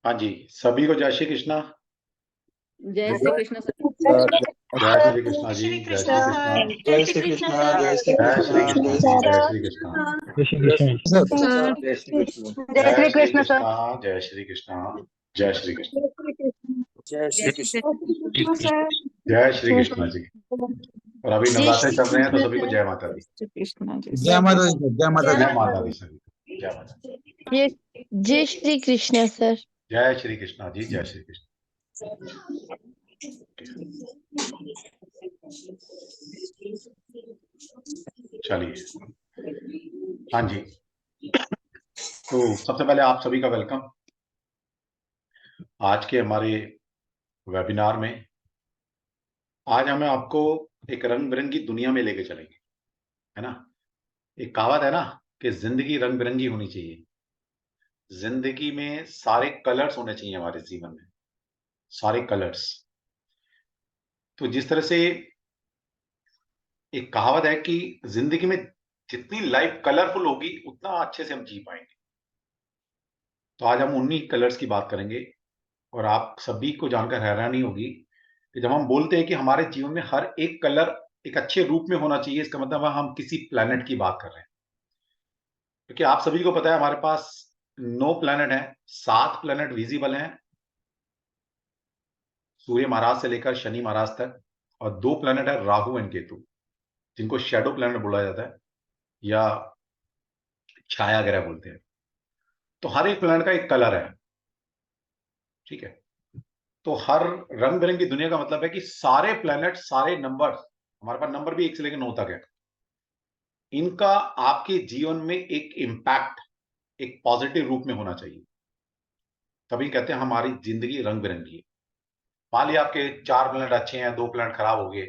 हाँ जी, सभी को जय श्री कृष्णा। जय श्री कृष्ण सर। जय श्री कृष्णा जी, जय श्री कृष्णा, जय श्री कृष्णा, जय श्री जय श्री कृष्णा, कृष्णा जय जी, श्री जय श्री कृष्णा, जय श्री कृष्ण। जय श्री कृष्ण, जय श्री कृष्णा, जय श्री कृष्णा, जय श्री कृष्णा, जय श्री कृष्ण। जय श्री कृष्णा जी। और अभी नवरात्रे चल रहे हैं तो सभी को जय माता दी। जय माता दी सर, जय माता जय दी। माता दी सभी को, जय माता दी। जय श्री कृष्ण सर। जय श्री कृष्णा जी, जय श्री कृष्ण। चलिए, हाँ जी, तो सबसे पहले आप सभी का वेलकम आज के हमारे वेबिनार में। आज हमें आपको एक रंग बिरंगी दुनिया में लेके चलेंगे, है ना। एक कहावत है ना कि जिंदगी रंग बिरंगी होनी चाहिए। जिंदगी में सारे कलर्स होने चाहिए हमारे जीवन में, सारे कलर्स। तो जिस तरह से एक कहावत है कि जिंदगी में जितनी लाइफ कलरफुल होगी उतना अच्छे से हम जी पाएंगे। तो आज हम उन्हीं कलर्स की बात करेंगे और आप सभी को जानकर हैरानी होगी कि जब हम बोलते हैं कि हमारे जीवन में हर एक कलर एक अच्छे रूप में होना चाहिए, इसका मतलब है हम किसी प्लेनेट की बात कर रहे हैं। क्योंकि आप सभी को पता है हमारे पास 9 प्लेनेट हैं, 7 प्लेनेट विजिबल हैं, सूर्य महाराज से लेकर शनि महाराज तक, और 2 प्लेनेट है राहु एंड केतु, जिनको शेडो प्लेनेट बोला जाता है या छाया ग्रह बोलते हैं। तो हर एक प्लेनेट का एक कलर है, ठीक है। तो हर रंग बिरंगी दुनिया का मतलब है कि सारे प्लेनेट, सारे नंबर, हमारे पास नंबर भी 1 से लेकर 9 तक है, इनका आपके जीवन में एक इम्पैक्ट एक पॉजिटिव रूप में होना चाहिए। तभी कहते हैं हमारी जिंदगी रंग बिरंगी है। मान लिया आपके 4 प्लेनेट अच्छे हैं, 2 प्लेनेट खराब हो गए,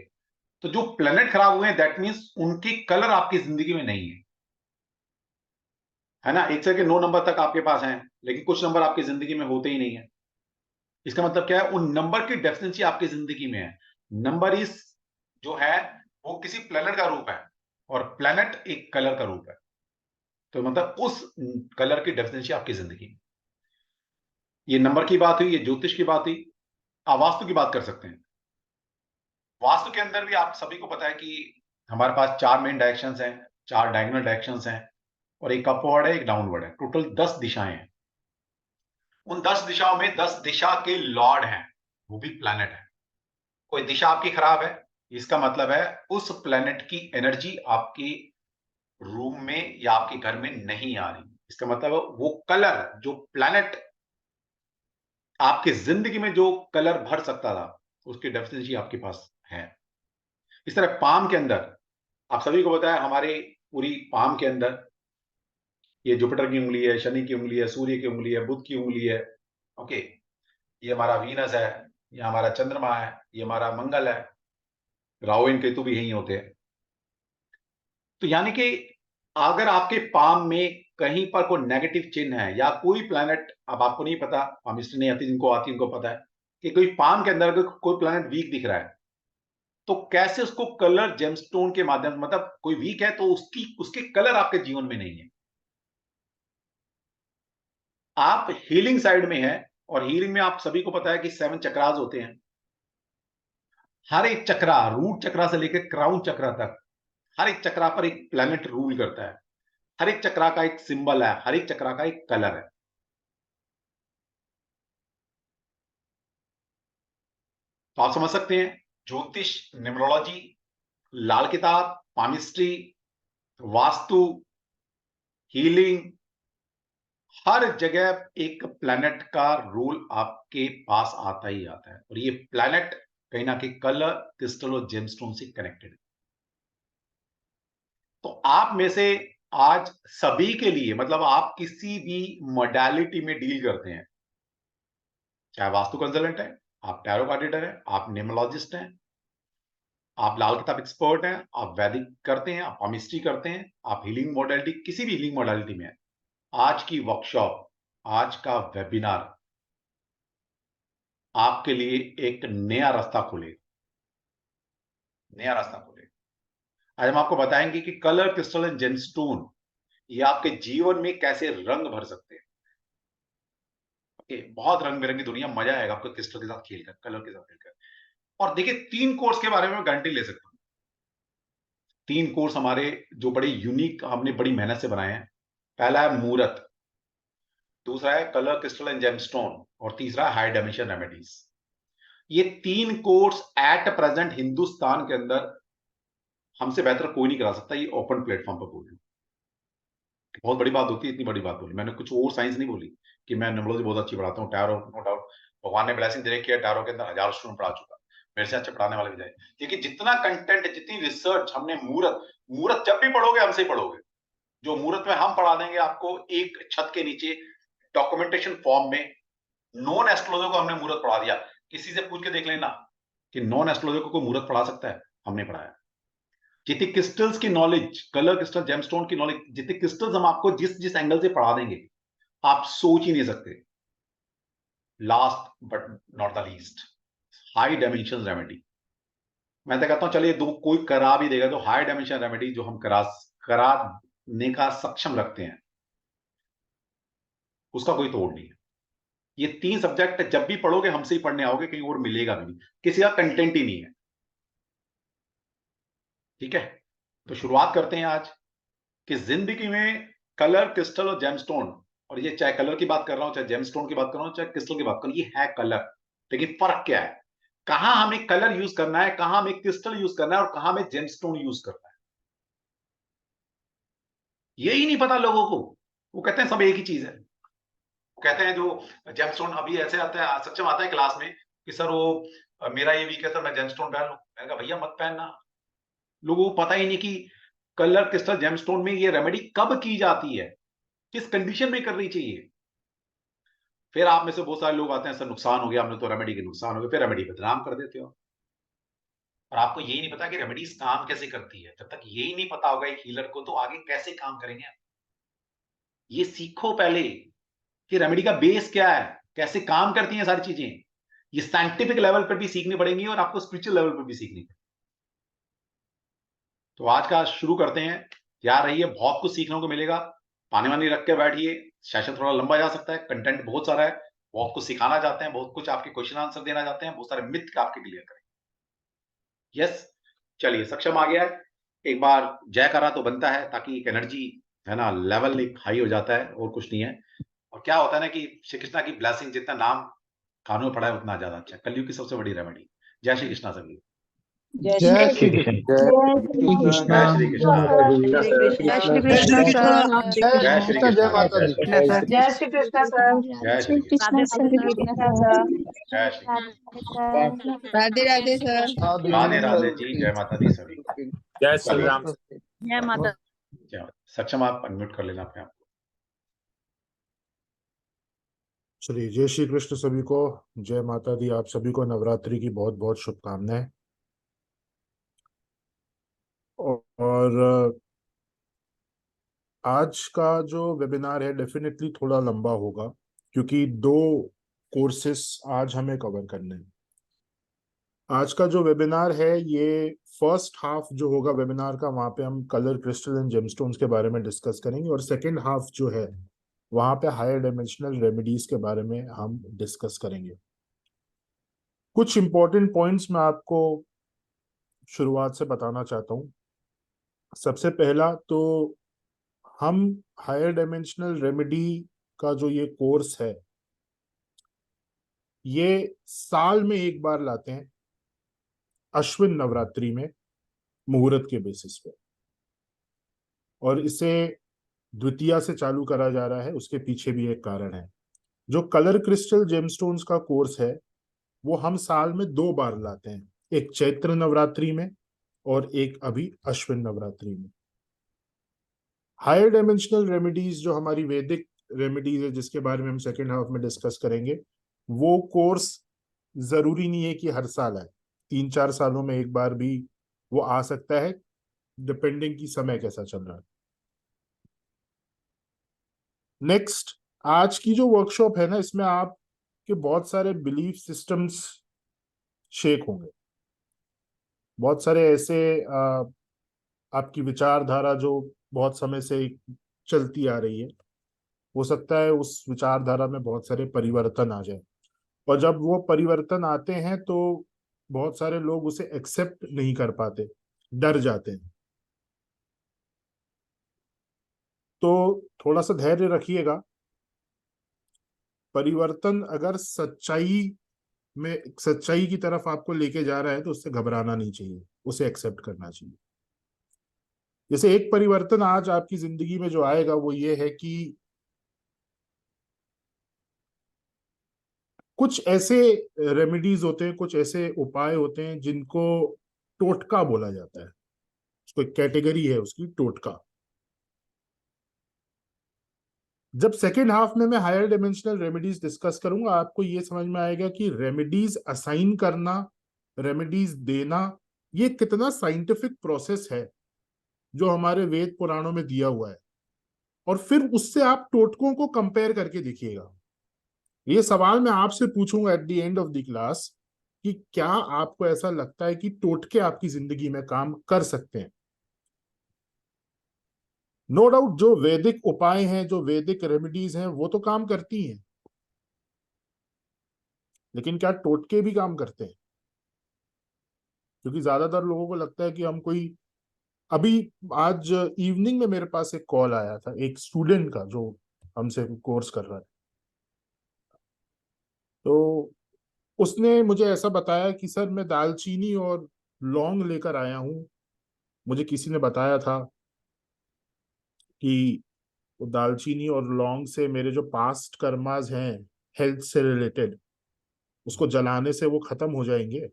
तो जो प्लेनेट खराब हुए हैं दैट मीन्स उनके कलर आपकी जिंदगी में नहीं है ना। 1 से लेकर 9 नंबर तक आपके पास हैं, लेकिन कुछ नंबर आपकी जिंदगी में होते ही नहीं है। इसका मतलब क्या है, उन नंबर की डेफिनेंसी आपकी जिंदगी में है। नंबर इस जो है वो किसी प्लेनेट का रूप है और प्लेनेट एक कलर का रूप है। तो मतलब उस कलर की डेफिनेंसी आपकी जिंदगी में। ये नंबर की बात हुई, ये ज्योतिष की बात हुई। आप वास्तु की बात कर सकते हैं। वास्तु के अंदर भी आप सभी को पता है कि हमारे पास 4 मेन डायरेक्शंस हैं, 4 डायगोनल डायरेक्शंस हैं, और एक अपवर्ड है, एक डाउनवर्ड है। टोटल 10 दिशाएं हैं। उन 10 दिशाओं में 10 दिशा के लॉर्ड हैं, वो भी प्लैनेट है। कोई दिशा आपकी खराब है, इसका मतलब है उस प्लैनेट की एनर्जी आपके रूम में या आपके घर में नहीं आ रही। इसका मतलब है वो कलर जो प्लैनेट आपके जिंदगी में जो कलर भर सकता था, उसकी डेफिनेंसी आपके पास है। इस तरह पाम के अंदर आप सभी को बताया, हमारे पूरी पाम के अंदर ये जुपिटर की उंगली है, शनि की उंगली है, सूर्य की उंगली है, बुध की उंगली है, ओके। ये हमारा वीनस है, ये हमारा चंद्रमा है, ये हमारा मंगल है, राहु एंड केतु भी यही होते हैं। तो यानी कि अगर आपके पाम में कहीं पर कोई नेगेटिव चिन्ह है या कोई प्लैनेट, अब आपको नहीं पता, पामिस्ट्री नहीं आती, जिनको आती उनको पता है कि कोई पाम के अंदर अगर कोई प्लैनेट वीक दिख रहा है, तो कैसे उसको कलर जेमस्टोन के माध्यम से, मतलब कोई वीक है तो उसकी उसके कलर आपके जीवन में नहीं है। आप हीलिंग साइड में है, और हीलिंग में आप सभी को पता है कि 7 चक्रास होते हैं। हर एक चक्रा, रूट चक्रा से लेकर क्राउन चक्रा तक, हर एक चक्रा पर एक प्लैनेट रूल करता है। हर एक चक्रा का एक सिंबल है, हर एक चक्रा का एक कलर है। तो आप समझ सकते हैं, ज्योतिष, न्यूमरोलॉजी, लाल किताब, पामिस्ट्री, वास्तु, हीलिंग, हर जगह एक प्लैनेट का रोल आपके पास आता ही आता है। और ये प्लैनेट कहीं ना कहीं कलर, क्रिस्टल और जेमस्टोन से कनेक्टेड है। तो आप में से आज सभी के लिए, मतलब आप किसी भी मोडालिटी में डील करते हैं, चाहे वास्तु कंसल्टेंट है, आप टैरो कार्ड रीडर है, आप न्यूमरोलॉजिस्ट हैं, आप लाल किताब एक्सपर्ट हैं, आप वैदिक करते हैं, आप पामिस्ट्री करते हैं, आप हीलिंग मोडालिटी, किसी भी हीलिंग मोडालिटी में है, आज की वर्कशॉप, आज का वेबिनार आपके लिए एक नया रास्ता खोलेगा, नया रास्ता खोलेगा। आज हम आपको बताएंगे कि कलर, क्रिस्टल एंड जेमस्टोन ये आपके जीवन में कैसे रंग भर सकते हैं। बहुत रंग बिरंगी दुनिया, मजा आएगा आपको क्रिस्टल के साथ खेलकर, कलर के साथ खेलकर। और देखिए 3 कोर्स के बारे में गारंटी ले सकता हूं। 3 कोर्स हमारे जो बड़े यूनिक हमने बड़ी मेहनत से बनाए हैं। पहला है मुहूर्त, दूसरा है कलर क्रिस्टल एंड जेमस्टोन, और तीसरा हाई डायमेंशन रेमेडीज। ये 3 कोर्स एट प्रेजेंट हिंदुस्तान के अंदर हमसे बेहतर कोई नहीं करा सकता। ये ओपन प्लेटफॉर्म पर बोल रही हूं। बहुत बड़ी बात होती है, इतनी बड़ी बात बोली मैंने, कुछ और साइंस नहीं बोली कि मैं न्यूमरोलॉजी बहुत अच्छी पढ़ाता हूँ। टैरो नो डाउट भगवान ने ब्लेसिंग दे रखी है, टैरो के अंदर हजारों स्टूडेंट पढ़ा चुका, मेरे से अच्छे पढ़ाने वाले भी जाए। लेकिन जितना कंटेंट, जितनी रिसर्च हमने मुहूर्त जब भी पढ़ोगे हमसे ही पढ़ोगे। जो मुहूर्त में हम पढ़ा देंगे आपको एक छत के नीचे डॉक्यूमेंटेशन फॉर्म में। नॉन एस्ट्रोलॉजर को हमने मुहूर्त पढ़ा दिया। किसी से पूछ के देख लेना कि नॉन एस्ट्रोलॉजर को कोई मुहूर्त पढ़ा सकता है, हमने पढ़ाया। जितनी क्रिस्टल्स की नॉलेज, कलर क्रिस्टल, जेमस्टोन की नॉलेज, जितने क्रिस्टल्स हम आपको जिस जिस एंगल से पढ़ा देंगे आप सोच ही नहीं सकते। Last but not the least, high dimension remedy. मैं तो कहता हूं चलिए दो कोई करा भी देगा तो हाई डायमेंशन रेमेडी जो हम कराने का सक्षम रखते हैं, उसका कोई तोड़ नहीं है। ये 3 सब्जेक्ट जब भी पढ़ोगे हमसे ही पढ़ने आओगे, कहीं और मिलेगा भी नहीं, किसी का कंटेंट ही नहीं है। ठीक है, तो शुरुआत करते हैं आज कि जिंदगी में कलर क्रिस्टल और जेमस्टोन, और ये चाहे कलर की बात कर रहा हूं, चाहे जेमस्टोन की बात कर रहा हूं, चाहे क्रिस्टल की बात कर रहा हूं, ये है कलर। लेकिन फर्क क्या है, कहां हमें कलर यूज करना है, कहां हमें क्रिस्टल यूज करना है, और कहां हमें जेमस्टोन यूज करना है, यही नहीं पता लोगों को। वो कहते हैं सब एक ही चीज है। वो कहते हैं जो जेमस्टोन, अभी ऐसे आता है, सक्षम आता है क्लास में कि सर वो मेरा ये वीक है सर, मैं जेमस्टोन पहन लूं। मैंने कहा भैया मत पहनना। लोगों को पता ही नहीं कि कलर क्रिस्टल जेमस्टोन में ये रेमेडी कब की जाती है, किस कंडीशन में करनी चाहिए। फिर आप में से बहुत सारे लोग आते हैं, सर नुकसान हो गया, हमने तो रेमेडी के नुकसान हो गए, फिर रेमेडी बदनाम कर देते हो। और आपको यही नहीं पता कि रेमेडीज काम कैसे करती है। जब तक यही नहीं पता होगा एक हीलर को, तो आगे कैसे काम करेंगे आप। ये सीखो पहले कि रेमेडी का बेस क्या है, कैसे काम करती हैं सारी चीजें। ये साइंटिफिक लेवल पर भी सीखनी पड़ेंगी और आपको स्पिरिचुअल लेवल पर भी सीखनी पड़ेगी। तो आज का शुरू करते हैं। तैयार रहिए, बहुत कुछ सीखने को मिलेगा। पानी वानी रख के बैठिए, सेशन थोड़ा लंबा जा सकता है, कंटेंट बहुत सारा है, बहुत कुछ सिखाना चाहते हैं, बहुत कुछ आपके क्वेश्चन आंसर देना चाहते हैं, बहुत सारे मिथ आपके क्लियर करें। यस, चलिए सक्षम आ गया है। एक बार जय करा तो बनता है, ताकि एक एनर्जी है ना, लेवल एक हाई हो जाता है, और कुछ नहीं है। और क्या होता है ना कि श्री कृष्णा की ब्लेसिंग, जितना नाम कानों में पड़ा है उतना ज्यादा अच्छा है। कलयुग की सबसे बड़ी रेमेडी। जय श्री कृष्णा सभी। जय श्री कृष्ण। श्री कृष्णा। जय श्री कृष्णा। जय श्री कृष्ण सर। जय श्री कृष्णा। जय माता दी। जय श्री कृष्ण सर। जय श्री कृष्ण। कृष्ण सर। जय श्री कृष्ण। राधे राधे सर। राधे राधे जी, जय माता दी सभी। जय श्री राम। जय माता। जय। सक्षम आप अनम्यूट कर लेना अपने आप। चलिए, जय श्री कृष्ण सभी को। जय माता दी। आप सभी को नवरात्रि की बहुत बहुत शुभकामनाएं। और आज का जो वेबिनार है डेफिनेटली थोड़ा लंबा होगा, क्योंकि 2 कोर्सेस आज हमें कवर करने हैं। आज का जो वेबिनार है, ये फर्स्ट हाफ जो होगा वेबिनार का, वहां पे हम कलर क्रिस्टल एंड जेमस्टोन्स के बारे में डिस्कस करेंगे, और सेकेंड हाफ जो है वहां पे हायर डायमेंशनल रेमेडीज के बारे में हम डिस्कस करेंगे। कुछ इंपॉर्टेंट पॉइंट्स मैं आपको शुरुआत से बताना चाहता हूं। सबसे पहला तो, हम हायर डायमेंशनल रेमेडी का जो ये कोर्स है, ये साल में एक बार लाते हैं, अश्विन नवरात्रि में, मुहूर्त के बेसिस पे। और इसे द्वितीया से चालू करा जा रहा है, उसके पीछे भी एक कारण है। जो कलर क्रिस्टल जेमस्टोन्स का कोर्स है, वो हम साल में 2 बार लाते हैं, एक चैत्र नवरात्रि में और एक अभी अश्विन नवरात्रि में। हायर डायमेंशनल रेमेडीज, जो हमारी वैदिक रेमेडीज है, जिसके बारे में हम सेकेंड हाफ में डिस्कस करेंगे, वो कोर्स जरूरी नहीं है कि हर साल आए, 3-4 सालों में एक बार भी वो आ सकता है, डिपेंडिंग की समय कैसा चल रहा है। नेक्स्ट, आज की जो वर्कशॉप है ना, इसमें आपके बहुत सारे बिलीफ सिस्टम्स शेक होंगे। बहुत सारे ऐसे आपकी विचारधारा जो बहुत समय से चलती आ रही है, हो सकता है उस विचारधारा में बहुत सारे परिवर्तन आ जाए, और जब वो परिवर्तन आते हैं तो बहुत सारे लोग उसे एक्सेप्ट नहीं कर पाते, डर जाते हैं। तो थोड़ा सा धैर्य रखिएगा। परिवर्तन अगर सच्चाई की तरफ आपको लेके जा रहा है तो उससे घबराना नहीं चाहिए, उसे एक्सेप्ट करना चाहिए। जैसे एक परिवर्तन आज आपकी जिंदगी में जो आएगा वो ये है कि कुछ ऐसे रेमेडीज होते हैं, कुछ ऐसे उपाय होते हैं जिनको टोटका बोला जाता है। उसको एक कैटेगरी है उसकी, टोटका। जब सेकेंड हाफ में मैं हायर डिमेंशनल रेमेडीज डिस्कस करूंगा, आपको ये समझ में आएगा कि रेमेडीज असाइन करना, रेमेडीज देना, ये कितना साइंटिफिक प्रोसेस है जो हमारे वेद पुराणों में दिया हुआ है। और फिर उससे आप टोटकों को कंपेयर करके देखिएगा। ये सवाल मैं आपसे पूछूंगा at the end of the class कि क्या आपको ऐसा लगता है कि टोटके आपकी जिंदगी में काम कर सकते हैं? नो डाउट जो वैदिक उपाय हैं, जो वैदिक रेमेडीज हैं, वो तो काम करती हैं, लेकिन क्या टोटके भी काम करते हैं? क्योंकि ज्यादातर लोगों को लगता है कि हम कोई, अभी आज इवनिंग में मेरे पास एक कॉल आया था एक स्टूडेंट का जो हमसे कोर्स कर रहा है। तो उसने मुझे ऐसा बताया कि सर मैं दालचीनी और लौंग लेकर आया हूँ, मुझे किसी ने बताया था कि वो दालचीनी और लौंग से मेरे जो पास्ट कर्मास हैं हेल्थ से रिलेटेड, उसको जलाने से वो खत्म हो जाएंगे।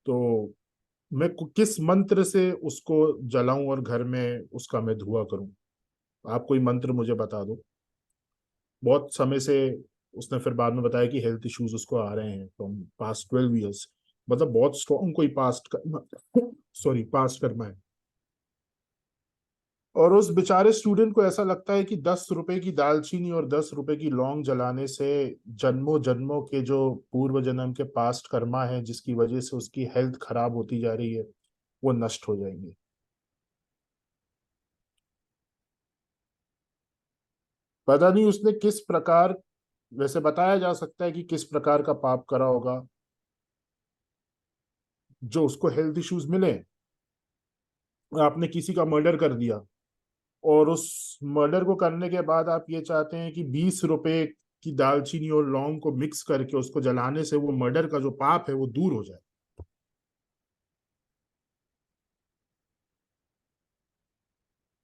तो मैं किस मंत्र से उसको जलाऊं और घर में उसका मैं धुआं करूं? आप कोई मंत्र मुझे बता दो। बहुत समय से उसने फिर बाद में बताया कि हेल्थ इश्यूज उसको आ रहे हैं फ्रॉम पास्ट 12 ईयर्स, मतलब बहुत स्ट्रॉन्ग कोई पास्ट कर्मा है। और उस बेचारे स्टूडेंट को ऐसा लगता है कि 10 रुपए की दालचीनी और 10 रुपए की लौंग जलाने से जन्मों जन्मों के जो पूर्व जन्म के पास्ट कर्मा है, जिसकी वजह से उसकी हेल्थ खराब होती जा रही है, वो नष्ट हो जाएंगे। पता नहीं उसने किस प्रकार, वैसे बताया जा सकता है कि किस प्रकार का पाप करा होगा जो उसको हेल्थ इश्यूज मिले। आपने किसी का मर्डर कर दिया और उस मर्डर को करने के बाद आप ये चाहते हैं कि 20 रुपए की दालचीनी और लौंग को मिक्स करके उसको जलाने से वो मर्डर का जो पाप है वो दूर हो जाए।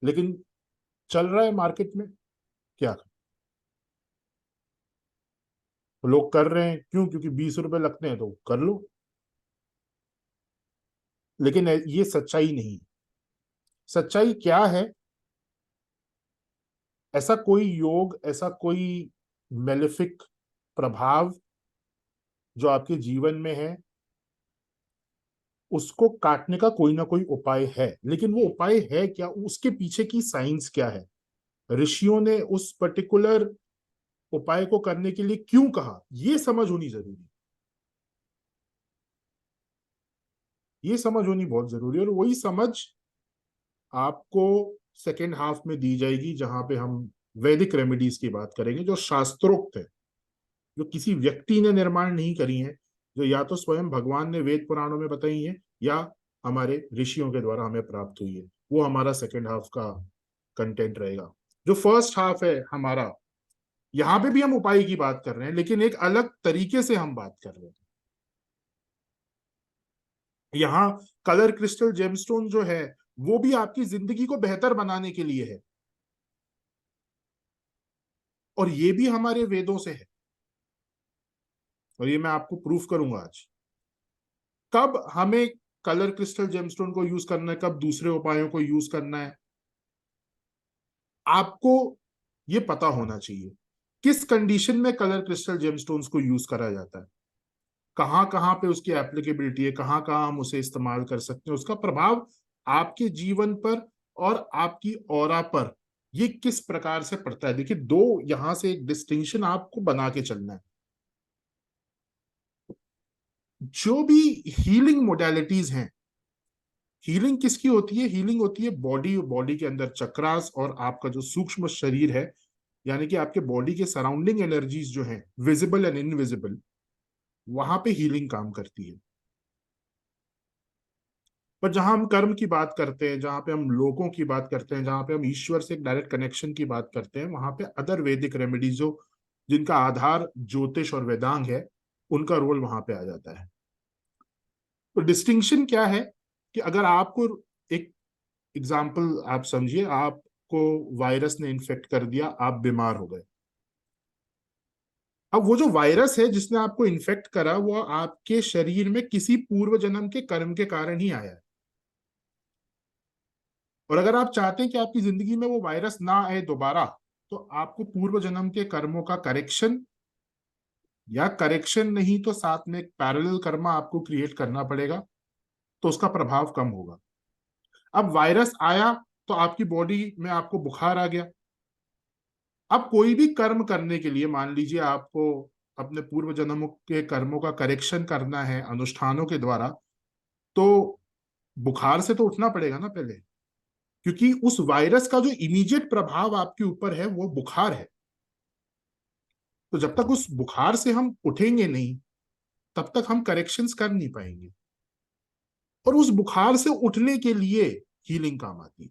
लेकिन चल रहा है मार्केट में, क्या लोग कर रहे हैं, क्यों? क्योंकि 20 रुपए लगते हैं तो कर लो। लेकिन ये सच्चाई नहीं। सच्चाई क्या है? ऐसा कोई योग, ऐसा कोई मेलेफिक प्रभाव जो आपके जीवन में है, उसको काटने का कोई ना कोई उपाय है। लेकिन वो उपाय है क्या, उसके पीछे की साइंस क्या है, ऋषियों ने उस पर्टिकुलर उपाय को करने के लिए क्यों कहा, ये समझ होनी जरूरी है। ये समझ होनी बहुत जरूरी है, और वही समझ आपको सेकेंड हाफ में दी जाएगी, जहां पे हम वैदिक रेमेडीज की बात करेंगे, जो शास्त्रोक्त है, जो किसी व्यक्ति ने निर्माण नहीं करी है, जो या तो स्वयं भगवान ने वेद पुराणों में बताई है या हमारे ऋषियों के द्वारा हमें प्राप्त हुई है। वो हमारा सेकेंड हाफ का कंटेंट रहेगा। जो फर्स्ट हाफ है हमारा, यहाँ पे भी हम उपाय की बात कर रहे हैं, लेकिन एक अलग तरीके से हम बात कर रहे हैं। यहाँ कलर क्रिस्टल जेमस्टोन जो है वो भी आपकी जिंदगी को बेहतर बनाने के लिए है, और ये भी हमारे वेदों से है, और ये मैं आपको प्रूफ करूंगा आज। कब हमें कलर क्रिस्टल जेमस्टोन को यूज करना है, कब दूसरे उपायों को यूज करना है, आपको ये पता होना चाहिए। किस कंडीशन में कलर क्रिस्टल जेमस्टोन्स को यूज करा जाता है, कहां कहां पे उसकी एप्लीकेबिलिटी है, कहां कहां हम उसे इस्तेमाल कर सकते हैं, उसका प्रभाव आपके जीवन पर और आपकी ऑरा पर ये किस प्रकार से पड़ता है। देखिए, दो यहां से एक डिस्टिंक्शन आपको बना के चलना है। जो भी हीलिंग मोडेलिटीज हैं, हीलिंग किसकी होती है? हीलिंग होती है बॉडी के अंदर चक्रास और आपका जो सूक्ष्म शरीर है, यानी कि आपके बॉडी के सराउंडिंग एनर्जीज जो हैं, विजिबल एंड इनविजिबल, वहां पे हीलिंग काम करती है। पर जहां हम कर्म की बात करते हैं, जहां पे हम लोगों की बात करते हैं, जहां पे हम ईश्वर से एक डायरेक्ट कनेक्शन की बात करते हैं, वहां पे अदर वैदिक रेमेडीजो जिनका आधार ज्योतिष और वेदांग है, उनका रोल वहां पे आ जाता है। तो डिस्टिंक्शन क्या है कि अगर आपको एक एग्जाम्पल आप समझिए, आपको वायरस ने इन्फेक्ट कर दिया, आप बीमार हो गए। अब वो जो वायरस है जिसने आपको इन्फेक्ट करा, वो आपके शरीर में किसी पूर्व जन्म के कर्म के कारण ही आया है। और अगर आप चाहते हैं कि आपकी जिंदगी में वो वायरस ना आए दोबारा, तो आपको पूर्व जन्म के कर्मों का करेक्शन, या करेक्शन नहीं तो साथ में एक पैरेलल कर्मा आपको क्रिएट करना पड़ेगा, तो उसका प्रभाव कम होगा। अब वायरस आया तो आपकी बॉडी में आपको बुखार आ गया। अब कोई भी कर्म करने के लिए, मान लीजिए आपको अपने पूर्व जन्मों के कर्मों का करेक्शन करना है अनुष्ठानों के द्वारा, तो बुखार से तो उठना पड़ेगा ना पहले, क्योंकि उस वायरस का जो इमीडिएट प्रभाव आपके ऊपर है वो बुखार है। तो जब तक उस बुखार से हम उठेंगे नहीं, तब तक हम करेक्शंस कर नहीं पाएंगे। और उस बुखार से उठने के लिए हीलिंग काम आती है,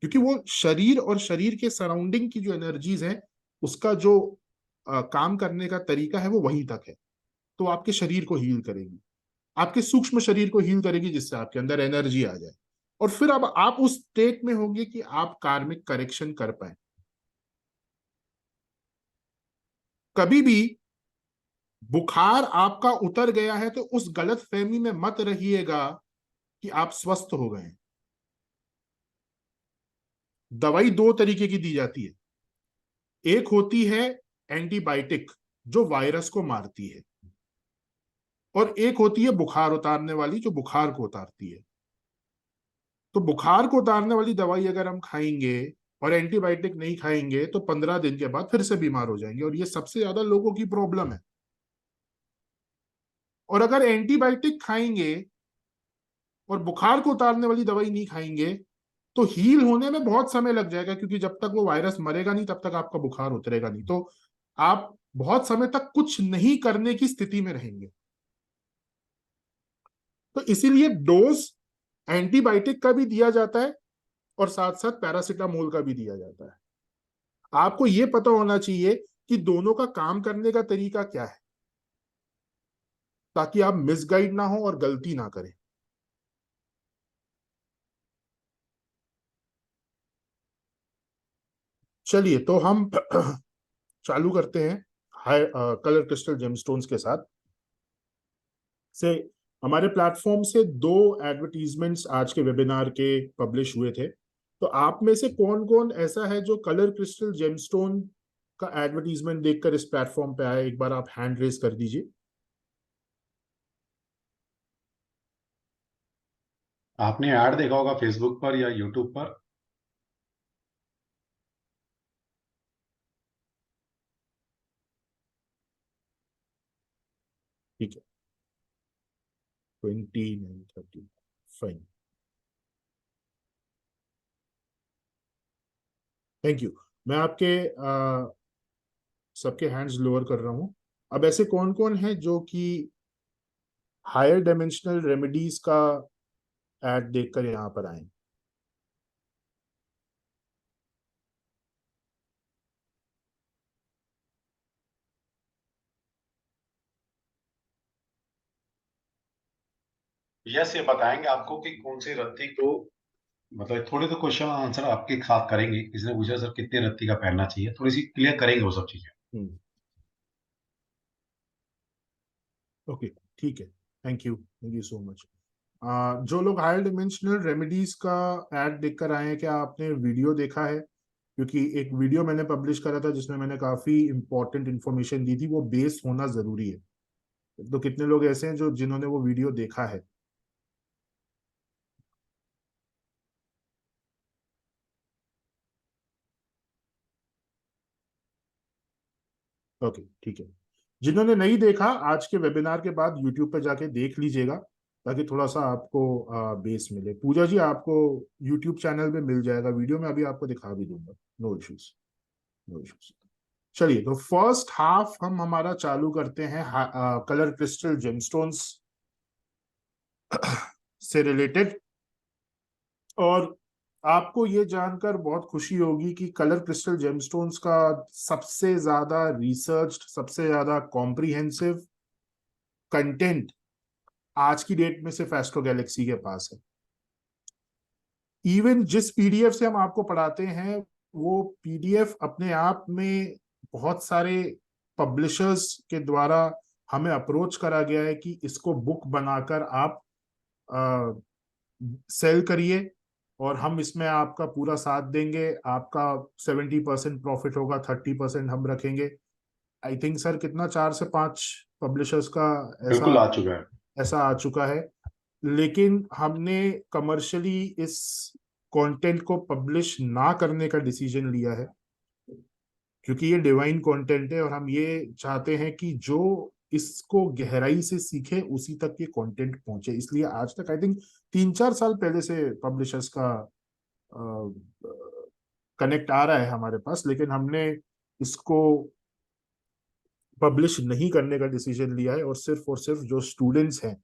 क्योंकि वो शरीर और शरीर के सराउंडिंग की जो एनर्जीज है, उसका जो काम करने का तरीका है वो वहीं तक है। तो आपके शरीर को हील करेगी, आपके सूक्ष्म शरीर को हील करेगी, जिससे आपके अंदर एनर्जी आ जाए। और फिर अब आप उस स्टेट में होंगे कि आप कार्मिक करेक्शन कर पाए। कभी भी बुखार आपका उतर गया है तो उस गलत फहमी में मत रहिएगा कि आप स्वस्थ हो गए हैं। दवाई दो तरीके की दी जाती है, एक होती है एंटीबायोटिक जो वायरस को मारती है, और एक होती है बुखार उतारने वाली जो बुखार को उतारती है। तो बुखार को उतारने वाली दवाई अगर हम खाएंगे और एंटीबायोटिक नहीं खाएंगे, तो 15 दिन के बाद फिर से बीमार हो जाएंगे, और ये सबसे ज्यादा लोगों की प्रॉब्लम है। और अगर एंटीबायोटिक खाएंगे और बुखार को उतारने वाली दवाई नहीं खाएंगे, तो हील होने में बहुत समय लग जाएगा, क्योंकि जब तक वो वायरस मरेगा नहीं तब तक आपका बुखार उतरेगा नहीं। तो आप बहुत समय तक कुछ नहीं करने की स्थिति में रहेंगे। तो इसीलिए डोज एंटीबायोटिक का भी दिया जाता है और साथ साथ पैरासीटामोल का भी दिया जाता है। आपको यह पता होना चाहिए कि दोनों का काम करने का तरीका क्या है, ताकि आप मिसगाइड ना हो और गलती ना करें। चलिए, तो हम चालू करते हैं हाई कलर क्रिस्टल जेमस्टोन्स के साथ। से हमारे प्लेटफॉर्म से 2 एडवर्टीजमेंट्स आज के वेबिनार के पब्लिश हुए थे। तो आप में से कौन कौन ऐसा है जो कलर क्रिस्टल जेमस्टोन का एडवर्टीजमेंट देखकर इस प्लेटफॉर्म पे आए? एक बार आप हैंड रेज कर दीजिए। आपने ऐड देखा होगा फेसबुक पर या यूट्यूब पर। ठीक है, 29, 30, फाइन, थैंक यू। मैं आपके सबके हैंड्स लोअर कर रहा हूं। अब ऐसे कौन कौन है जो कि हायर डायमेंशनल रेमेडीज का एड देखकर यहाँ पर आए? यस, ये बताएंगे आपको कि कौन सी रत्ती को, मतलब थोड़े तो क्वेश्चन आंसर आपके साथ करेंगे। किसी ने पूछा सर कितने रत्ती का पहनना चाहिए, थोड़ी सी क्लियर करेंगे वो सब चीजें। ओके, ठीक है, थैंक यू सो मच। जो लोग हायर डिमेंशनल रेमेडीज का ऐड देखकर आए हैं, क्या आपने वीडियो देखा है? क्योंकि एक वीडियो मैंने पब्लिश करा था जिसमें मैंने काफी इंपॉर्टेंट इन्फॉर्मेशन दी थी, वो बेस होना जरूरी है। तो कितने लोग ऐसे हैं जो जिन्होंने वो वीडियो देखा है? ओके, ठीक है। जिन्होंने नहीं देखा, आज के वेबिनार के बाद यूट्यूब पे जाके देख लीजिएगा, ताकि थोड़ा सा आपको बेस मिले। पूजा जी, आपको यूट्यूब चैनल पे मिल जाएगा वीडियो, में अभी आपको दिखा भी दूंगा। No issues, no issues. चलिए, तो फर्स्ट हाफ हम हमारा चालू करते हैं कलर क्रिस्टल जेमस्टोन्स से रिलेटेड। और आपको ये जानकर बहुत खुशी होगी कि कलर क्रिस्टल जेमस्टोन्स का सबसे ज्यादा रिसर्च्ड, सबसे ज्यादा कॉम्प्रिहेंसिव कंटेंट आज की डेट में सिर्फ एस्ट्रो गैलेक्सी के पास है। इवन जिस पीडीएफ से हम आपको पढ़ाते हैं वो पीडीएफ अपने आप में बहुत सारे पब्लिशर्स के द्वारा हमें अप्रोच करा गया है कि इसको बुक बनाकर आप सेल करिए और हम इसमें आपका पूरा साथ देंगे। आपका 70% प्रॉफिट होगा, 30% हम रखेंगे। आई थिंक सर कितना 4 से 5 पब्लिशर्स का बिल्कुल आ चुका है। ऐसा आ चुका है। लेकिन हमने कमर्शियली इस कंटेंट को पब्लिश ना करने का डिसीजन लिया है क्योंकि ये डिवाइन कंटेंट है और हम ये चाहते हैं कि जो इसको गहराई से सीखे उसी तक ये कंटेंट पहुंचे। इसलिए आज तक आई थिंक 3-4 साल पहले से पब्लिशर्स का कनेक्ट आ रहा है हमारे पास, लेकिन हमने इसको पब्लिश नहीं करने का डिसीजन लिया है और सिर्फ जो स्टूडेंट्स हैं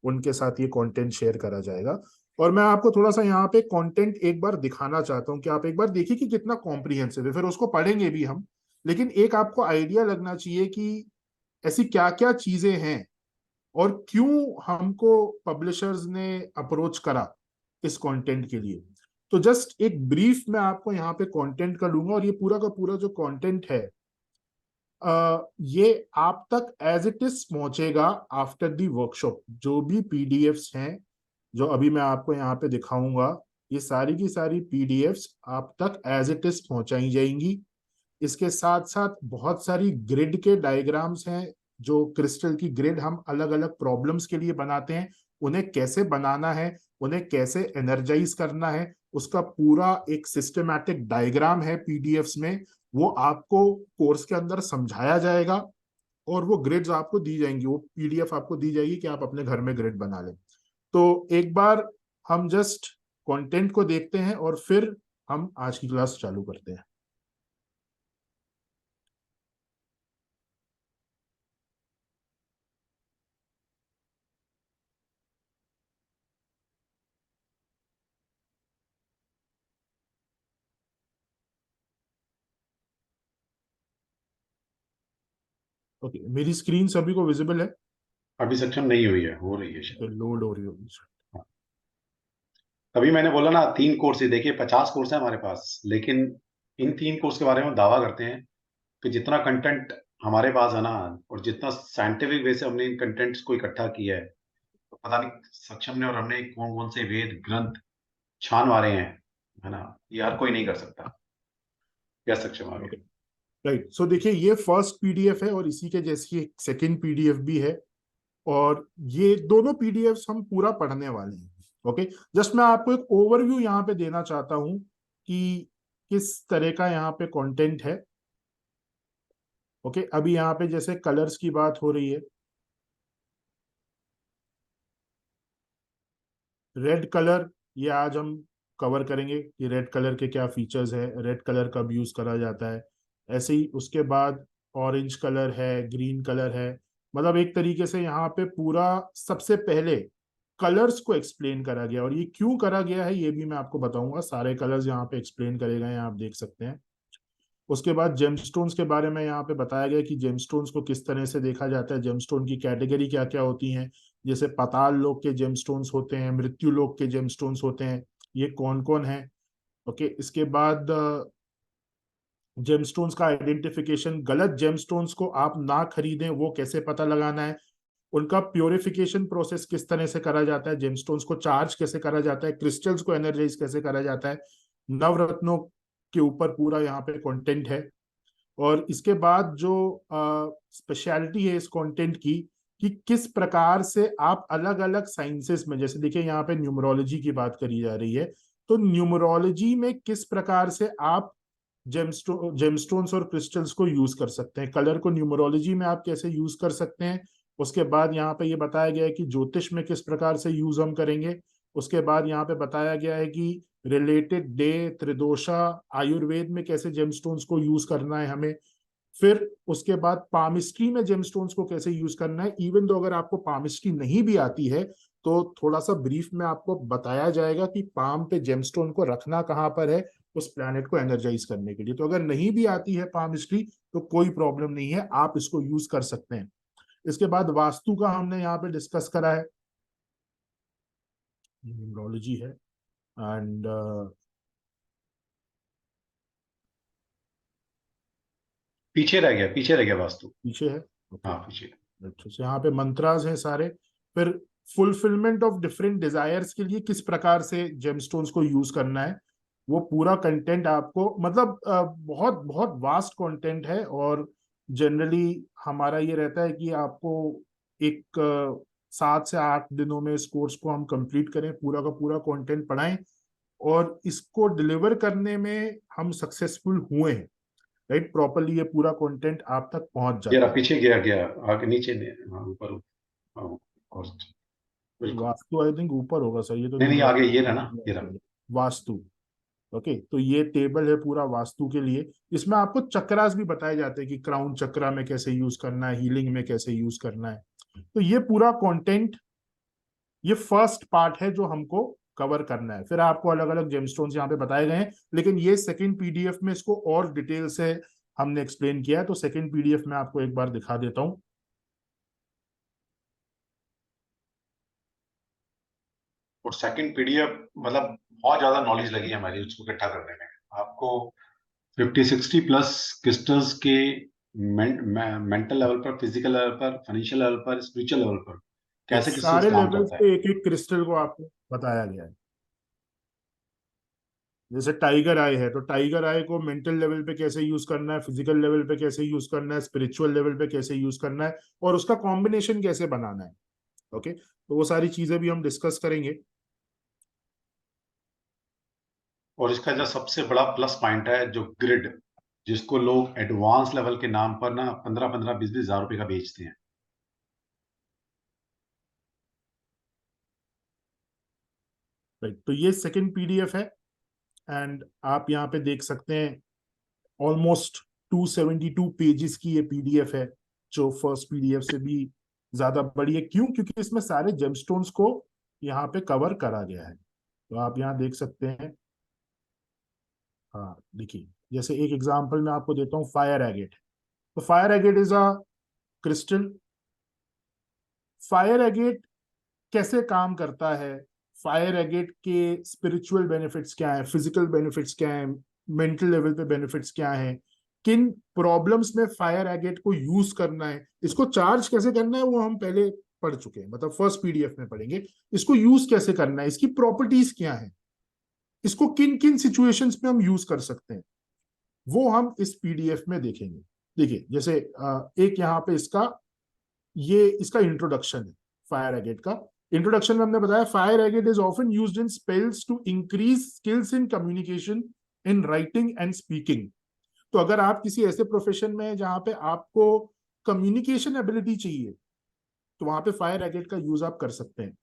उनके साथ ये कंटेंट शेयर करा जाएगा। और मैं आपको थोड़ा सा यहाँ पे कंटेंट एक बार दिखाना चाहता हूँ कि आप एक बार देखिए कि कितना कॉम्प्रिहेंसिव है। फिर उसको पढ़ेंगे भी हम, लेकिन एक आपको आइडिया लगना चाहिए कि ऐसी क्या क्या चीजें हैं और क्यों हमको पब्लिशर्स ने अप्रोच करा इस कंटेंट के लिए। तो जस्ट एक ब्रीफ मैं आपको यहाँ पे कंटेंट का लूंगा और ये पूरा का पूरा जो कंटेंट है ये आप तक एज इट इज पहुंचेगा आफ्टर दी वर्कशॉप। जो भी पीडीएफ्स हैं जो अभी मैं आपको यहाँ पे दिखाऊंगा, ये सारी की सारी पीडीएफ्स आप तक एज इट इज पहुंचाई जाएंगी। इसके साथ साथ बहुत सारी ग्रिड के डायग्राम्स हैं, जो क्रिस्टल की ग्रिड हम अलग अलग प्रॉब्लम्स के लिए बनाते हैं, उन्हें कैसे बनाना है, उन्हें कैसे एनर्जाइज करना है, उसका पूरा एक सिस्टमैटिक डायग्राम है पीडीएफ्स में। वो आपको कोर्स के अंदर समझाया जाएगा और वो ग्रिड्स आपको दी जाएंगी, वो पीडीएफ आपको दी जाएगी कि आप अपने घर में ग्रिड बना लें। तो एक बार हम जस्ट कंटेंट को देखते हैं और फिर हम आज की क्लास चालू करते हैं। ओके, मेरी स्क्रीन सभी को विजिबल है? अभी सक्षम नहीं हुई है, हो रही है शायद। लोड हो रही होगी। तभी मैंने बोला ना 3 कोर्स ही देखिए, 50 कोर्स है हमारे पास, लेकिन इन 3 कोर्स के बारे में दावा करते हैं कि जितना कंटेंट हमारे पास है ना और जितना साइंटिफिक वे से हमने इन कंटेंट्स को इकट्ठा किया है, तो पता नहीं सक्षम ने और हमने कौन कौन से वेद ग्रंथ छान मारे हैं, है ना, ये हर कोई नहीं कर सकता। क्या सक्षम आ गया? राइट, सो देखिए ये फर्स्ट पीडीएफ है और इसी के जैसी एक सेकेंड पीडीएफ भी है और ये दोनों पीडीएफ्स हम पूरा पढ़ने वाले हैं। ओके, जस्ट मैं आपको एक ओवरव्यू यहाँ पे देना चाहता हूँ कि किस तरह का यहाँ पे कंटेंट है। ओके, अभी यहाँ पे जैसे कलर्स की बात हो रही है, रेड कलर ये आज हम कवर करेंगे कि रेड कलर के क्या फीचर्स है, रेड कलर कब यूज करा जाता है। ऐसे ही उसके बाद ऑरेंज कलर है, ग्रीन कलर है, मतलब एक तरीके से यहाँ पे पूरा सबसे पहले कलर्स को एक्सप्लेन करा गया और ये क्यों करा गया है ये भी मैं आपको बताऊंगा। सारे कलर्स यहाँ पे एक्सप्लेन करे गए हैं, आप देख सकते हैं। उसके बाद जेमस्टोन्स के बारे में यहाँ पे बताया गया कि जेमस्टोन्स को किस तरह से देखा जाता है, जेमस्टोन की कैटेगरी क्या क्या होती हैं, जैसे पाताल लोक के जेमस्टोन्स होते हैं, मृत्यु लोक के जेमस्टोन्स होते हैं, ये कौन कौन है। ओके, इसके बाद जेमस्टोन्स का आइडेंटिफिकेशन, गलत जेमस्टोन्स को आप ना खरीदें वो कैसे पता लगाना है, उनका प्योरिफिकेशन प्रोसेस किस तरह से करा जाता है, जेमस्टोन्स को चार्ज कैसे करा जाता है, क्रिस्टल्स को एनर्जाइज कैसे करा जाता है, नवरत्नों के ऊपर पूरा यहाँ पे कंटेंट है। और इसके बाद जो स्पेशलिटी है इस कंटेंट की कि किस प्रकार से आप अलग अलग साइंसेस में, जैसे देखिए यहाँ पे न्यूमरोलॉजी की बात करी जा रही है, तो न्यूमरोलॉजी में किस प्रकार से आप जेमस्टोन्स और क्रिस्टल्स को यूज कर सकते हैं, कलर को न्यूमरोलॉजी में आप कैसे यूज कर सकते हैं। उसके बाद यहाँ पे ये बताया गया है कि ज्योतिष में किस प्रकार से यूज हम करेंगे। उसके बाद यहाँ पे बताया गया है कि रिलेटेड डे, त्रिदोषा, आयुर्वेद में कैसे जेमस्टोन्स को यूज करना है हमें। फिर उसके बाद पामिस्ट्री में जेमस्टोन्स को कैसे यूज करना है। इवन तो अगर आपको पामिस्ट्री नहीं भी आती है तो थोड़ा सा ब्रीफ में आपको बताया जाएगा कि पाम पे जेमस्टोन को रखना कहाँ पर है उस प्लैनेट को एनर्जाइज करने के लिए। तो अगर नहीं भी आती है पामिस्ट्री तो कोई प्रॉब्लम नहीं है, आप इसको यूज कर सकते हैं। इसके बाद वास्तु का हमने यहाँ पे डिस्कस करा है, न्यूमरोलॉजी है, एंड पीछे रह गया वास्तु। पीछे है। हाँ पीछे। अच्छा, तो यहाँ पे मंत्रास हैं सारे। फिर फुलफिलमेंट ऑफ डिफरेंट डिजायर्स के लिए किस प्रकार से जेमस्टोन्स को यूज करना है, वो पूरा कंटेंट आपको, मतलब बहुत बहुत वास्ट कंटेंट है। और जनरली हमारा ये रहता है कि आपको एक 7 से 8 दिनों में इस कोर्स को हम कंप्लीट करें, पूरा का पूरा कंटेंट पढ़ाएं, और इसको डिलीवर करने में हम सक्सेसफुल हुए हैं, राइट। प्रॉपरली ये पूरा कंटेंट आप तक पहुंच जाता गया है। पीछे गया आगे नीचे नहीं, हाँ ऊपर। हाँ, और बिल्कुल। वास्तु आई थिंक ऊपर होगा सर, ये तो नहीं आगे ये रहा ना, ये न्यूमरोलॉजी रहा। वास्तु। ओके, तो ये टेबल है पूरा वास्तु के लिए। इसमें आपको चक्रास भी बताए जाते हैं कि क्राउन चक्रा में कैसे यूज करना है, हीलिंग में कैसे यूज करना है। तो ये पूरा कंटेंट, ये फर्स्ट पार्ट है जो हमको कवर करना है। फिर आपको अलग अलग जेमस्टोन्स यहाँ पे बताए गए हैं, लेकिन ये सेकंड पीडीएफ में इसको और डिटेल से हमने एक्सप्लेन किया है। तो सेकंड पीडीएफ में आपको एक बार दिखा देता हूँ। और सेकंड पीडीएफ मतलब बहुत ज्यादा नॉलेज लगी है हमारी उसको इकट्ठा करने में। आपको 50-60 प्लस क्रिस्टल्स के मेंटल लेवल पर, फिजिकल लेवल पर, फाइनेंशियल लेवल पर, स्पिरिचुअल लेवल पर कैसे क्रिस्टल्स सारे काम लेवल्स करता है। पे एक एक क्रिस्टल को आपको बताया गया है। जैसे टाइगर आई है, तो टाइगर आई को मेंटल लेवल पे कैसे यूज करना है, फिजिकल लेवल पे कैसे यूज करना है, स्पिरिचुअल लेवल पे कैसे यूज करना है, और उसका कॉम्बिनेशन कैसे बनाना है। ओके, तो वो सारी चीजें भी हम डिस्कस करेंगे। और इसका जो सबसे बड़ा प्लस पॉइंट है, जो ग्रिड, जिसको लोग एडवांस लेवल के नाम पर ना 15-15, 20-20 हजार रुपए का बेचते हैं। राइट, तो ये सेकंड पीडीएफ है, एंड आप यहाँ पे देख सकते हैं ऑलमोस्ट 272 पेजेस की ये पीडीएफ है, जो फर्स्ट पीडीएफ से भी ज्यादा बड़ी है। क्यों? क्योंकि इसमें सारे जेमस्टोन्स को यहाँ पे कवर करा गया है। तो आप यहाँ देख सकते हैं। हाँ देखिए, जैसे एक एग्जांपल मैं आपको देता हूँ, फायर एगेट। तो fire agate is a crystal. Fire agate कैसे काम करता है, फायर एगेट के स्पिरिचुअल बेनिफिट्स क्या है, फिजिकल बेनिफिट्स क्या है, मेंटल लेवल पे बेनिफिट्स क्या है, किन प्रॉब्लम्स में फायर एगेट को यूज करना है, इसको चार्ज कैसे करना है, वो हम पहले पढ़ चुके हैं, मतलब फर्स्ट पीडीएफ में पढ़ेंगे। इसको यूज कैसे करना है, इसकी प्रॉपर्टीज क्या है, इसको किन किन सिचुएशंस में हम यूज कर सकते हैं, वो हम इस पीडीएफ में देखेंगे। देखिए, जैसे एक यहाँ पे इसका इंट्रोडक्शन है फायर एगेट का। इंट्रोडक्शन में हमने बताया, fire agate is often used in spells to increase skills in communication, in writing and speaking. तो अगर आप किसी ऐसे प्रोफेशन में हैं जहां पे आपको कम्युनिकेशन एबिलिटी चाहिए, तो वहां पे फायर एगेट का यूज आप कर सकते हैं।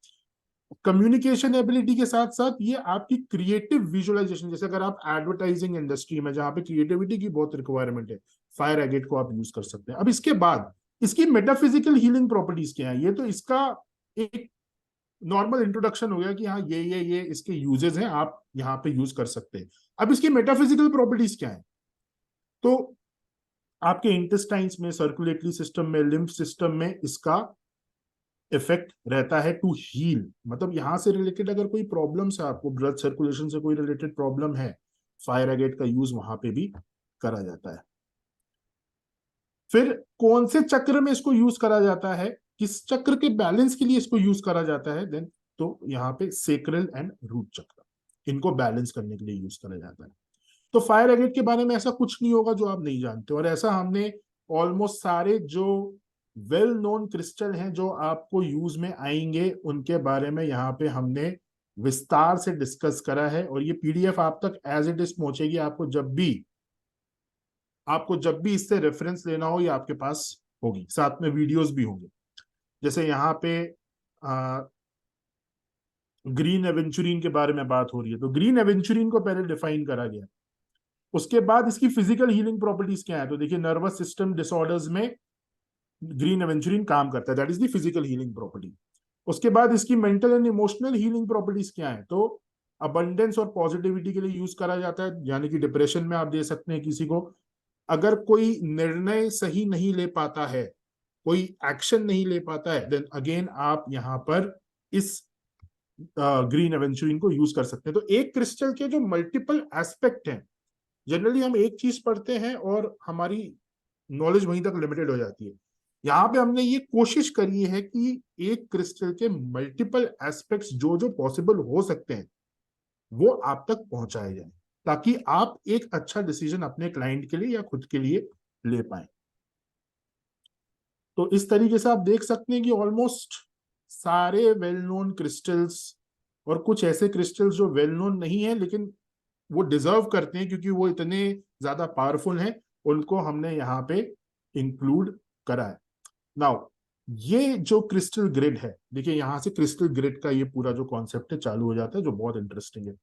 कम्युनिकेशन एबिलिटी के साथ साथ ये आपकी क्रिएटिव विजुअलाइजेशन, जैसे अगर आप एडवर्टाइजिंग इंडस्ट्री में जहां पे क्रिएटिविटी की बहुत रिक्वायरमेंट है, फायर एगेट को आप यूज कर सकते हैं। अब इसके बाद इसकी मेटाफिजिकल हीलिंग प्रॉपर्टीज क्या है, ये तो इसका एक नॉर्मल इंट्रोडक्शन हो गया कि हाँ ये इसके यूजेस हैं, आप यहाँ पे यूज कर सकते हैं। अब इसकी मेटाफिजिकल प्रॉपर्टीज क्या है, तो आपके इंटेस्टाइन्स में, सर्कुलेटरी सिस्टम में, लिम्फ सिस्टम में इसका इफेक्ट रहता है टू हील। मतलब यहां से रिलेटेड अगर कोई प्रॉब्लम है, आपको ब्लड सर्कुलेशन से कोई रिलेटेड प्रॉब्लम है, फायर एगेट का यूज वहां पे भी करा जाता है। फिर कौन से चक्र में इसको यूज करा जाता है, किस चक्र के बैलेंस के लिए इसको यूज करा जाता है, देन तो यहाँ पे सेक्रल एंड रूट चक्र, इनको बैलेंस करने के लिए यूज करा जाता है। तो फायर एगेट के बारे में ऐसा कुछ नहीं होगा जो आप नहीं जानते, और ऐसा हमने ऑलमोस्ट सारे जो वेल नोन क्रिस्टल हैं जो आपको यूज में आएंगे, उनके बारे में यहाँ पे हमने विस्तार से डिस्कस करा है। और ये पीडीएफ आप तक एज इट इज पहुंचेगी। आपको जब भी इससे रेफरेंस लेना हो, ये आपके पास होगी, साथ में वीडियोस भी होंगे। जैसे यहाँ पे ग्रीन एवेंचुरिन के बारे में बात हो रही है, तो ग्रीन एवेंचुरिन को पहले डिफाइन करा गया। उसके बाद इसकी फिजिकल हीलिंग प्रॉपर्टीज क्या है, तो देखिए नर्वस सिस्टम डिसऑर्डर्स में ग्रीन एवेंचुरिन काम करता है, that is the physical healing property. उसके बाद इसकी mental and emotional healing properties क्या है, तो अबंडेंस और पॉजिटिविटी के लिए यूज करा जाता है, यानी कि डिप्रेशन में आप दे सकते हैं किसी को। अगर कोई निर्णय सही नहीं ले पाता है, कोई एक्शन नहीं ले पाता है, देन अगेन आप यहां पर इस ग्रीन एवेंचुरिन को यूज कर सकते हैं। तो एक क्रिस्टल के जो मल्टीपल एस्पेक्ट हैं, जनरली हम एक चीज पढ़ते हैं और हमारी नॉलेज वहीं तक लिमिटेड हो जाती है। यहाँ पे हमने ये कोशिश करी है कि एक क्रिस्टल के मल्टीपल एस्पेक्ट्स जो जो पॉसिबल हो सकते हैं वो आप तक पहुंचाए जाए, ताकि आप एक अच्छा डिसीजन अपने क्लाइंट के लिए या खुद के लिए ले पाए। तो इस तरीके से आप देख सकते हैं कि ऑलमोस्ट सारे वेल नोन क्रिस्टल्स और कुछ ऐसे क्रिस्टल्स जो वेल नोन नहीं है लेकिन वो डिजर्व करते हैं क्योंकि वो इतने ज्यादा पावरफुल हैं, उनको हमने यहाँ पे इंक्लूड करा है। नाउ ये जो क्रिस्टल ग्रिड है, देखिए यहां से क्रिस्टल ग्रिड का ये पूरा जो कॉन्सेप्ट है चालू हो जाता है, जो बहुत इंटरेस्टिंग है।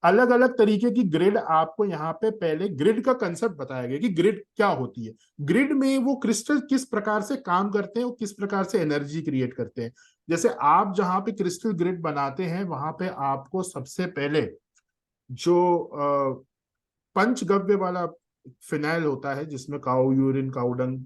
अलग अलग तरीके की ग्रिड आपको यहाँ पे पहले ग्रिड का कंसेप्ट बताया गया कि ग्रिड क्या होती है, ग्रिड में वो क्रिस्टल किस प्रकार से काम करते हैं, वो किस प्रकार से एनर्जी क्रिएट करते हैं। जैसे आप जहां पे क्रिस्टल ग्रिड बनाते हैं वहां पे आपको सबसे पहले जो पंचगव्य वाला फिनाइल होता है जिसमें काऊ यूरिन काऊ डंग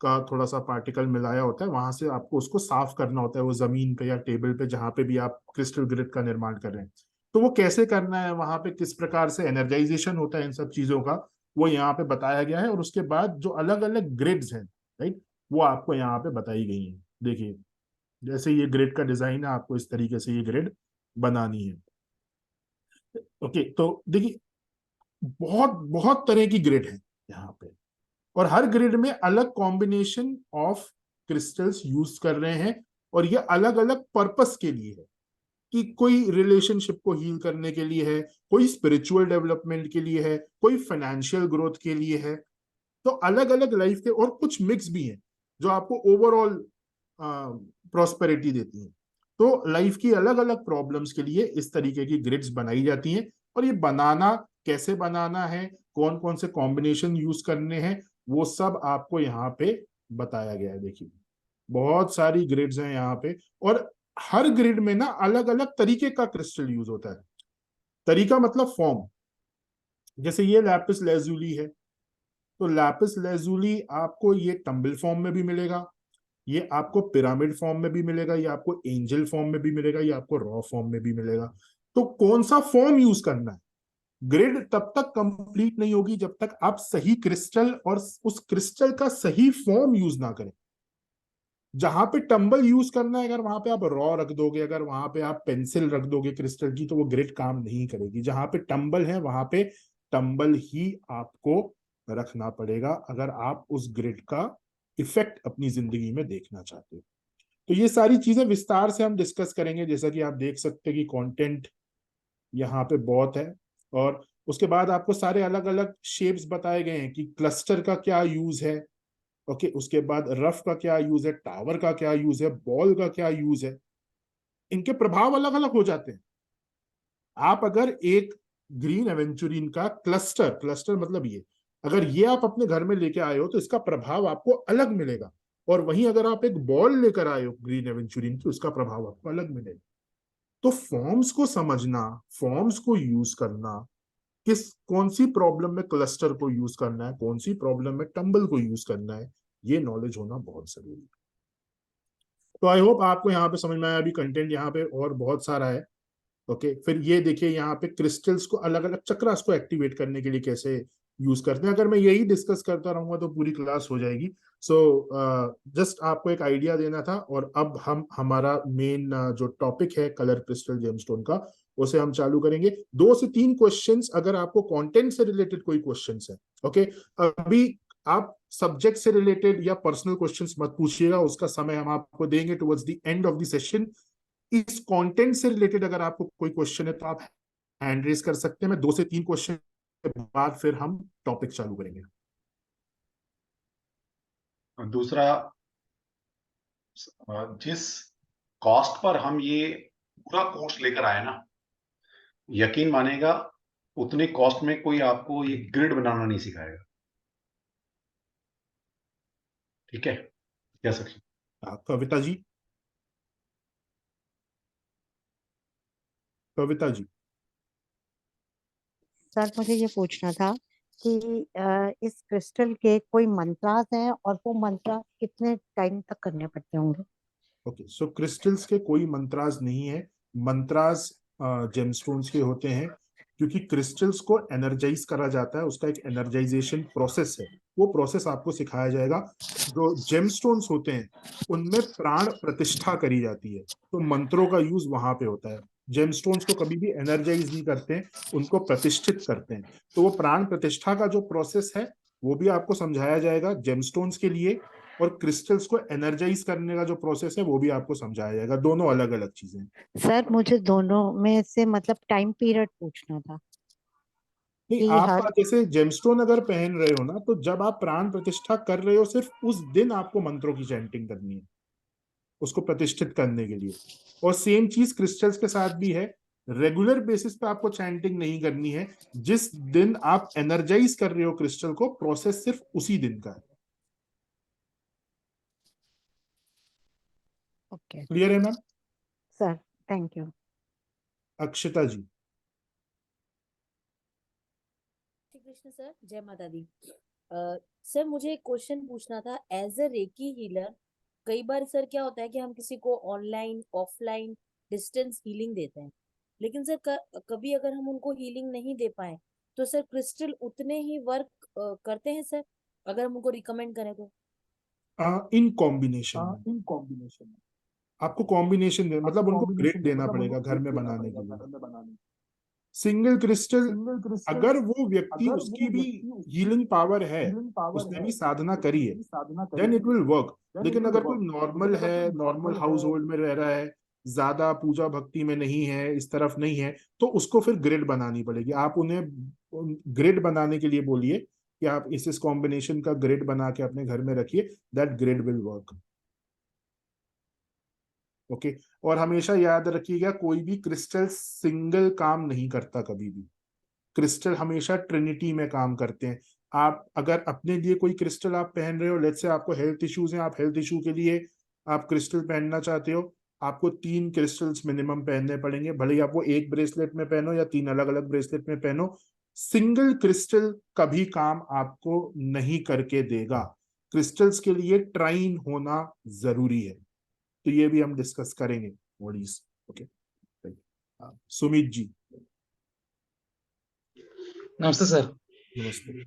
का थोड़ा सा पार्टिकल मिलाया होता है, वहां से आपको उसको साफ करना होता है, वो जमीन पे या टेबल पे जहां पे भी आप क्रिस्टल ग्रिड का निर्माण कर रहे हैं। तो वो कैसे करना है, वहां पे किस प्रकार से एनर्जाइजेशन होता है इन सब चीजों का, वो यहाँ पे बताया गया है। और उसके बाद जो अलग अलग ग्रिड्स हैं, राइट, वो आपको यहाँ पे बताई गई हैं। देखिए जैसे ये ग्रिड का डिजाइन है, आपको इस तरीके से ये ग्रिड बनानी है। ओके, तो देखिए बहुत बहुत तरह की ग्रिड है यहाँ पे, और हर ग्रिड में अलग कॉम्बिनेशन ऑफ क्रिस्टल्स यूज कर रहे हैं, और ये अलग अलग पर्पस के लिए है कि कोई रिलेशनशिप को हील करने के लिए है, कोई स्पिरिचुअल डेवलपमेंट के लिए है, कोई फाइनेंशियल ग्रोथ के लिए है। तो अलग अलग लाइफ के, और कुछ मिक्स भी है जो आपको ओवरऑल प्रॉस्पेरिटी देती है। तो लाइफ की अलग अलग प्रॉब्लम्स के लिए इस तरीके की ग्रिड्स बनाई जाती हैं, और ये बनाना कैसे बनाना है, कौन कौन से कॉम्बिनेशन यूज करने हैं, वो सब आपको यहाँ पे बताया गया है। देखिए बहुत सारी ग्रिड्स हैं यहाँ पे, और हर ग्रिड में ना अलग अलग तरीके का क्रिस्टल यूज होता है। तरीका मतलब फॉर्म, जैसे ये लैपिस लेजुली है, तो लैपिस लेजुली आपको ये टंबल फॉर्म में भी मिलेगा, ये आपको पिरामिड फॉर्म में भी मिलेगा, ये आपको एंजल फॉर्म में भी मिलेगा, ये आपको रॉ फॉर्म में भी मिलेगा। तो कौन सा फॉर्म यूज करना है, ग्रिड तब तक कंप्लीट नहीं होगी जब तक आप सही क्रिस्टल और उस क्रिस्टल का सही फॉर्म यूज ना करें। जहां पे टंबल यूज करना है, अगर वहां पे आप रॉ रख दोगे, अगर वहां पे आप पेंसिल रख दोगे क्रिस्टल की, तो वो ग्रिड काम नहीं करेगी। जहां पे टंबल है वहां पे टंबल ही आपको रखना पड़ेगा अगर आप उस ग्रिड का इफेक्ट अपनी जिंदगी में देखना चाहते हो। तो ये सारी चीजें विस्तार से हम डिस्कस करेंगे, जैसा कि आप देख सकते हैं कि कंटेंट यहाँ पे बहुत है। और उसके बाद आपको सारे अलग अलग शेप्स बताए गए हैं कि क्लस्टर का क्या यूज है, ओके, उसके बाद रफ का क्या यूज है, टावर का क्या यूज है, बॉल का क्या यूज है, इनके प्रभाव अलग अलग हो जाते हैं। आप अगर एक ग्रीन एवेंचुरिन का क्लस्टर, क्लस्टर मतलब ये, अगर ये आप अपने घर में लेके आए हो तो इसका प्रभाव आपको अलग मिलेगा, और वहीं अगर आप एक बॉल लेकर आए हो ग्रीन एवेंचुरिन की, उसका प्रभाव आपको अलग मिलेगा। तो फॉर्म्स को समझना, फॉर्म्स को यूज करना, कौन सी प्रॉब्लम में क्लस्टर को यूज करना है, कौन सी प्रॉब्लम में टंबल को यूज करना है, ये नॉलेज होना बहुत जरूरी है। तो आई होप आपको यहाँ पे समझ में आया। अभी कंटेंट यहाँ पे और बहुत सारा है। ओके, फिर ये देखिए यहाँ पे क्रिस्टल्स को अलग अलग चक्रास को एक्टिवेट करने के लिए कैसे यूज करते हैं। अगर मैं यही डिस्कस करता रहूंगा तो पूरी क्लास हो जाएगी। सो जस्ट आपको एक आइडिया देना था, और अब हम हमारा मेन जो टॉपिक है कलर क्रिस्टल जेमस्टोन का, उसे हम चालू करेंगे। 2 से 3 क्वेश्चंस अगर आपको कंटेंट से रिलेटेड कोई क्वेश्चंस है, ओके, अभी आप सब्जेक्ट से रिलेटेड या पर्सनल क्वेश्चंस मत पूछिएगा, उसका समय हम आपको देंगे towards the end of the session. इस कंटेंट से रिलेटेड अगर आपको कोई क्वेश्चन है तो आप हैंड रेज कर सकते हैं। मैं 2 से 3 क्वेश्चन के बाद फिर हम टॉपिक चालू करेंगे। दूसरा, जिस कॉस्ट पर हम ये पूरा कोर्स लेकर आए ना, यकीन मानेगा उतनी कॉस्ट में कोई आपको ये ग्रिड बनाना नहीं सिखाएगा। ठीक है, कह सकते। कविता जी, कविता जी। सर मुझे ये पूछना था कि इस क्रिस्टल के कोई मंत्रास हैं और वो मंत्र कितने टाइम तक करने पड़ते होंगे? ओके, सो क्रिस्टल्स के कोई मंत्रास नहीं है। मंत्रास जेमस्टोन्स के होते हैं, क्योंकि क्रिस्टल्स को एनर्जाइज करा जाता है, उसका एक एनर्जाइजेशन प्रोसेस है, वो प्रोसेस आपको सिखाया जाएगा। जो जेमस्टोन्स होते हैं उनमें प्राण प्रतिष्ठा करी जाती है, तो मंत्रों का यूज वहां पे होता है। जेमस्टोन्स को कभी भी एनर्जाइज नहीं करते हैं, उनको प्रतिष्ठित करते हैं। तो वो प्राण प्रतिष्ठा का जो प्रोसेस है वो भी आपको समझाया जाएगा जेमस्टोन्स के लिए, और क्रिस्टल्स को एनर्जाइज करने का जो प्रोसेस है वो भी आपको समझाया जाएगा। दोनों अलग अलग चीजें हैं। सर मुझे दोनों में से मतलब टाइम पीरियड पूछना था नहीं, कि आपका हर जैसे जेमस्टोन अगर पहन रहे हो ना, तो जब आप प्राण प्रतिष्ठा कर रहे हो सिर्फ उस दिन आपको मंत्रों की चैंटिंग करनी है उसको प्रतिष्ठित करने के लिए। और सेम चीज क्रिस्टल्स के साथ भी है, रेगुलर बेसिस पे आपको चैंटिंग नहीं करनी है। जिस दिन आप एनर्जाइज कर रहे हो क्रिस्टल को, प्रोसेस सिर्फ उसी दिन का है। ओके क्लियर है ma'am? Sir, thank you. Akshita ji. Shri Krishna sir, जय माता दी। सर मुझे एक क्वेश्चन पूछना था। एज अ रेकी हीलर, कई बार सर क्या होता है कि हम किसी को ऑनलाइन ऑफलाइन डिस्टेंस हीलिंग देते हैं, लेकिन सर कभी अगर हम उनको हीलिंग नहीं दे पाए तो सर क्रिस्टल उतने ही वर्क करते हैं सर, अगर हम उनको रिकमेंड करें तो? इन कॉम्बिनेशन आपको कॉम्बिनेशन दे, मतलब उनको ग्रेड देना पड़ेगा घर में बनाने के लिए। सिंगल क्रिस्टल, अगर वो व्यक्ति उसकी भी हीलिंग पावर है, उसने भी साधना करी है, देन इट विल वर्क। लेकिन अगर कोई नॉर्मल है, नॉर्मल हाउस होल्ड में रह रहा है, ज्यादा पूजा भक्ति में नहीं है, इस तरफ नहीं है, तो उसको फिर ग्रिड बनानी पड़ेगी। आप उन्हें ग्रिड बनाने के लिए बोलिए कि आप इस कॉम्बिनेशन का ग्रिड बना के अपने घर में रखिए, that grid will work. Okay, और हमेशा याद रखिएगा कोई भी क्रिस्टल सिंगल काम नहीं करता कभी भी। क्रिस्टल हमेशा ट्रिनिटी में काम करते हैं। आप अगर अपने लिए कोई क्रिस्टल आप पहन रहे हो, लेट्स से आपको हेल्थ इश्यूज हैं, आप हेल्थ इशू के लिए आप क्रिस्टल पहनना चाहते हो, आपको 3 क्रिस्टल्स मिनिमम पहनने पड़ेंगे, भले ही आप वो एक ब्रेसलेट में पहनो या 3 अलग अलग ब्रेसलेट में पहनो। सिंगल क्रिस्टल कभी काम आपको नहीं करके देगा। क्रिस्टल्स के लिए ट्राइन होना जरूरी है, तो ये भी हम डिस्कस करेंगे बॉडीज। ओके, सुमित जी। नमस्ते सर। नमस्ते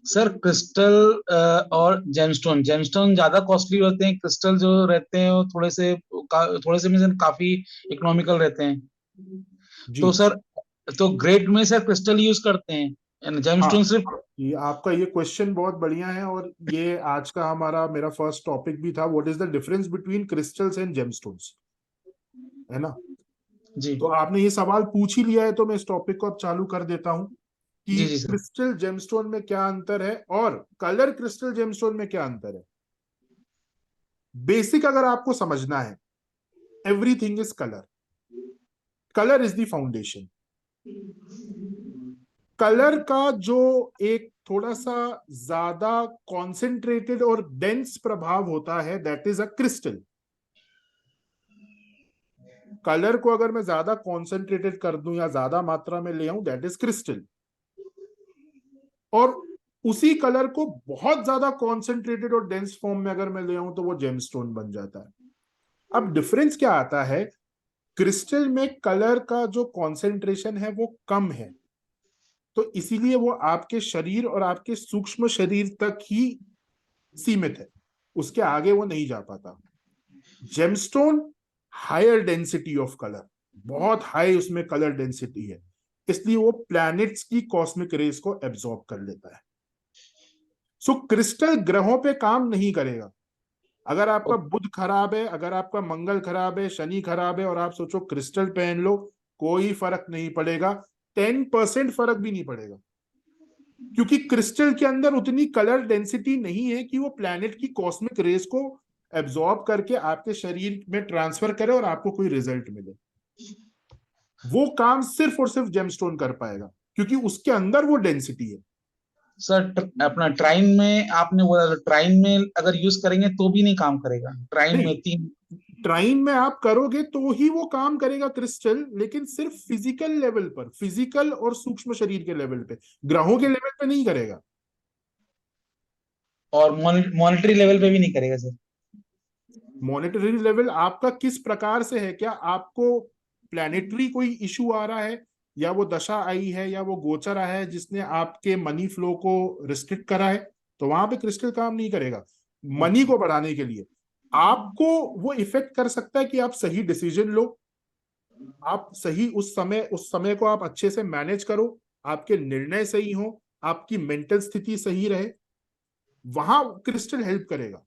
सर, क्रिस्टल और जेमस्टोन ज्यादा कॉस्टली रहते हैं, क्रिस्टल जो रहते हैं वो थोड़े से में काफी इकोनॉमिकल रहते हैं। जी। तो सर, तो ग्रेड में सर क्रिस्टल यूज करते हैं, जेमस्टोन सिर्फ? ये आपका ये क्वेश्चन बहुत बढ़िया है, और ये आज का मेरा फर्स्ट टॉपिक भी था, what is the difference between crystals and gemstones, है ना? जी। तो आपने ये सवाल पूछ ही लिया है, तो मैं इस टॉपिक को अब चालू कर देता हूं कि जी सर। क्रिस्टल जेमस्टोन में क्या अंतर है और कलर क्रिस्टल जेमस्टोन में क्या अंतर है। बेसिक अगर आपको समझना है, everything is colour, colour is the foundation. Colour का जो एक थोड़ा सा ज्यादा कॉन्सेंट्रेटेड और डेंस प्रभाव होता है, that is a crystal. Colour को अगर मैं ज्यादा कॉन्सेंट्रेटेड कर दूं या ज्यादा मात्रा में ले आऊं, दैट इज क्रिस्टल। और उसी कलर को बहुत ज्यादा कॉन्सेंट्रेटेड और डेंस फॉर्म में अगर मैं ले आऊं तो वो जेमस्टोन बन जाता है। अब डिफरेंस क्या आता है, क्रिस्टल में कलर का जो कॉन्सेंट्रेशन है वो कम है, तो इसीलिए वो आपके शरीर और आपके सूक्ष्म शरीर तक ही सीमित है, उसके आगे वो नहीं जा पाता। Gemstone higher density of colour, बहुत हाई उसमें कलर डेंसिटी है, इसलिए वो प्लैनेट्स की कॉस्मिक रेज को एब्जॉर्ब कर लेता है। सो क्रिस्टल ग्रहों पे काम नहीं करेगा। अगर आपका बुध खराब है, अगर आपका मंगल खराब है, शनि खराब है, और आप सोचो क्रिस्टल पहन लो, कोई फर्क नहीं पड़ेगा, 10% फर्क भी नहीं पड़ेगा, क्योंकि क्रिस्टल के अंदर उतनी कलर डेंसिटी नहीं है कि वो प्लैनेट की कॉस्मिक रेज को एब्जॉर्ब करके आपके शरीर में ट्रांसफर करे और आपको कोई रिजल्ट मिले। वो काम सिर्फ और सिर्फ जेमस्टोन कर पाएगा। क्योंकि उसके अंदर वो डेंसिटी है। सर अपना ट्राइन में आपने बोला था, ट्राइन में अगर यूज करेंगे तो भी नहीं काम करेगा, ट्राइन नहीं, में 3। ट्राइन में आप करोगे तो ही वो काम करेगा क्रिस्टल, लेकिन सिर्फ फिजिकल लेवल पर, फिजिकल और सूक्ष्म शरीर के लेवल पे, ग्रहों के लेवल पे नहीं करेगा। और मॉनिटरी लेवल पे भी नहीं करेगा सर? मॉनेटरी लेवल आपका किस प्रकार से है? क्या आपको प्लैनेटरी कोई इशू आ रहा है, या वो दशा आई है, या वो गोचर आया है जिसने आपके मनी फ्लो को रिस्ट्रिक्ट करा है, तो वहां पे क्रिस्टल काम नहीं करेगा। मनी को बढ़ाने के लिए आपको वो इफेक्ट कर सकता है कि आप सही डिसीजन लो, आप सही उस समय को आप अच्छे से मैनेज करो, आपके निर्णय सही हो, आपकी मेंटल स्थिति सही रहे, वहां क्रिस्टल हेल्प करेगा।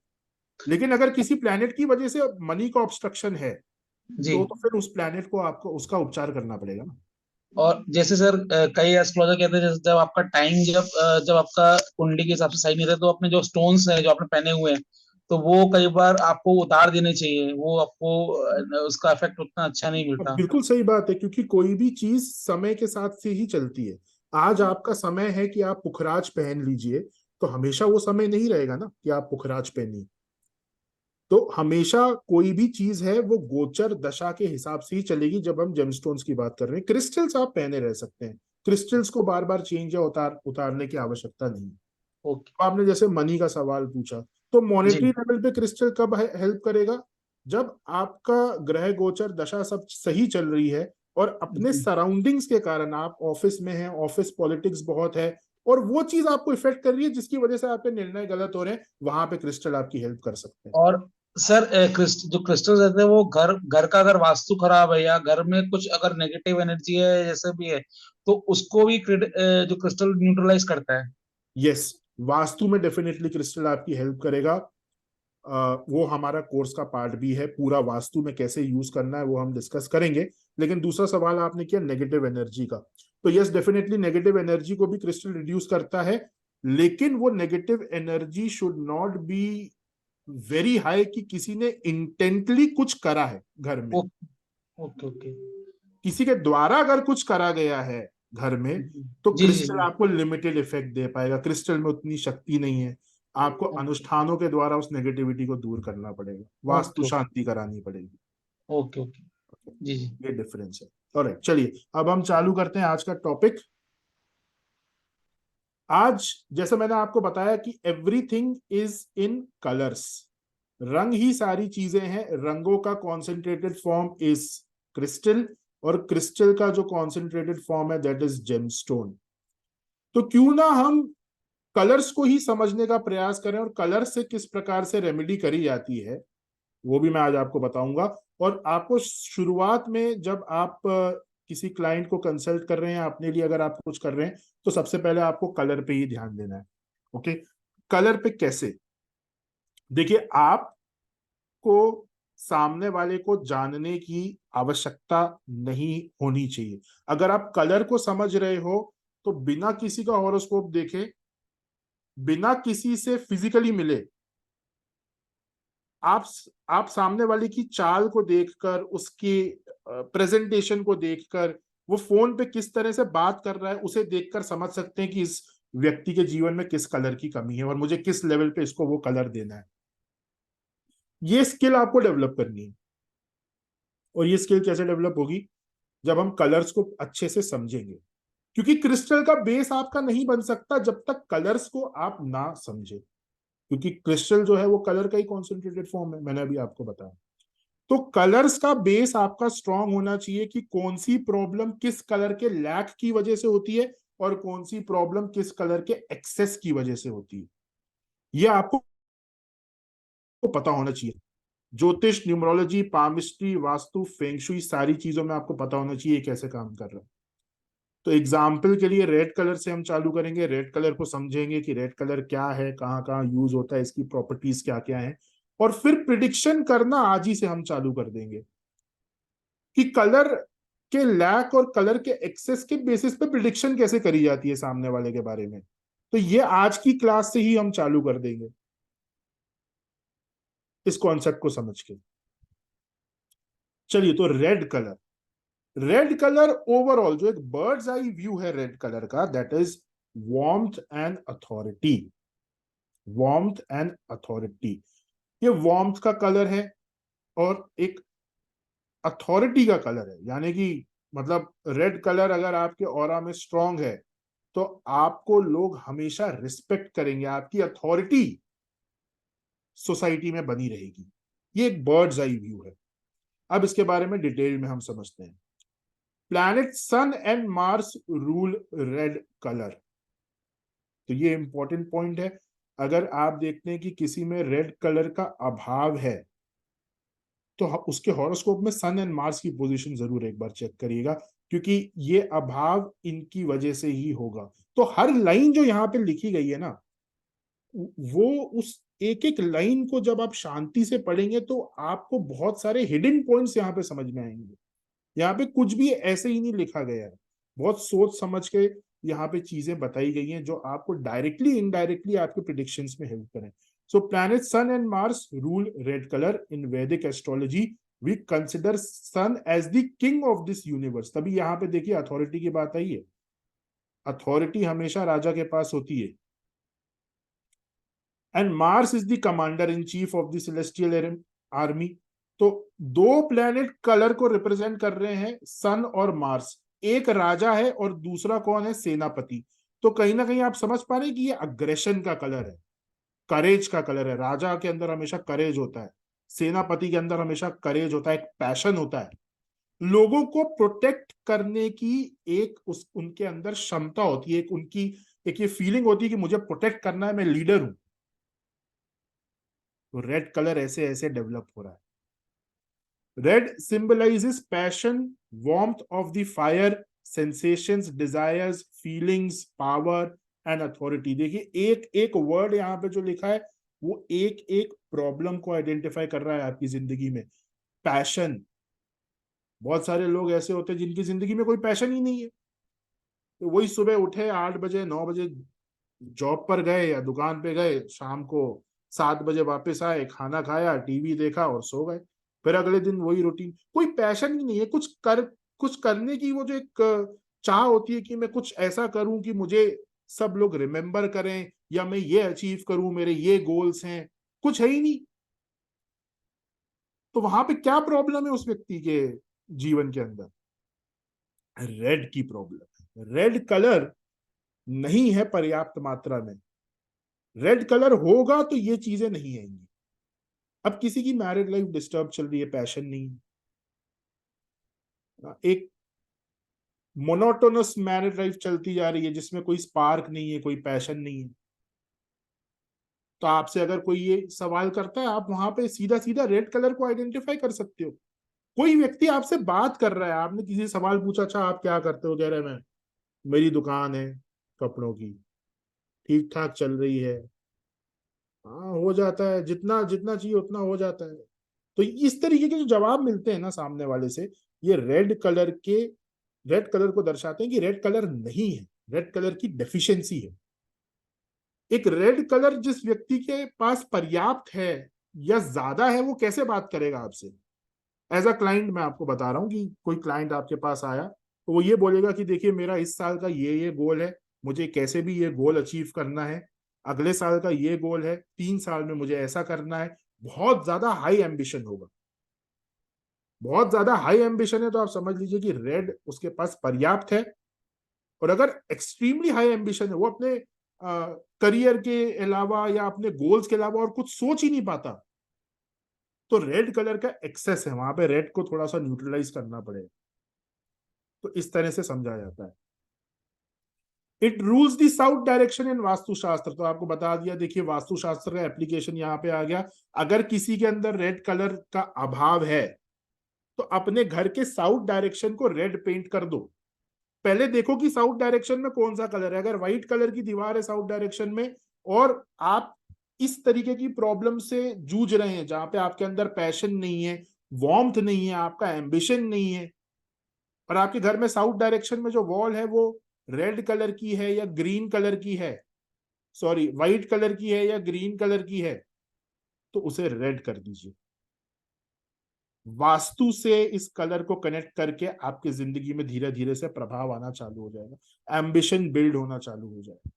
लेकिन अगर किसी प्लैनेट की वजह से मनी का ऑब्स्ट्रक्शन है, जी। तो फिर उस प्लैनेट को आपको उसका उपचार करना पड़ेगा ना। और जैसे सर कई एस्ट्रोलॉजर कहते हैं जैसे जब आपका टाइम जब आपका कुंडली के हिसाब से सही नहीं रहता, तो अपने जो स्टोन्स हैं जो आपने पहने हुए हैं, तो वो कई बार आपको उतार देने चाहिए, वो आपको उसका इफेक्ट उतना अच्छा नहीं अब मिलता। बिल्कुल सही बात है, क्योंकि कोई भी चीज समय के साथ से ही चलती है। आज आपका समय है कि आप पुखराज पहन लीजिए, तो हमेशा वो समय नहीं रहेगा ना कि आप पुखराज पहनिए। तो हमेशा कोई भी चीज है वो गोचर दशा के हिसाब से ही चलेगी। जब हम जेमस्टोन्स की बात कर रहे हैं, क्रिस्टल्स आप पहने रह सकते हैं, क्रिस्टल्स को बार बार चेंज या उतारने की आवश्यकता नहीं है। ओके। तो आपने जैसे मनी का सवाल पूछा, तो मॉनेटरी जी। लेवल पे क्रिस्टल कब हेल्प करेगा? जब आपका ग्रह गोचर दशा सब सही चल रही है, और अपने जी। सराउंडिंग्स के कारण आप ऑफिस में हैं, ऑफिस पॉलिटिक्स बहुत है, और वो चीज आपको इफेक्ट कर रही है जिसकी वजह से आपके निर्णय गलत हो रहे हैं, वहां पे क्रिस्टल आपकी हेल्प कर सकते हैं। और सर जो क्रिस्टल रहते हैं वो घर घर का अगर वास्तु खराब है या घर में कुछ अगर नेगेटिव एनर्जी है जैसे भी है, तो उसको भी जो क्रिस्टल न्यूट्रलाइज करता है। यस, वास्तु में डेफिनेटली क्रिस्टल आपकी हेल्प करेगा। वो हमारा कोर्स का पार्ट भी है, पूरा वास्तु में कैसे यूज करना है वो हम डिस्कस करेंगे। लेकिन दूसरा सवाल आपने किया नेगेटिव एनर्जी का, तो यस डेफिनेटली नेगेटिव एनर्जी को भी क्रिस्टल रिड्यूस करता है, लेकिन वो negative energy should not be very high कि किसी ने इंटेंटली कुछ करा है घर में। Okay okay. किसी के द्वारा अगर कुछ करा गया है घर में, तो जी जी क्रिस्टल जी। आपको लिमिटेड इफेक्ट दे पाएगा। क्रिस्टल में उतनी शक्ति नहीं है, आपको अनुष्ठानों के द्वारा उस नेगेटिविटी को दूर करना पड़ेगा, वास्तु ओके शांति करानी पड़ेगी। Okay okay. जी जी। ये डिफरेंस है। ऑलराइट, चलिए अब हम चालू करते हैं आज का टॉपिक। आज जैसे मैंने आपको बताया कि एवरीथिंग इज इन कलर्स, रंग ही सारी चीजें हैं। रंगों का कॉन्सेंट्रेटेड फॉर्म इज क्रिस्टल, और क्रिस्टल का जो कॉन्सेंट्रेटेड फॉर्म है दैट इज जेमस्टोन। तो क्यों ना हम कलर्स को ही समझने का प्रयास करें, और कलर से किस प्रकार से रेमेडी करी जाती है वो भी मैं आज आपको बताऊंगा। और आपको शुरुआत में जब आप किसी क्लाइंट को कंसल्ट कर रहे हैं, अपने लिए अगर आप कुछ कर रहे हैं, तो सबसे पहले आपको कलर पे ही ध्यान देना है। ओके, कलर पे कैसे? देखिए, आपको सामने वाले को जानने की आवश्यकता नहीं होनी चाहिए। अगर आप कलर को समझ रहे हो, तो बिना किसी का हॉरोस्कोप देखे, बिना किसी से फिजिकली मिले, आप सामने वाले की चाल को देखकर, उसकी प्रेजेंटेशन को देखकर, वो फोन पे किस तरह से बात कर रहा है उसे देखकर समझ सकते हैं कि इस व्यक्ति के जीवन में किस कलर की कमी है और मुझे किस लेवल पे इसको वो कलर देना है। ये स्किल आपको डेवलप करनी है। और ये स्किल कैसे डेवलप होगी? जब हम कलर्स को अच्छे से समझेंगे, क्योंकि क्रिस्टल का बेस आपका नहीं बन सकता जब तक कलर्स को आप ना समझे, क्योंकि क्रिस्टल जो है वो कलर का ही कॉन्सेंट्रेटेड फॉर्म है, मैंने अभी आपको बताया। तो कलर्स का बेस आपका स्ट्रांग होना चाहिए कि कौन सी प्रॉब्लम किस कलर के लैक की वजह से होती है, और कौन सी प्रॉब्लम किस कलर के एक्सेस की वजह से होती है, यह आपको पता होना चाहिए। ज्योतिष, न्यूमरोलॉजी, पामिस्ट्री, वास्तु, फेंगशुई, सारी चीजों में आपको पता होना चाहिए कैसे काम कर रहा है। तो एग्जाम्पल के लिए रेड कलर से हम चालू करेंगे। रेड कलर को समझेंगे कि रेड कलर क्या है, कहाँ कहाँ यूज होता है, इसकी प्रॉपर्टीज क्या क्या है, और फिर प्रिडिक्शन करना आज ही से हम चालू कर देंगे कि कलर के लैक और कलर के एक्सेस के बेसिस पे प्रिडिक्शन कैसे करी जाती है सामने वाले के बारे में। तो ये आज की क्लास से ही हम चालू कर देंगे इस कॉन्सेप्ट को समझ के। चलिए, तो red colour, red colour overall जो एक बर्ड्स आई व्यू है रेड कलर का, that is warmth and authority. Warmth and authority, ये वार्मथ का कलर है और एक अथॉरिटी का कलर है, यानी कि मतलब रेड कलर अगर आपके ऑरा में स्ट्रांग है तो आपको लोग हमेशा रिस्पेक्ट करेंगे, आपकी अथॉरिटी सोसाइटी में बनी रहेगी। ये एक बर्ड्स आई व्यू है। अब इसके बारे में डिटेल में हम समझते हैं। Planet sun and Mars rule red colour, तो ये इंपॉर्टेंट पॉइंट है। अगर आप देखते हैं कि किसी में रेड कलर का अभाव है तो उसके हॉरोस्कोप में सन एंड मार्स की पोजीशन जरूर एक बार चेक करिएगा, क्योंकि ये अभाव इनकी वजह से ही होगा। तो हर लाइन जो यहाँ पे लिखी गई है ना, वो उस एक एक लाइन को जब आप शांति से पढ़ेंगे तो आपको बहुत सारे हिडन पॉइंट्स यहाँ पे समझ में आएंगे। यहाँ पे कुछ भी ऐसे ही नहीं लिखा गया है, बहुत सोच समझ के यहाँ पे चीजें बताई गई हैं जो आपको डायरेक्टली इनडायरेक्टली आपके प्रिडिक्शंस में हेल्प करें। So planet sun and Mars rule red colour in Vedic astrology. We consider sun as the king of this universe. तभी यहाँ पे देखिए अथॉरिटी की बात आई है, अथॉरिटी हमेशा राजा के पास होती है। And Mars is the commander in chief of the celestial army. तो दो प्लेनेट कलर को रिप्रेजेंट कर रहे हैं, सन और मार्स। एक राजा है और दूसरा कौन है, सेनापति। तो कहीं ना कहीं आप समझ पा रहे हैं कि ये अग्रेशन का कलर है, करेज का कलर है। राजा के अंदर हमेशा करेज होता है, सेनापति के अंदर हमेशा करेज होता है, एक पैशन होता है। लोगों को प्रोटेक्ट करने की एक उनके अंदर क्षमता होती है, एक उनकी एक ये फीलिंग होती है कि मुझे प्रोटेक्ट करना है, मैं लीडर हूं। तो रेड कलर ऐसे ऐसे डेवलप हो रहा है। Red symbolizes passion, warmth of the fire, sensations, desires, feelings, power and authority। देखिए एक एक वर्ड यहाँ पे जो लिखा है वो एक एक प्रॉब्लम को आइडेंटिफाई कर रहा है आपकी जिंदगी में। पैशन, बहुत सारे लोग ऐसे होते हैं जिनकी जिंदगी में कोई पैशन ही नहीं है। तो वही सुबह उठे 8 बजे 9 बजे जॉब पर गए या दुकान पे गए, शाम को 7 बजे वापस आए, खाना खाया, टीवी देखा और सो गए, फिर अगले दिन वही रूटीन। कोई पैशन ही नहीं है, कुछ करने की वो जो एक चाह होती है कि मैं कुछ ऐसा करूं कि मुझे सब लोग रिमेम्बर करें या मैं ये अचीव करूं, मेरे ये गोल्स हैं, कुछ है ही नहीं। तो वहां पे क्या प्रॉब्लम है उस व्यक्ति के जीवन के अंदर? रेड की प्रॉब्लम है। रेड कलर नहीं है पर्याप्त मात्रा में। रेड कलर होगा तो ये चीजें नहीं आएंगी। अब किसी की मैरिड लाइफ डिस्टर्ब चल रही है, पैशन नहीं है, एक मोनोटोनस मैरिड लाइफ चलती जा रही है जिसमें कोई स्पार्क नहीं है, कोई पैशन नहीं है, तो आपसे अगर कोई ये सवाल करता है, आप वहां पे सीधा सीधा रेड कलर को आइडेंटिफाई कर सकते हो। कोई व्यक्ति आपसे बात कर रहा है, आपने किसी से सवाल पूछा, अच्छा आप क्या करते हो, कह रहे मैं मेरी दुकान है कपड़ों की, ठीक ठाक चल रही है। हाँ, हो जाता है, जितना जितना चाहिए उतना हो जाता है। तो इस तरीके के जो जवाब मिलते हैं ना सामने वाले से, ये रेड कलर को दर्शाते हैं कि रेड कलर नहीं है, रेड कलर की डेफिशिएंसी है। एक रेड कलर जिस व्यक्ति के पास पर्याप्त है या ज्यादा है, वो कैसे बात करेगा आपसे? एज अ क्लाइंट मैं आपको बता रहा हूँ कि कोई क्लाइंट आपके पास आया तो वो ये बोलेगा कि देखिए मेरा इस साल का ये गोल है, मुझे कैसे भी ये गोल अचीव करना है, अगले साल का ये गोल है, 3 साल में मुझे ऐसा करना है। बहुत ज्यादा हाई एम्बिशन होगा, बहुत ज्यादा हाई एम्बिशन है, तो आप समझ लीजिए कि रेड उसके पास पर्याप्त है। और अगर एक्सट्रीमली हाई एम्बिशन है, वो अपने करियर के अलावा या अपने गोल्स के अलावा और कुछ सोच ही नहीं पाता, तो रेड कलर का एक्सेस है, वहां पे रेड को थोड़ा सा न्यूट्रलाइज करना पड़ेगा। तो इस तरह से समझा जाता है। It rules the south direction in Vastushastra. तो आपको बता दिया, देखिए वास्तुशास्त्र का एप्लीकेशन यहाँ पे आ गया। अगर किसी के अंदर रेड कलर का अभाव है तो अपने घर के साउथ डायरेक्शन को रेड पेंट कर दो। पहले देखो कि साउथ डायरेक्शन में कौन सा कलर है। अगर व्हाइट कलर की दीवार है साउथ डायरेक्शन में और आप इस तरीके की प्रॉब्लम से जूझ रहे हैं जहां पे आपके अंदर पैशन नहीं है, वार्मथ नहीं है, आपका एम्बिशन नहीं है, और आपके घर में साउथ डायरेक्शन में जो वॉल है वो रेड कलर की है या ग्रीन कलर की है, सॉरी व्हाइट कलर की है या ग्रीन कलर की है, तो उसे रेड कर दीजिए। वास्तु से इस कलर को कनेक्ट करके आपकी जिंदगी में धीरे धीरे से प्रभाव आना चालू हो जाएगा, एम्बिशन बिल्ड होना चालू हो जाएगा।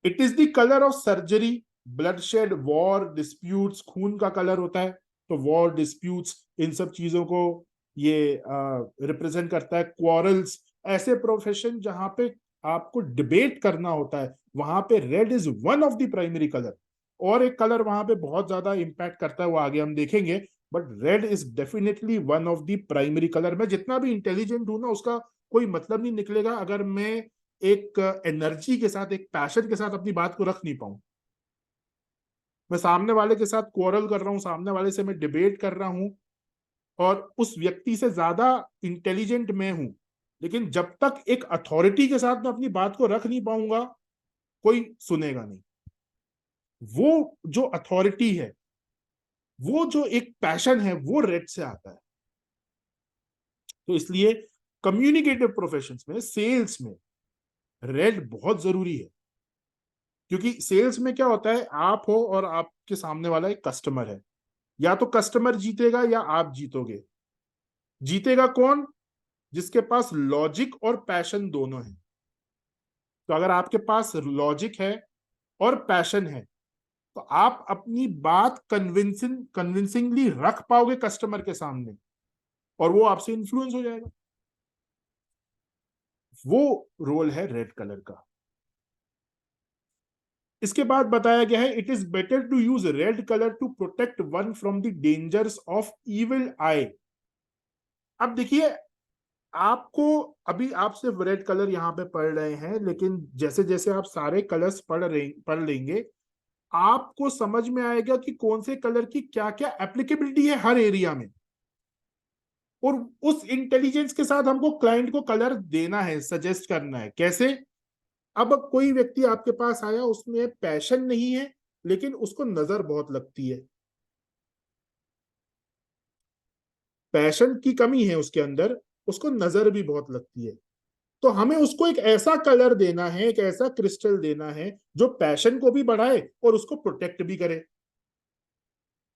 It is the colour of surgery, bloodshed, war, disputes. खून का कलर होता है, तो वॉर, डिस्प्यूट्स, इन सब चीजों को ये रिप्रेजेंट करता है। क्वारल्स, ऐसे प्रोफेशन जहां पे आपको डिबेट करना होता है, वहां पे red is one of the primary colour. और एक कलर वहां पे बहुत ज्यादा इंपैक्ट करता है, वो आगे हम देखेंगे, but red is definitely one of the primary colour. मैं जितना भी इंटेलिजेंट हूं ना, उसका कोई मतलब नहीं निकलेगा अगर मैं एक एनर्जी के साथ, एक पैशन के साथ अपनी बात को रख नहीं पाऊं। मैं सामने वाले के साथ क्वारल कर रहा हूं, सामने वाले से मैं डिबेट कर रहा हूं, और उस व्यक्ति से ज्यादा इंटेलिजेंट मैं हूं, लेकिन जब तक एक अथॉरिटी के साथ मैं अपनी बात को रख नहीं पाऊंगा, कोई सुनेगा नहीं। वो जो अथॉरिटी है, वो जो एक पैशन है, वो रेड से आता है। तो इसलिए कम्युनिकेटिव प्रोफेशंस में, सेल्स में रेड बहुत जरूरी है। क्योंकि सेल्स में क्या होता है, आप हो और आपके सामने वाला एक कस्टमर है, या तो कस्टमर जीतेगा या आप जीतोगे। जीतेगा कौन? जिसके पास लॉजिक और पैशन दोनों है। तो अगर आपके पास लॉजिक है और पैशन है, तो आप अपनी बात कन्विंसिंगली रख पाओगे कस्टमर के सामने, और वो आपसे इन्फ्लुएंस हो जाएगा। वो रोल है रेड कलर का। इसके बाद बताया गया है, it is better to use red colour to protect one from the dangers of evil eye. अब देखिए, आपको अभी आप सिर्फ रेड कलर यहां पे पढ़ रहे हैं, लेकिन जैसे जैसे आप सारे कलर्स पढ़ लेंगे, आपको समझ में आएगा कि कौन से कलर की क्या क्या एप्लीकेबिलिटी है हर एरिया में। और उस इंटेलिजेंस के साथ हमको क्लाइंट को कलर देना है, सजेस्ट करना है। कैसे? अब कोई व्यक्ति आपके पास आया, उसमें पैशन नहीं है, लेकिन उसको नजर बहुत लगती है, पैशन की कमी है उसके अंदर, उसको नजर भी बहुत लगती है। तो हमें उसको एक ऐसा कलर देना है, एक ऐसा क्रिस्टल देना है जो पैशन को भी बढ़ाए और उसको प्रोटेक्ट भी करे।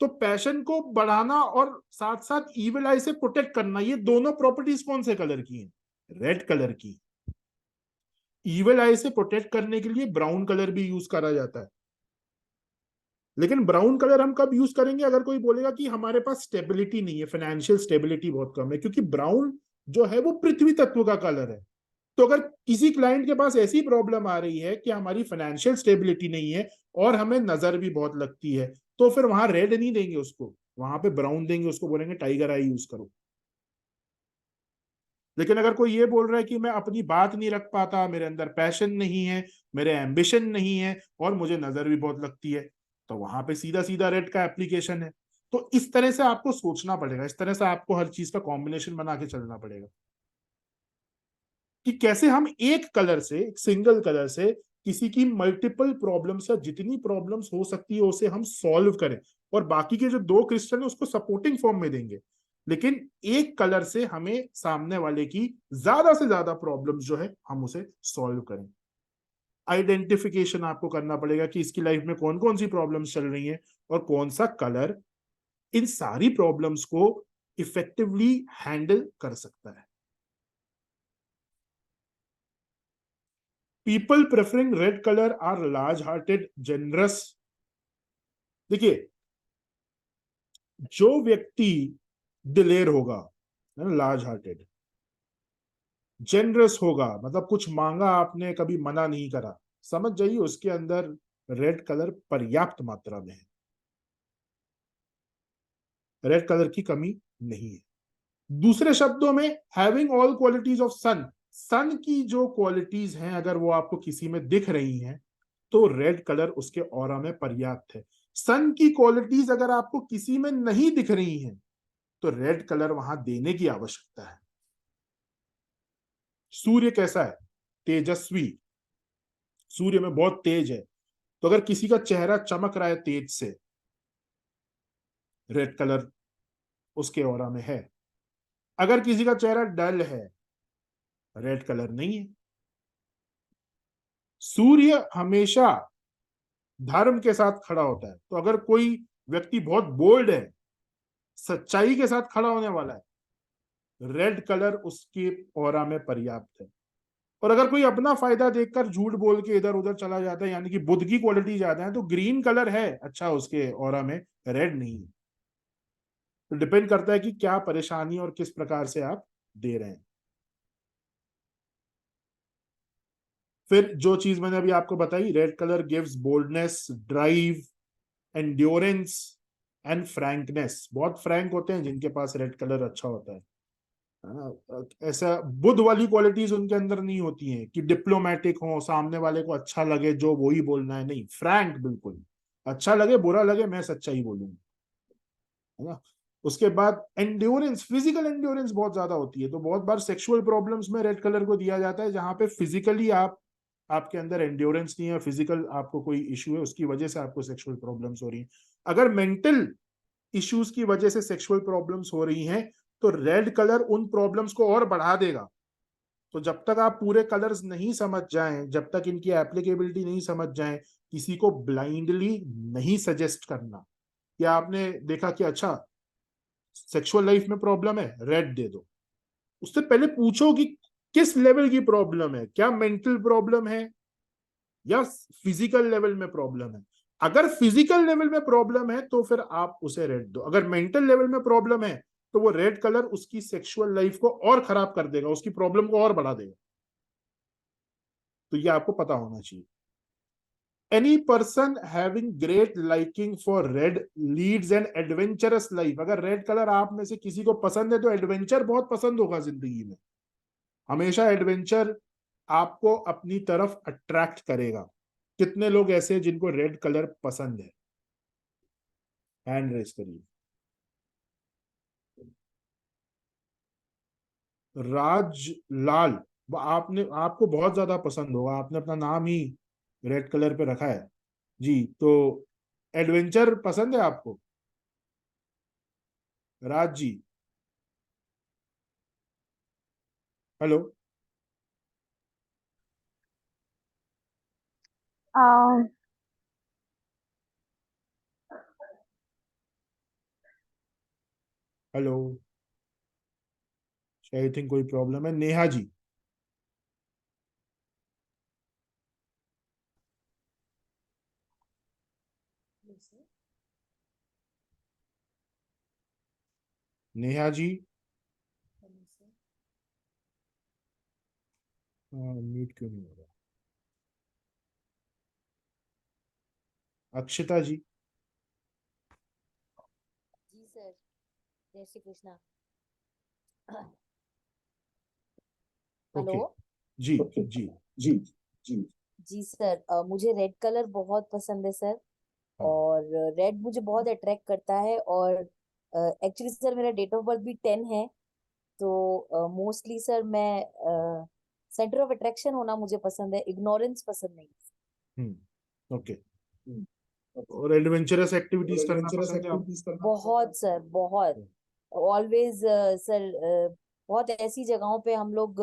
तो पैशन को बढ़ाना और साथ साथ इविल आई से प्रोटेक्ट करना, ये दोनों प्रॉपर्टीज कौन से कलर की हैं? रेड कलर की। इविल आई से प्रोटेक्ट करने के लिए ब्राउन कलर भी यूज करा जाता है, लेकिन ब्राउन कलर हम कब यूज करेंगे? अगर कोई बोलेगा कि हमारे पास स्टेबिलिटी नहीं है, फाइनेंशियल स्टेबिलिटी बहुत कम है, क्योंकि ब्राउन जो है वो पृथ्वी तत्व का कलर है। तो अगर किसी क्लाइंट के पास ऐसी प्रॉब्लम आ रही है कि हमारी फाइनेंशियल स्टेबिलिटी नहीं है और हमें नजर भी बहुत लगती है, तो फिर वहां रेड नहीं देंगे उसको, वहां पे ब्राउन देंगे, उसको बोलेंगे टाइगर आई यूज करो। लेकिन अगर कोई ये बोल रहा है कि मैं अपनी बात नहीं रख पाता, मेरे अंदर पैशन नहीं है, मेरे एम्बिशन नहीं है, और मुझे नजर भी बहुत लगती है, तो वहां पे सीधा सीधा रेड का एप्लीकेशन है। तो इस तरह से आपको सोचना पड़ेगा, इस तरह से आपको हर चीज का कॉम्बिनेशन बना के चलना पड़ेगा कि कैसे हम एक कलर से, एक सिंगल कलर से किसी की मल्टीपल प्रॉब्लम्स या जितनी प्रॉब्लम्स हो सकती है उसे हम सॉल्व करें, और बाकी के जो दो क्रिस्टल है उसको सपोर्टिंग फॉर्म में देंगे। लेकिन एक कलर से हमें सामने वाले की ज्यादा से ज्यादा प्रॉब्लम्स जो है हम उसे सॉल्व करें। आइडेंटिफिकेशन आपको करना पड़ेगा कि इसकी लाइफ में कौन कौन सी प्रॉब्लम्स चल रही हैं और कौन सा कलर इन सारी प्रॉब्लम्स को इफेक्टिवली हैंडल कर सकता है। People preferring red colour are large hearted, generous. देखिए, जो व्यक्ति दिलेर होगा, लार्ज हार्टेड, जनरस होगा, मतलब कुछ मांगा आपने कभी मना नहीं करा, समझ जाइए उसके अंदर रेड कलर पर्याप्त मात्रा में है, रेड कलर की कमी नहीं है। दूसरे शब्दों में, हैविंग ऑल क्वालिटीज ऑफ सन, सन की जो क्वालिटीज हैं अगर वो आपको किसी में दिख रही हैं, तो रेड कलर उसके ऑरा में पर्याप्त है। सन की क्वालिटीज अगर आपको किसी में नहीं दिख रही हैं, तो रेड कलर वहां देने की आवश्यकता है। सूर्य कैसा है? तेजस्वी, सूर्य में बहुत तेज है, तो अगर किसी का चेहरा चमक रहा है तेज से, रेड कलर उसके ऑरा में है। अगर किसी का चेहरा डल है, रेड कलर नहीं है। सूर्य हमेशा धर्म के साथ खड़ा होता है। तो अगर कोई व्यक्ति बहुत बोल्ड है, सच्चाई के साथ खड़ा होने वाला है, रेड कलर उसके ऑरा में पर्याप्त है। और अगर कोई अपना फायदा देखकर झूठ बोल के इधर उधर चला जाता है, यानी कि बुद्ध की क्वालिटी ज्यादा है, तो ग्रीन कलर है अच्छा उसके ऑरा में, रेड नहीं है। तो डिपेंड करता है कि क्या परेशानी और किस प्रकार से आप दे रहे हैं। फिर जो चीज मैंने अभी आपको बताई, red colour gives boldness, drive, endurance and frankness. बहुत फ्रैंक होते हैं जिनके पास रेड कलर अच्छा होता है ना। ऐसा बुद्ध वाली क्वालिटीज उनके अंदर नहीं होती हैं कि डिप्लोमेटिक हो, सामने वाले को अच्छा लगे जो वो ही बोलना है, नहीं, फ्रैंक बिल्कुल, अच्छा लगे बुरा लगे मैं सच्चाई बोलूंगा, है ना। उसके बाद एंड्योरेंस, फिजिकल एंड्योरेंस बहुत ज्यादा होती है। तो बहुत बार सेक्सुअल प्रॉब्लम्स में रेड कलर को दिया जाता है, जहां पे फिजिकली आपके अंदर एंड्योरेंस नहीं है, फिजिकल आपको कोई इशू है, उसकी वजह से आपको सेक्सुअल प्रॉब्लम्स हो रही हैं। अगर मेंटल इश्यूज की वजह से सेक्सुअल प्रॉब्लम्स हो रही हैं, तो रेड कलर उन प्रॉब्लम्स को और बढ़ा देगा। तो जब तक आप पूरे कलर्स नहीं समझ जाएं, जब तक इनकी एप्लीकेबिलिटी नहीं समझ जाएं, किसी को ब्लाइंडली नहीं सजेस्ट करना। या आपने देखा कि अच्छा सेक्सुअल लाइफ में प्रॉब्लम है, रेड दे दो, उससे पहले पूछो कि किस लेवल की प्रॉब्लम है, क्या मेंटल प्रॉब्लम है या फिजिकल लेवल में प्रॉब्लम है। अगर फिजिकल लेवल में प्रॉब्लम है तो फिर आप उसे रेड दो। अगर मेंटल लेवल में प्रॉब्लम है तो वो रेड कलर उसकी सेक्सुअल लाइफ को और खराब कर देगा, उसकी प्रॉब्लम को और बढ़ा देगा। तो ये आपको पता होना चाहिए। Any person having great liking for red leads an adventurous life. अगर रेड कलर आप में से किसी को पसंद है तो एडवेंचर बहुत पसंद होगा जिंदगी में, हमेशा एडवेंचर आपको अपनी तरफ अट्रैक्ट करेगा। कितने लोग ऐसे हैं जिनको रेड कलर पसंद है, हैंड रेस करिए। राजलाल, आपको बहुत ज्यादा पसंद होगा, आपने अपना नाम ही रेड कलर पे रखा है जी। तो एडवेंचर पसंद है आपको Raj ji? Hello, hello, I think कोई प्रॉब्लम है। नेहा जी, नेहा जी म्यूट क्यों नहीं हो रहा? अक्षिता जी, जी सर, जय श्री कृष्णा। Okay hello. जी जी जी जी। जी सर, मुझे रेड कलर बहुत पसंद है सर। हाँ, और रेड मुझे बहुत अट्रैक्ट करता है। और एक्चुअली सर मेरा डेट ऑफ बर्थ भी 10 है। तो मोस्टली सर मैं सेंटर ऑफ अट्रैक्शन होना मुझे पसंद है, इग्नोरेंस पसंद नहीं। ओके। और एडवेंचरस एक्टिविटीज करना पसंद है आपको? बहुत सर, बहुत। ऑलवेज सर, बहुत ऐसी जगहों पे हम लोग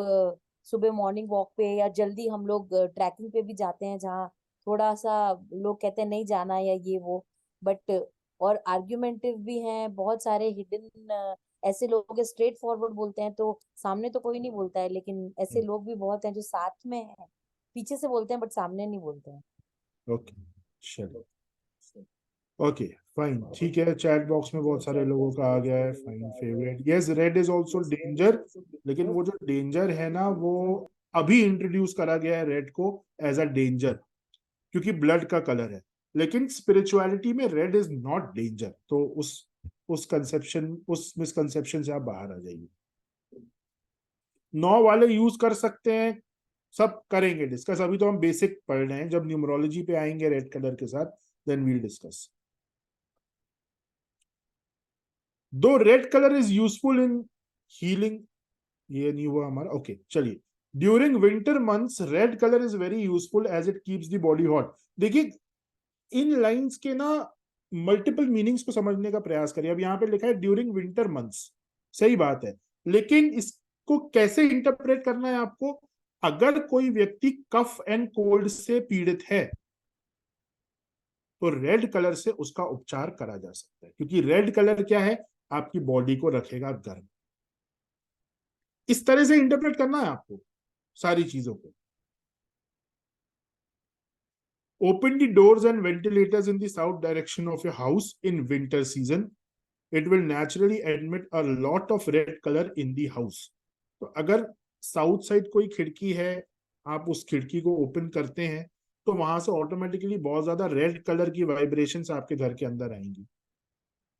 सुबह मॉर्निंग वॉक पे या जल्दी हम लोग ट्रैकिंग पे भी जाते हैं, जहाँ थोड़ा सा लोग कहते हैं नहीं जाना या ये वो, बट और आर्ग्यूमेंटिव भी हैं बहुत सारे। हिडन ऐसे लोग स्ट्रेट फॉरवर्ड बोलते हैं, तो सामने तो कोई नहीं बोलता है, लेकिन ऐसे लोग भी बहुत हैं जो साथ में हैं, पीछे से बोलते हैं बट सामने नहीं बोलते हैं। ओके, चलो, ओके फाइन, ठीक है। चैट बॉक्स में बहुत सारे लोगों का आ गया है fine favourite. Yes, red is also danger, लेकिन वो जो डेंजर है ना, वो अभी इंट्रोड्यूस करा गया है रेड को एज अ डेंजर, क्योंकि ब्लड का कलर है। लेकिन स्पिरिचुअलिटी में रेड इज नॉट डेंजर। तो उस कंसेप्शन, उस मिसकंसेप्शन से आप बाहर आ जाइए। 9 वाले यूज कर सकते हैं, सब करेंगे डिस्कस। अभी तो हम बेसिक पढ़ रहे हैं, जब न्यूमरोलॉजी पे आएंगे रेड कलर के साथ, then we'll discuss. Though red colour is useful in healing, ये नहीं हुआ हमारा, ओके चलिए। During winter months red colour is very useful as it keeps the body hot. देखिए, इन लाइंस के ना मल्टीपल मीनिंग्स को समझने का प्रयास करिए। अब यहाँ पे लिखा है ड्यूरिंग विंटर मंथ्स, सही बात है, लेकिन इसको कैसे इंटरप्रेट करना है आपको? अगर कोई व्यक्ति कफ एंड कोल्ड से पीड़ित है, तो रेड कलर से उसका उपचार करा जा सकता है, क्योंकि रेड कलर क्या है, आपकी बॉडी को रखेगा गर्म। इस तरह से इंटरप्रेट करना है आपको सारी चीजों को। Open the doors and ventilators in the south direction of your house in winter season. It will naturally emit a lot of red color in the house. तो अगर साउथ साइड कोई खिड़की है, आप उस खिड़की को ओपन करते हैं तो वहां से ऑटोमेटिकली बहुत ज्यादा रेड कलर की वाइब्रेशंस आपके घर के अंदर आएंगी।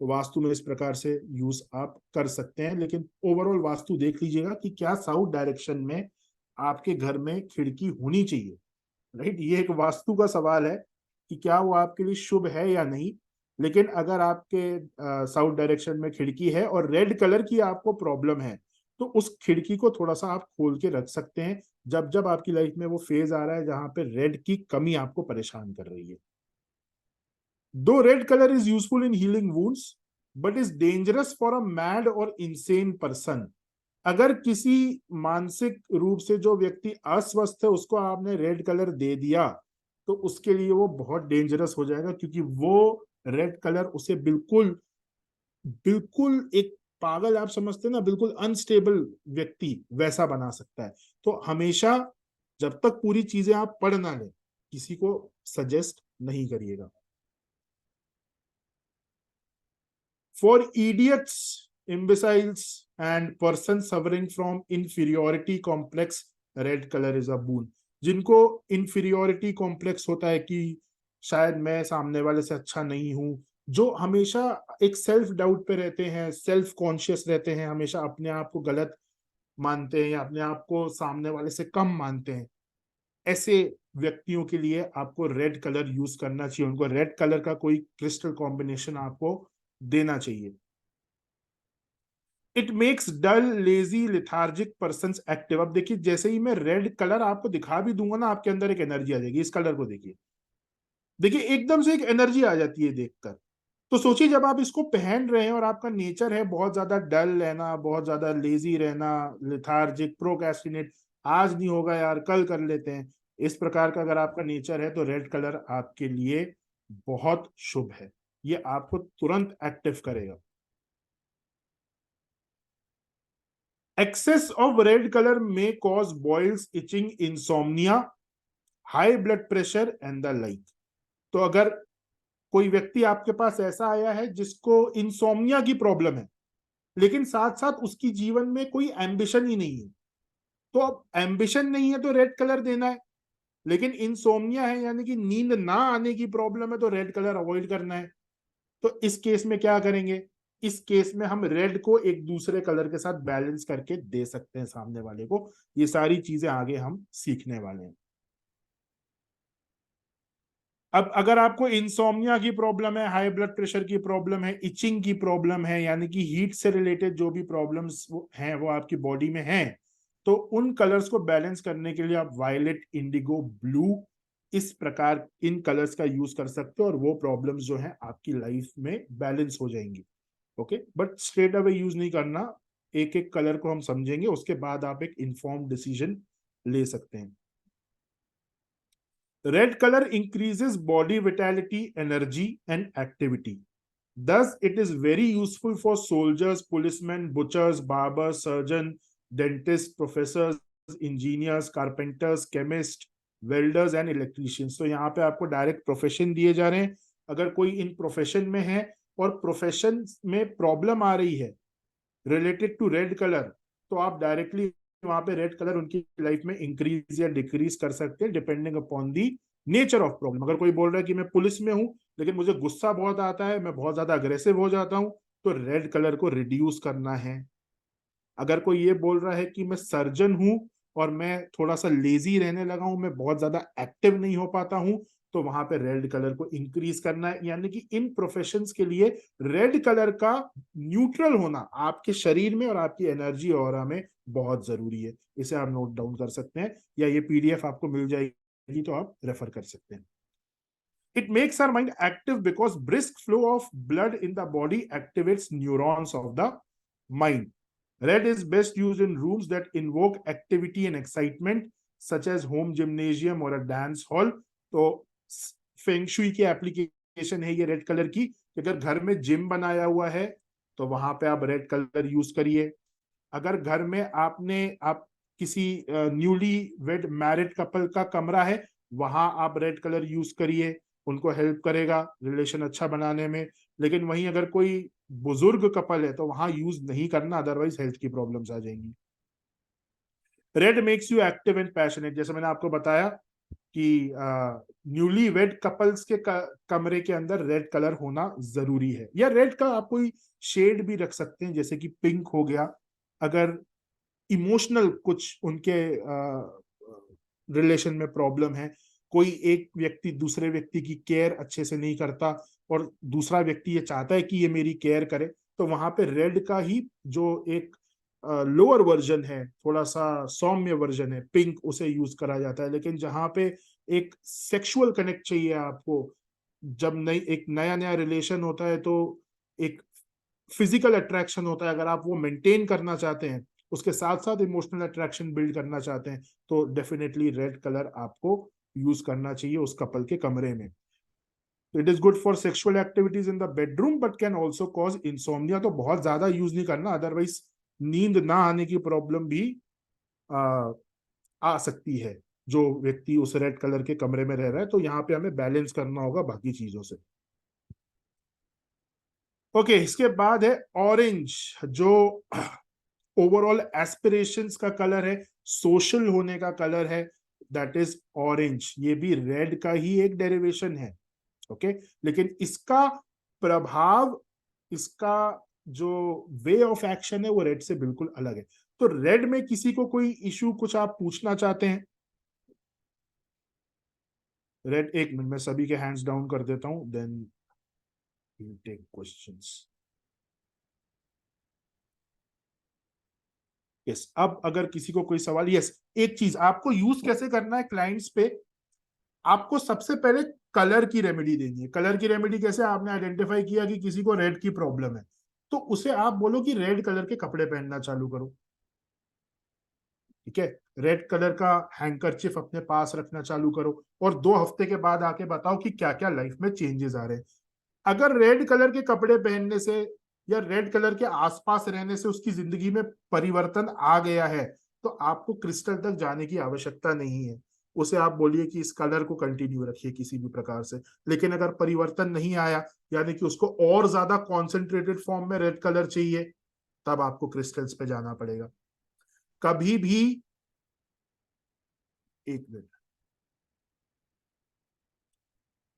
तो वास्तु में इस प्रकार से यूज आप कर सकते हैं, लेकिन ओवरऑल वास्तु देख लीजिएगा कि क्या साउथ डायरेक्शन में आपके घर में खिड़की होनी चाहिए, राइट। ये एक वास्तु का सवाल है कि क्या वो आपके लिए शुभ है या नहीं। लेकिन अगर आपके साउथ डायरेक्शन में खिड़की है और रेड कलर की आपको प्रॉब्लम है, तो उस खिड़की को थोड़ा सा आप खोल के रख सकते हैं जब जब आपकी लाइफ में वो फेज आ रहा है जहां पे रेड की कमी आपको परेशान कर रही है। दो red colour is useful in healing wounds but is dangerous for a mad और इंसेन पर्सन। अगर किसी मानसिक रूप से जो व्यक्ति अस्वस्थ है उसको आपने रेड कलर दे दिया तो उसके लिए वो बहुत डेंजरस हो जाएगा, क्योंकि वो रेड कलर उसे बिल्कुल बिल्कुल एक पागल, आप समझते हैं ना, बिल्कुल अनस्टेबल व्यक्ति वैसा बना सकता है। तो हमेशा जब तक पूरी चीजें आप पढ़ ना लें किसी को सजेस्ट नहीं करिएगा। For idiots, imbeciles and person suffering from inferiority complex, red color is a boon। जिनको inferiority complex होता है कि शायद मैं सामने वाले से अच्छा नहीं हूं, जो हमेशा एक सेल्फ डाउट पे रहते हैं, सेल्फ कॉन्शियस रहते हैं, हमेशा अपने आप को गलत मानते हैं या अपने आप को सामने वाले से कम मानते हैं, ऐसे व्यक्तियों के लिए आपको रेड कलर यूज करना चाहिए। उनको रेड कलर का कोई क्रिस्टल कॉम्बिनेशन आपको देना चाहिए। It makes dull, lazy, lethargic person active. अब देखिए, जैसे ही मैं रेड कलर आपको दिखा भी दूंगा ना, आपके अंदर एक एनर्जी आ जाएगी। इस कलर को देखिए, देखिए एकदम से एक एनर्जी आ जाती है देखकर। तो सोचिए, जब आप इसको पहन रहे हैं और आपका नेचर है बहुत ज्यादा डल रहना, बहुत ज्यादा लेजी रहना, लिथार्जिक, प्रोक्रेस्टिनेट, आज नहीं होगा यार कल कर लेते हैं, इस प्रकार का अगर आपका नेचर है तो रेड कलर आपके लिए बहुत शुभ है। ये आपको तुरंत एक्टिव करेगा। Excess of red color may cause boils, itching, insomnia, high blood pressure and the like। तो अगर कोई व्यक्ति आपके पास ऐसा आया है जिसको इंसोम्निया की प्रॉब्लम है, लेकिन साथ साथ उसकी जीवन में कोई एम्बिशन ही नहीं है, तो अब एम्बिशन नहीं है तो रेड कलर देना है, लेकिन इंसोम्निया है यानी कि नींद ना आने की प्रॉब्लम है तो रेड कलर अवॉइड करना है। तो इस केस में क्या करेंगे, इस केस में हम रेड को एक दूसरे कलर के साथ बैलेंस करके दे सकते हैं सामने वाले को। ये सारी चीजें आगे हम सीखने वाले हैं। अब अगर आपको इंसोम्निया की प्रॉब्लम है, हाई ब्लड प्रेशर की प्रॉब्लम है, इचिंग की प्रॉब्लम है, यानी कि हीट से रिलेटेड जो भी प्रॉब्लम्स हैं वो आपकी बॉडी में हैं, तो उन कलर्स को बैलेंस करने के लिए आप वायलेट, इंडिगो, ब्लू, इस प्रकार इन कलर्स का यूज कर सकते हो और वो प्रॉब्लम्स जो हैं आपकी लाइफ में बैलेंस हो जाएंगी। Okay, but straight away use नहीं करना, एक एक कलर को हम समझेंगे, उसके बाद आप एक इन्फॉर्म्ड डिसीजन ले सकते हैं। Red colour increases body vitality, energy and activity. Thus, it is very useful for soldiers, policemen, butchers, barbers, surgeon, dentists, professors, engineers, carpenters, chemists, welders and electricians। तो यहाँ पे आपको डायरेक्ट प्रोफेशन दिए जा रहे हैं। अगर कोई इन प्रोफेशन में है और प्रोफेशन में प्रॉब्लम आ रही है रिलेटेड टू रेड कलर, तो आप डायरेक्टली वहां पे रेड कलर उनकी लाइफ में इंक्रीज या डिक्रीज कर सकते हैं depending upon the nature of problem. अगर कोई बोल रहा है कि मैं पुलिस में हूं लेकिन मुझे गुस्सा बहुत आता है, मैं बहुत ज्यादा अग्रेसिव हो जाता हूं, तो रेड कलर को रिड्यूस करना है। अगर कोई ये बोल रहा है कि मैं सर्जन हूं और मैं थोड़ा सा लेजी रहने लगा हूं, मैं बहुत ज्यादा एक्टिव नहीं हो पाता हूं, तो वहां पे रेड कलर को इंक्रीज करना है। यानी कि इन प्रोफेशंस के लिए रेड कलर का न्यूट्रल होना आपके शरीर में और आपकी एनर्जी ऑरा में बहुत जरूरी है। इसे आप नोट डाउन कर सकते हैं या ये पीडीएफ आपको मिल जाएगी तो आप रेफर कर सकते हैं। It makes our mind active because brisk flow of blood in the body activates neurons of the mind. Red is best used in rooms that invoke activity and excitement, such as home gymnasium or a dance hall. तो feng shui के application indication है ये red colour की कि अगर घर में gym बनाया हुआ है तो वहां पे आप रेड कलर यूज करिए। अगर घर में आप किसी न्यूली वेड मैरिड कपल का कमरा है, वहां आप रेड कलर यूज करिए, उनको हेल्प करेगा रिलेशन अच्छा बनाने में। लेकिन वहीं अगर कोई बुजुर्ग कपल है तो वहां यूज नहीं करना, अदरवाइज हेल्थ की प्रॉब्लम्स आ जाएंगी। Red makes you active and passionate, जैसे मैंने आपको बताया कि न्यूली वेड कपल्स के कमरे के अंदर रेड कलर होना जरूरी है। या रेड का आप कोई शेड भी रख सकते हैं, जैसे कि पिंक हो गया। अगर इमोशनल कुछ उनके रिलेशन में प्रॉब्लम है, कोई एक व्यक्ति दूसरे व्यक्ति की केयर अच्छे से नहीं करता और दूसरा व्यक्ति ये चाहता है कि ये मेरी केयर करे, तो वहां पे रेड का ही जो एक लोअर वर्जन है, थोड़ा सा सौम्य वर्जन है, पिंक, उसे यूज करा जाता है। लेकिन जहां पे एक सेक्सुअल कनेक्ट चाहिए आपको, जब एक नया नया रिलेशन होता है तो एक फिजिकल अट्रैक्शन होता है, अगर आप वो मेंटेन करना चाहते हैं, उसके साथ साथ इमोशनल अट्रैक्शन बिल्ड करना चाहते हैं, तो डेफिनेटली रेड कलर आपको यूज करना चाहिए उस कपल के कमरे में। It is good for sexual activities in the bedroom but can also cause insomnia, तो बहुत ज्यादा यूज नहीं करना, अदरवाइज नींद ना आने की प्रॉब्लम भी आ सकती है जो व्यक्ति उस रेड कलर के कमरे में रह रहा है। तो यहाँ पे हमें बैलेंस करना होगा बाकी चीजों से। ओके, इसके बाद है ऑरेंज, जो ओवरऑल एस्पिरेशंस का कलर है, सोशल होने का कलर है, दैट इज ऑरेंज। ये भी रेड का ही एक डेरिवेशन है। ओके, लेकिन इसका प्रभाव, इसका जो वे ऑफ एक्शन है वो रेड से बिल्कुल अलग है। तो रेड में किसी को कोई इश्यू, कुछ आप पूछना चाहते हैं? रेड, एक मिनट, मैं सभी के हैंड्स डाउन कर देता हूं, then you take questions. Yes, अब अगर किसी को कोई सवाल, यस, एक चीज आपको यूज कैसे करना है क्लाइंट्स पे, आपको सबसे पहले कलर की रेमेडी देनी है। कलर की रेमेडी कैसे? आपने आइडेंटिफाई किया कि किसी को रेड की प्रॉब्लम है, तो उसे आप बोलो कि रेड कलर के कपड़े पहनना चालू करो। ठीक है, रेड कलर का हैंकरचिफ अपने पास रखना चालू करो और 2 हफ्ते के बाद आके बताओ कि क्या क्या लाइफ में चेंजेस आ रहे हैं। अगर रेड कलर के कपड़े पहनने से या रेड कलर के आसपास रहने से उसकी जिंदगी में परिवर्तन आ गया है, तो आपको क्रिस्टल तक जाने की आवश्यकता नहीं है। उसे आप बोलिए कि इस कलर को कंटिन्यू रखिए किसी भी प्रकार से। लेकिन अगर परिवर्तन नहीं आया, यानी कि उसको और ज्यादा कॉन्सेंट्रेटेड फॉर्म में रेड कलर चाहिए, तब आपको क्रिस्टल्स पे जाना पड़ेगा। कभी भी, एक मिनट,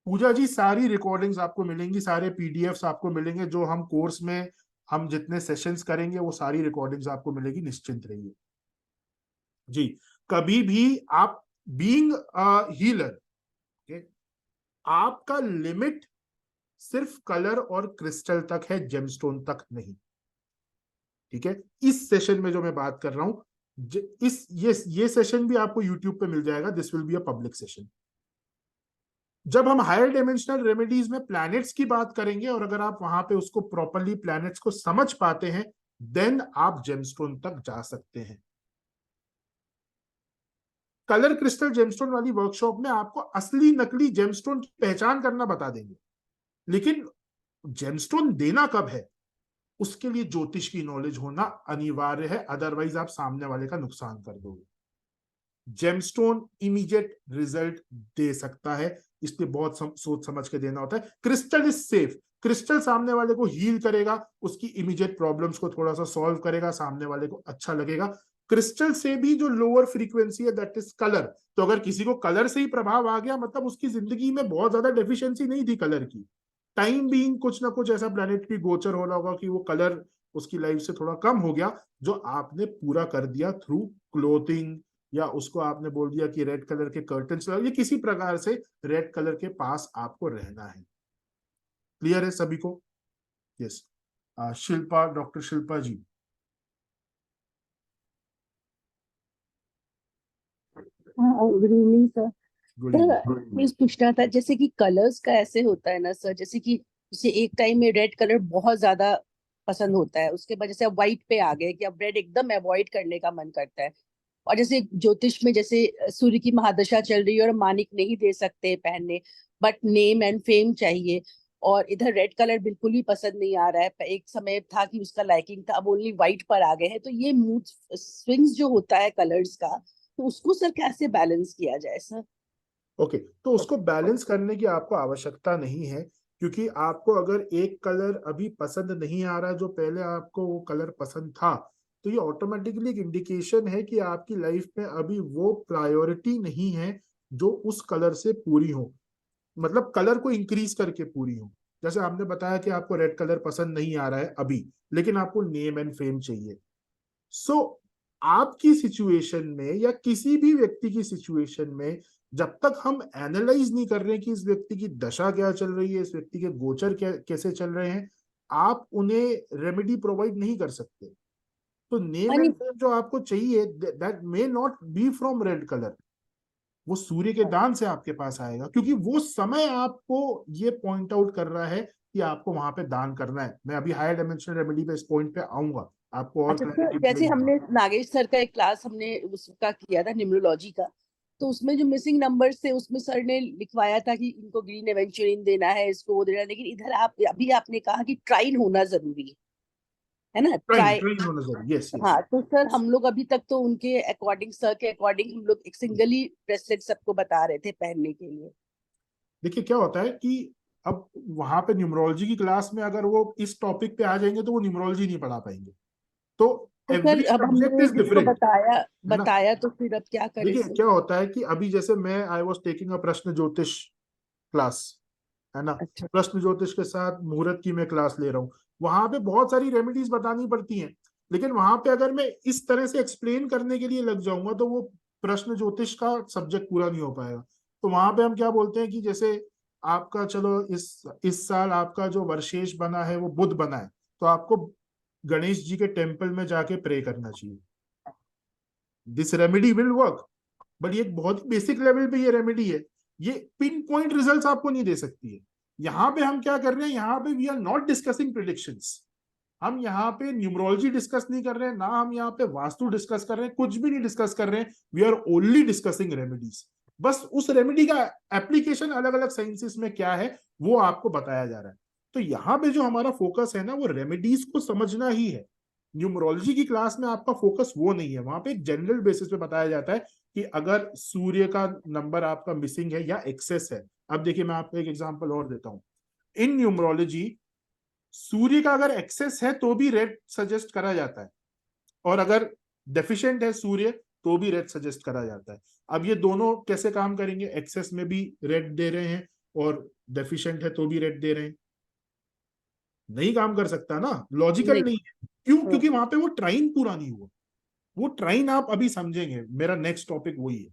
पूजा जी, सारी रिकॉर्डिंग्स आपको मिलेंगी, सारे पीडीएफ्स आपको मिलेंगे, जो हम कोर्स में हम जितने सेशंस करेंगे वो सारी रिकॉर्डिंग्स आपको मिलेगी, निश्चिंत रहिए जी। कभी भी आप बीइंग हीलर, आपका लिमिट सिर्फ कलर और क्रिस्टल तक है, जेमस्टोन तक नहीं। ठीक है, इस सेशन में जो मैं बात कर रहा हूं, ये सेशन भी आपको यूट्यूब पे मिल जाएगा, this will be a public session. जब हम हायर डायमेंशनल रेमेडीज में प्लैनेट्स की बात करेंगे, और अगर आप वहां पे उसको प्रॉपरली प्लैनेट्स को समझ पाते हैं, देन आप जेमस्टोन तक जा सकते हैं। कलर क्रिस्टल जेमस्टोन वाली वर्कशॉप में आपको असली नकली जेमस्टोन की पहचान करना बता देंगे, लेकिन जेमस्टोन देना कब है, उसके लिए ज्योतिष की नॉलेज होना अनिवार्य है, अदरवाइज आप सामने वाले का नुकसान कर दोगे। जेमस्टोन इमीडिएट रिजल्ट दे सकता है, इसलिए बहुत सोच समझ के देना होता है। क्रिस्टल इज सेफ, क्रिस्टल सामने वाले को हील करेगा, उसकी इमीडिएट प्रॉब्लम्स को थोड़ा सा सॉल्व करेगा, सामने वाले को अच्छा लगेगा। क्रिस्टल से भी जो लोअर फ्रीक्वेंसी है, दैट इज कलर। तो अगर किसी को कलर से ही प्रभाव आ गया, मतलब उसकी जिंदगी में बहुत ज्यादा डेफिशिएंसी नहीं थी कलर की, टाइम बीइंग कुछ ना कुछ ऐसा प्लैनेट की गोचर हो रहा होगा कि वो कलर उसकी लाइफ से थोड़ा कम हो गया, जो आपने पूरा कर दिया थ्रू क्लोथिंग, या उसको आपने बोल दिया कि रेड कलर के कर्टन्स, ये किसी प्रकार से रेड कलर के पास आपको रहना है। क्लियर है सभी को? Yes, Shilpa, doctor Shilpa ji. Good evening sir. Good evening. मैं पूछना था, जैसे कि कलर्स का ऐसे होता है ना सर, जैसे एक टाइम में रेड कलर बहुत ज्यादा पसंद होता है, उसके बाद जैसे अब व्हाइट पे आ गए कि अब रेड एकदम अवॉइड करने का मन करता है, और जैसे ज्योतिष में जैसे सूर्य की महादशा चल रही है और मानिक नहीं दे सकते पहनने, बट नेम एंड फेम चाहिए, और इधर रेड कलर बिल्कुल भी पसंद नहीं आ रहा है, एक समय था कि उसका लाइकिंग था, अब ओनली व्हाइट पर आ गए हैं, तो ये मूड स्विंग्स जो होता है कलर्स का, तो उसको सर कैसे बैलेंस किया जाए सर? ओके, तो उसको बैलेंस करने की आपको आवश्यकता नहीं है, क्योंकि आपको अगर एक कलर अभी पसंद नहीं आ रहा जो पहले आपको वो कलर पसंद था, तो ये ऑटोमेटिकली एक इंडिकेशन है कि आपकी लाइफ में अभी वो प्रायोरिटी नहीं है जो उस कलर से पूरी हो, मतलब कलर को इंक्रीज करके पूरी हो। जैसे आपने बताया कि आपको रेड कलर पसंद नहीं आ रहा है अभी, लेकिन आपको नेम एंड फेम चाहिए। सो आपकी सिचुएशन में या किसी भी व्यक्ति की सिचुएशन में जब तक हम एनालाइज नहीं कर रहे कि इस व्यक्ति की दशा क्या चल रही है, इस व्यक्ति के गोचर कैसे चल रहे हैं, आप उन्हें रेमेडी प्रोवाइड नहीं कर सकते। तो नेम एंड फेम जो आपको चाहिए, that may not be from red colour, वो सूर्य के दान से आपके पास आएगा, क्योंकि वो समय आपको ये पॉइंट आउट कर रहा है कि आपको वहां पे दान करना है। मैं अभी हायर डायमेंशनल रेमेडी पे इस पॉइंट पे आऊंगा, आपको और अच्छा सर, clarity जैसे मिलेगी। हमने नागेश सर का एक क्लास हमने उसका किया था न्यूमरोलॉजी का, तो उसमें जो मिसिंग नंबर्स थे उसमें सर ने लिखवाया था कि इनको ग्रीन एवेंचुरिन देना है, इसको वो देना है, लेकिन इधर आप अभी आपने कहा कि ट्राइन होना जरूरी है ना? ट्राइन होना जरूरी, यस यस। हाँ, तो सर हम लोग अभी तक तो उनके अकॉर्डिंग, सर के अकॉर्डिंग हम लोग एक सिंगली ब्रेसलेट सबको बता रहे थे पहनने के लिए। देखिए क्या होता है कि अब वहां पे न्यूमरोलॉजी की क्लास में अगर वो इस टॉपिक पे आ जाएंगे तो वो न्यूमरोलॉजी नहीं पढ़ा पाएंगे, तो तो एवरी सर अब सब्जेक्ट हमने इज जिसको डिफरेंट, बताया है ना। बताया तो फिर अब क्या करें देखिए सर? क्या होता है कि अभी जैसे मैं आई वॉज टेकिंग अ प्रश्न ज्योतिष क्लास, है ना। अच्छा। प्रश्न ज्योतिष के साथ मुहूर्त की मैं क्लास ले रहा हूँ, वहां पे बहुत सारी रेमेडीज बतानी पड़ती हैं, लेकिन वहां पे अगर मैं इस तरह से एक्सप्लेन करने के लिए लग जाऊंगा तो वो प्रश्न ज्योतिष का सब्जेक्ट पूरा नहीं हो पाएगा। तो वहां पे हम क्या बोलते हैं कि जैसे आपका, चलो इस साल आपका जो वर्षेश बना है वो बुध बना है, तो आपको गणेश जी के टेम्पल में जाके प्रे करना चाहिए। This remedy will work, but ये बहुत ही बेसिक लेवल पे ये रेमेडी है, ये पिन पॉइंट रिजल्ट्स आपको नहीं दे सकती है। यहाँ पे हम क्या कर रहे हैं, यहाँ पे we are not discussing predictions, हम यहाँ पे न्यूमरोलॉजी डिस्कस नहीं कर रहे हैं, ना हम यहाँ पे वास्तु डिस्कस कर रहे हैं, कुछ भी नहीं डिस्कस कर रहे हैं, we are only discussing remedies. बस उस रेमेडी का एप्लीकेशन अलग अलग साइंसेस में क्या है वो आपको बताया जा रहा है। तो यहाँ पे जो हमारा फोकस है ना, वो रेमेडीज को समझना ही है। न्यूमरोलॉजी की क्लास में आपका फोकस वो नहीं है, वहां पे एक जनरल बेसिस पे बताया जाता है कि अगर सूर्य का नंबर आपका मिसिंग है या एक्सेस है। अब देखिए मैं आपको एक एग्जांपल और देता हूं। इन न्यूमरोलॉजी सूर्य का अगर एक्सेस है तो भी रेड सजेस्ट करा जाता है, और अगर डेफिशिएंट है सूर्य तो भी रेड सजेस्ट करा जाता है। अब ये दोनों कैसे काम करेंगे, एक्सेस में भी रेड दे रहे हैं और डेफिशिएंट है तो भी रेड दे रहे हैं, नहीं काम कर सकता ना, लॉजिकल नहीं है। क्यों? क्योंकि वहां पे वो ट्राइन पूरा नहीं हुआ। वो ट्राइन आप अभी समझेंगे, मेरा नेक्स्ट टॉपिक वही है।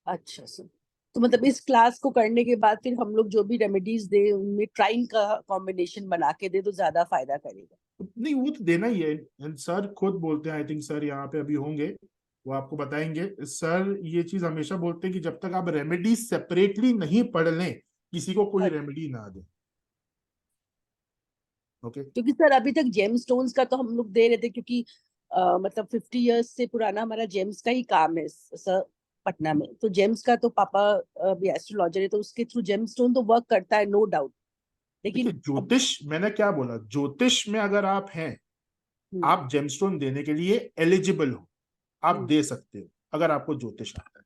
अच्छा सर, तो मतलब इस क्लास को करने के बाद फिर हम लोग जो भी रेमेडीज दे उनमें ट्राइन का कॉम्बिनेशन बना के दे तो ज्यादा फायदा करेगा। नहीं, वो तो देना ही है, सर खुद बोलते हैं, आई थिंक सर यहाँ पे अभी होंगे, वो आपको बताएंगे। सर ये चीज हमेशा बोलते हैं कि जब तक आप रेमेडी सेपरेटली नहीं पढ़ लें, किसी को कोई रेमेडी ना दे। ओके। क्योंकि सर अभी तक जेम स्टोन्स का तो हम लोग दे रहे थे, क्योंकि मतलब 50 इयर्स से पुराना हमारा जेम्स का ही काम है सर पटना में, तो जेम्स का तो पापा भी एस्ट्रोलॉजर है, तो उसके थ्रू जेम स्टोन तो वर्क करता है, नो डाउट। लेकिन देखिए ज्योतिष, मैंने क्या बोला, ज्योतिष में अगर आप हैं, आप जेमस्टोन देने के लिए एलिजिबल हो, आप दे सकते हो अगर आपको ज्योतिष आता है।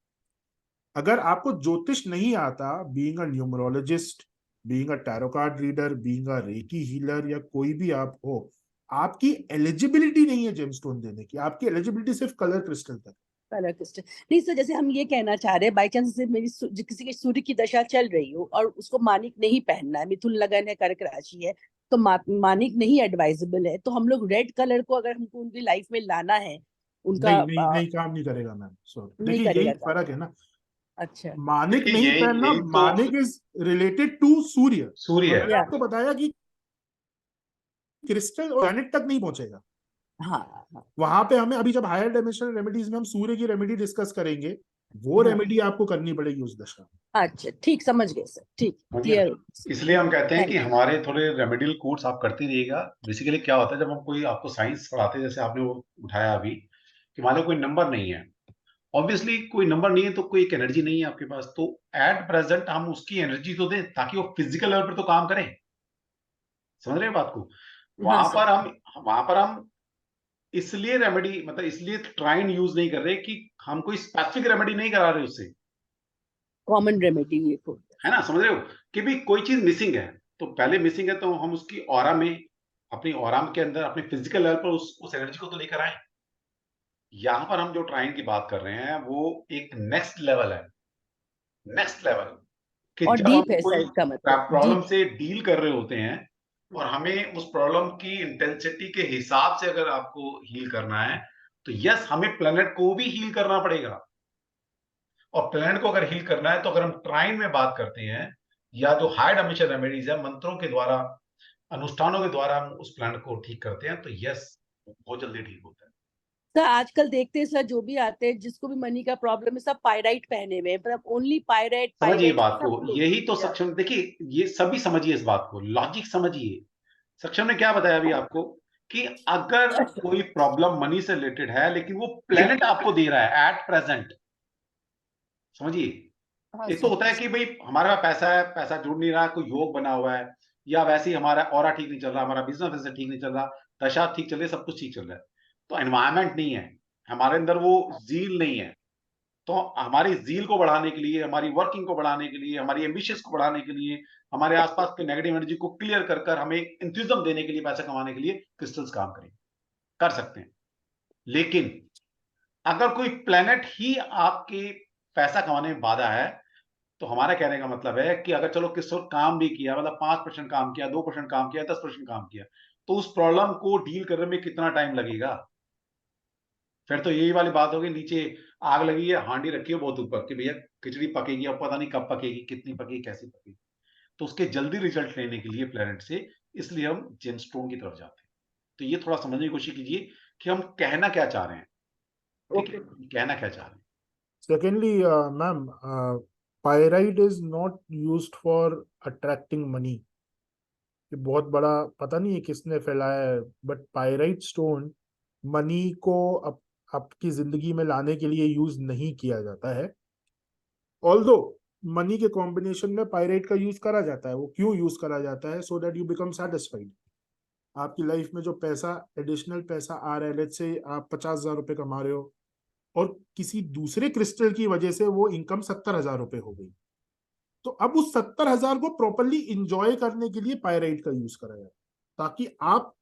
अगर आपको ज्योतिष नहीं आता, being a numerologist, being a tarot card reader, being a recce healer, या कोई भी आप हो, आपकी एलिजिबिलिटी नहीं है जेमस्टोन देने की, आपकी एलिजिबिलिटी सिर्फ कलर क्रिस्टल तक। कलर क्रिस्टल नहीं सर, जैसे हम ये कहना चाह रहे हैं बाई चांस से मेरी किसी की सूर्य की दशा चल रही हो और उसको मानिक नहीं पहनना है, मिथुन लगन है, कर्क राशि है, तो मानिक नहीं एडवाइजेबल है, तो हम लोग रेड कलर को अगर हमको उनकी लाइफ में लाना है उनका नहीं नहीं नहीं, काम नहीं करेगा मैम, सॉरी। नहीं देखिए यही करेगा काम। फर्क है ना, अच्छा। मानिक देखिए नहीं यही पहनना, यही तो मानिक इज रिलेटेड टू सूर्य। सूर्य मैंने आपको बताया कि क्रिस्टल और प्लैनेट तक नहीं पहुंचेगा। हाँ। वहां पे हमें अभी जब हायर डायमेंशनल रेमेडीज में हम सूर्य की रेमेडी डिस्कस करेंगे, वो रेमेडी आपको करनी पड़ेगी उस दशा में। अच्छा ठीक, समझ गए सर, ठीक, हो गया। क्लियर। इसलिए हम कहते हैं कि थैंक हमारे थोड़े रेमेडियल कोर्स आप करते रहिएगा। बेसिकली क्या होता है, जब हम कोई आपको साइंस पढ़ाते हैं, जैसे आपने वो उठाया अभी, कि मान लो कोई नंबर नहीं है, ऑब्वियसली कोई नंबर नहीं है तो कोई एक एनर्जी नहीं है आपके पास, तो एट प्रेजेंट हम उसकी एनर्जी तो दें ताकि वो फिजिकल लेवल पर तो काम करें। समझ रहे हैं बात को? हाँ वहां पर हम इसलिए रेमेडी, मतलब इसलिए ट्राइन यूज नहीं कर रहे कि हम कोई स्पेसिफिक रेमेडी नहीं करा रहे उससे, कॉमन रेमेडी ये को है ना? समझ रहे हो कि भी कोई चीज मिसिंग है, तो पहले मिसिंग है तो हम उसकी ऑरा में, अपनी ऑरा के अंदर, अपने फिजिकल लेवल पर उस एनर्जी को तो लेकर आए। यहां पर हम जो ट्राइन की बात कर रहे हैं वो एक नेक्स्ट लेवल है, नेक्स्ट लेवल, कि और जब डीप हम है कोई सर, इसका मतलब प्रॉब्लम डीप। से डील कर रहे होते हैं और हमें उस प्रॉब्लम की इंटेंसिटी के हिसाब से अगर आपको हील करना है, तो यस, हमें प्लेनेट को भी हील करना पड़ेगा। और प्लेनेट को अगर हील करना है तो अगर हम ट्राइन में बात करते हैं या जो हाई डायमेंशन रेमेडीज है, मंत्रों के द्वारा, अनुष्ठानों के द्वारा हम उस प्लेनेट को ठीक करते हैं, तो यस, बहुत जल्दी ठीक होता है। सर आजकल देखते हैं सर, जो भी आते हैं जिसको भी मनी का प्रॉब्लम है सब पायराइट पहने हुए हैं, मतलब ओनली पायराइट समझिए पायराइट बात को, सब लोग। यही तो सक्षम, देखिए ये सभी समझिए इस बात को, लॉजिक समझिए। सक्षम ने क्या बताया अभी आपको कि अगर कोई प्रॉब्लम मनी से रिलेटेड है लेकिन वो प्लेनेट आपको दे रहा है एट प्रेजेंट, समझिए, हाँ एक तो सर। होता है कि भाई हमारे पास पैसा है, पैसा जुड़ नहीं रहा, कोई योग बना हुआ है, या वैसे ही हमारा ऑरा ठीक नहीं चल रहा, हमारा बिजनेस वैसे ठीक नहीं चल रहा, दशा ठीक चल रही है, सब कुछ ठीक चल रहा है, तो एनवायरमेंट नहीं है हमारे अंदर, वो जील नहीं है, तो हमारी जील को बढ़ाने के लिए, हमारी वर्किंग को बढ़ाने के लिए, हमारी एम्बिशंस को बढ़ाने के लिए, हमारे आसपास के नेगेटिव एनर्जी को क्लियर कर कर हमें इंथुजिज्म देने के लिए, पैसा कमाने के लिए क्रिस्टल्स काम करेंगे, कर सकते हैं। लेकिन अगर कोई प्लेनेट ही आपके पैसा कमाने में बाधा है, तो हमारा कहने का मतलब है कि अगर चलो किसी काम भी किया, मतलब 5% काम किया, 2% काम किया, 10% काम किया, तो उस प्रॉब्लम को डील करने में कितना टाइम लगेगा? फिर तो यही वाली बात होगी, नीचे आग लगी है, हांडी रखी है बहुत ऊपर कि भैया खिचड़ी पकेगी, अब पता नहीं कब पकेगी, कितनी पकेगी, कैसी पकेगी, तो उसके जल्दी रिजल्ट लेने के लिए प्लेनेट से, इसलिए हम जेमस्टोन की तरफ जाते हैं। तो ये थोड़ा समझने की कोशिश कीजिए कि हम कहना क्या चाह रहे हैं, ठीक है, कहना क्या चाह रहे हैं। Secondly, ma'am, pyrite is not used for attracting money. ये बहुत बड़ा पता नहीं है किसने फैलाया है, बट पायराइट स्टोन मनी को आपकी जिंदगी में लाने के लिए यूज नहीं किया जाता है। ऑल्दो मनी के कॉम्बिनेशन में पायराइट का यूज करा जाता है। वो क्यों यूज करा जाता है? So that you become satisfied. आपकी लाइफ में जो पैसा, एडिशनल पैसा आ रहा है, लेट्स से आप 50,000 रुपए कमा रहे हो और किसी दूसरे क्रिस्टल की वजह से वो इनकम 70,000 रुपए हो गई, तो अब उस 70,000 को प्रॉपरली इंजॉय करने के लिए पायराइट का यूज करा जाए, ताकि आप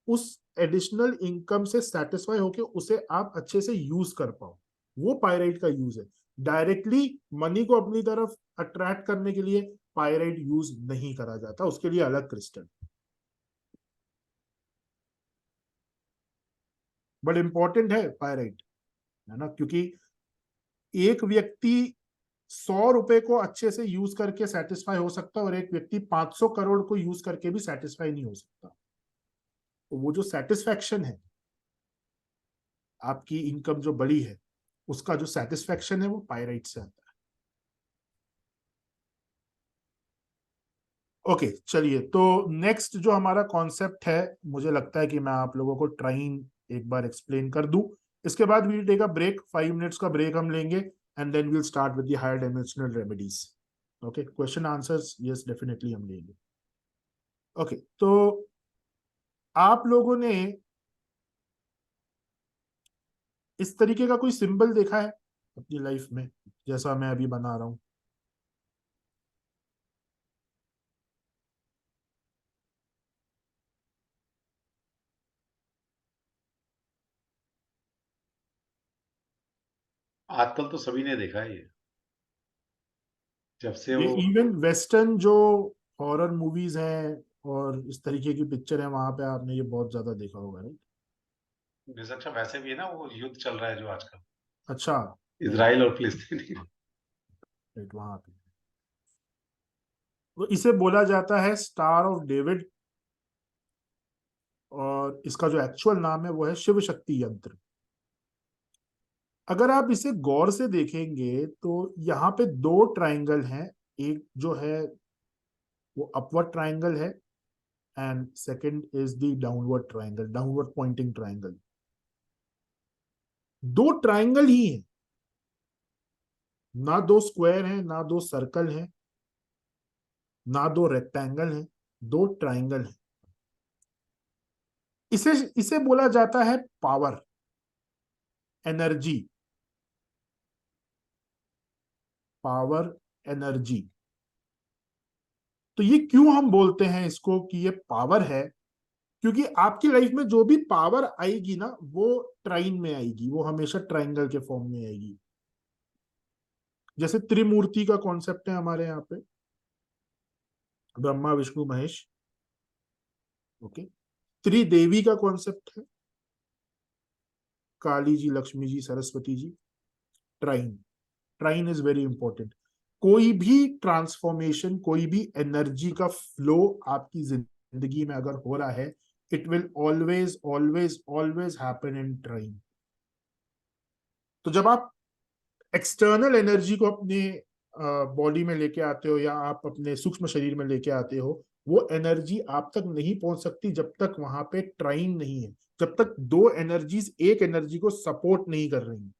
उस एडिशनल इनकम से सेटिस्फाई होके उसे आप अच्छे से यूज कर पाओ। वो पायराइट का यूज है। डायरेक्टली मनी को अपनी तरफ अट्रैक्ट करने के लिए पायराइट यूज नहीं करा जाता, उसके लिए अलग क्रिस्टल। बट इंपॉर्टेंट है पायराइट, है ना, क्योंकि एक व्यक्ति 100 रुपए को अच्छे से यूज करके सेटिस्फाई हो सकता है और एक व्यक्ति 500 करोड़ को यूज करके भी सेटिस्फाई नहीं हो सकता। तो वो जो सेटिस्फैक्शन है, आपकी इनकम जो बड़ी है, उसका जो सेटिस्फैक्शन है वो पायराइट से आता है। ओके, चलिए, तो नेक्स्ट जो हमारा कॉन्सेप्ट है, मुझे लगता है कि मैं आप लोगों को ट्राइन एक बार एक्सप्लेन कर दूं। इसके बाद we'll take a break, 5 minutes का ब्रेक हम लेंगे and then we'll start with the higher dimensional remedies. Okay, question answers yes definitely हम लेंगे। ओके, तो आप लोगों ने इस तरीके का कोई सिंबल देखा है अपनी लाइफ में, जैसा मैं अभी बना रहा हूं? आजकल तो सभी ने देखा है ये, जब से ये वो इवन वेस्टर्न जो हॉरर मूवीज हैं और इस तरीके की पिक्चर है, वहां पे आपने ये बहुत ज्यादा देखा होगा, राइट? अच्छा, वैसे भी है ना, वो युद्ध चल रहा है जो आजकल, अच्छा, इजराइल और फिलिस्तीन। राइट, वहां पे तो इसे बोला जाता है स्टार ऑफ डेविड, और इसका जो एक्चुअल नाम है वो है शिव शक्ति यंत्र। अगर आप इसे गौर से देखेंगे तो यहाँ पे 2 ट्रायंगल हैं। एक जो है वो अपवर्ड ट्रायंगल है and second is the downward triangle, downward pointing triangle. दो ट्रायंगल ही है, ना दो स्क्वायर है, ना दो सर्कल है, ना दो रेक्टेंगल है, दो ट्रायंगल है। इसे इसे बोला जाता है पावर, एनर्जी, पावर, एनर्जी। तो ये क्यों हम बोलते हैं इसको कि ये पावर है? क्योंकि आपकी लाइफ में जो भी पावर आएगी ना, वो ट्राइन में आएगी, वो हमेशा ट्रायंगल के फॉर्म में आएगी। जैसे त्रिमूर्ति का कॉन्सेप्ट है हमारे यहाँ पे, ब्रह्मा विष्णु महेश। ओके, त्रिदेवी का कॉन्सेप्ट है, Kali ji, Lakshmi ji, Saraswati ji. ट्राइन, ट्राइन is very important. कोई भी ट्रांसफॉर्मेशन, कोई भी एनर्जी का फ्लो आपकी जिंदगी में अगर हो रहा है, it will always always always happen in trine. तो जब आप एक्सटर्नल एनर्जी को अपने बॉडी में लेके आते हो, या आप अपने सूक्ष्म शरीर में लेके आते हो, वो एनर्जी आप तक नहीं पहुंच सकती जब तक वहां पे ट्राइन नहीं है, जब तक दो एनर्जीज एक एनर्जी को सपोर्ट नहीं कर रही।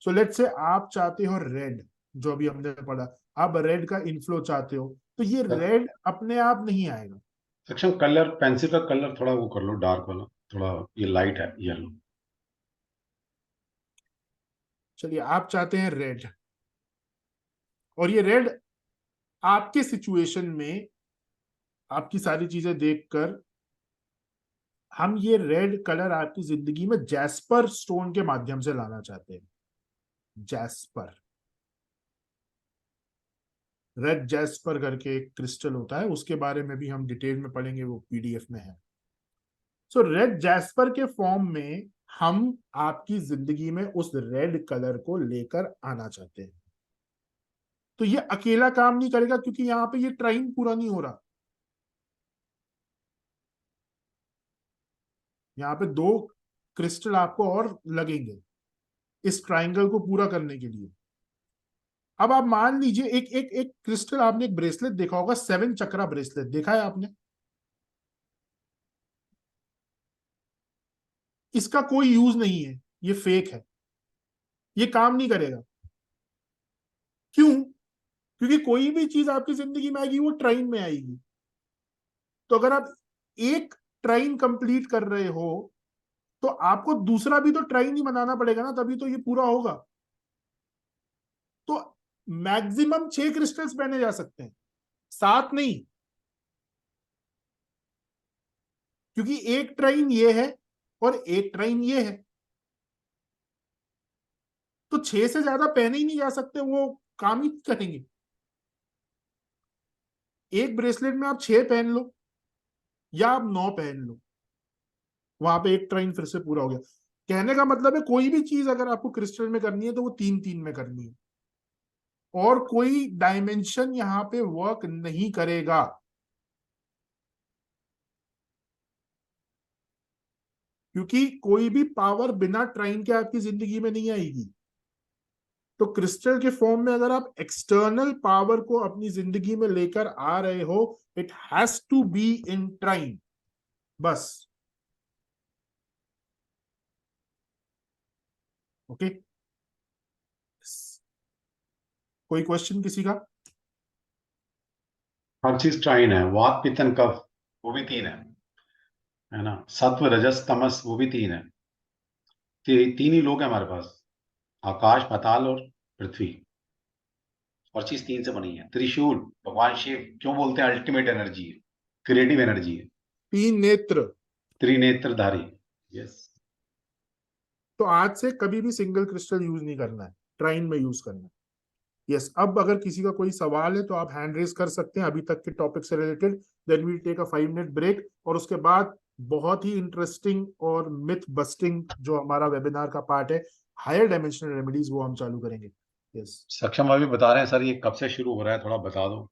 सो लेट्स से आप चाहते हो रेड, जो अभी हमने पढ़ा, आप रेड का इनफ्लो चाहते हो, तो ये रेड अपने आप नहीं आएगा। सक्षम, कलर, पेंसिल का कलर थोड़ा वो कर लो, डार्क वाला, थोड़ा ये लाइट है, येलो। चलिए, आप चाहते हैं रेड, और ये रेड आपके सिचुएशन में, आपकी सारी चीजें देखकर, हम ये रेड कलर आपकी जिंदगी में जैस्पर स्टोन के माध्यम से लाना चाहते हैं। जैस्पर, रेड जैस्पर करके एक क्रिस्टल होता है, उसके बारे में भी हम डिटेल में पढ़ेंगे, वो पीडीएफ में है। सो रेड जैस्पर के फॉर्म में हम आपकी जिंदगी में उस रेड कलर को लेकर आना चाहते हैं। तो ये अकेला काम नहीं करेगा, क्योंकि यहाँ पे ये ट्राइन पूरा नहीं हो रहा। यहाँ पे दो क्रिस्टल आपको और लगेंगे इस ट्राइंगल को पूरा करने के लिए। अब आप मान लीजिए एक एक एक क्रिस्टल, आपने एक ब्रेसलेट देखा होगा, 7 चक्रा ब्रेसलेट देखा है आपने? इसका कोई यूज नहीं है, ये फेक है, ये काम नहीं करेगा। क्यों? क्योंकि कोई भी चीज आपकी जिंदगी में आएगी, वो ट्राइन में आएगी। तो अगर आप एक ट्राइन कंप्लीट कर रहे हो, तो आपको दूसरा भी तो ट्राइन ही बनाना पड़ेगा ना, तभी तो ये पूरा होगा। तो मैक्सिमम 6 क्रिस्टल्स पहने जा सकते हैं, 7 नहीं, क्योंकि एक ट्राइन ये है और एक ट्राइन ये है। तो 6 से ज्यादा पहने ही नहीं जा सकते, वो काम ही करेंगे। एक ब्रेसलेट में आप 6 पहन लो या आप 9 पहन लो, वहां पे एक ट्राइन फिर से पूरा हो गया। कहने का मतलब है, कोई भी चीज अगर आपको क्रिस्टल में करनी है, तो वो 3-3 में करनी है, और कोई डायमेंशन यहां पे वर्क नहीं करेगा। क्योंकि कोई भी पावर बिना ट्राइन के आपकी जिंदगी में नहीं आएगी। तो क्रिस्टल के फॉर्म में अगर आप एक्सटर्नल पावर को अपनी जिंदगी में लेकर आ रहे हो, it has to be in trine, बस। ओके, कोई क्वेश्चन किसी का? हर चीज ट्राइन है। वात पित्तन कफ, वो भी 3 है ना। सत्व रजस तमस, वो भी 3 है। 3 ही लोग हैं हमारे पास, आकाश, पाताल और पृथ्वी। और चीज 3 से बनी है। त्रिशूल, भगवान शिव क्यों बोलते हैं अल्टीमेट एनर्जी है, क्रिएटिव एनर्जी है। 3 नेत्र, त्रिनेत्रधारी, यस। तो आज से कभी भी सिंगल क्रिस्टल यूज नहीं करना है, ट्राइन में यूज करना है। यस, अब अगर किसी का कोई सवाल है तो आप हैंड रेज कर सकते हैं अभी तक के टॉपिक से related. Then we take a 5 minute break, और उसके बाद बहुत ही इंटरेस्टिंग और मिथ बस्टिंग जो हमारा वेबिनार का पार्ट है, हायर डायमेंशनल रेमेडीज, वो हम चालू करेंगे। यस, सक्षम अभी बता रहे हैं सर, ये कब से शुरू हो रहा है, थोड़ा बता दो,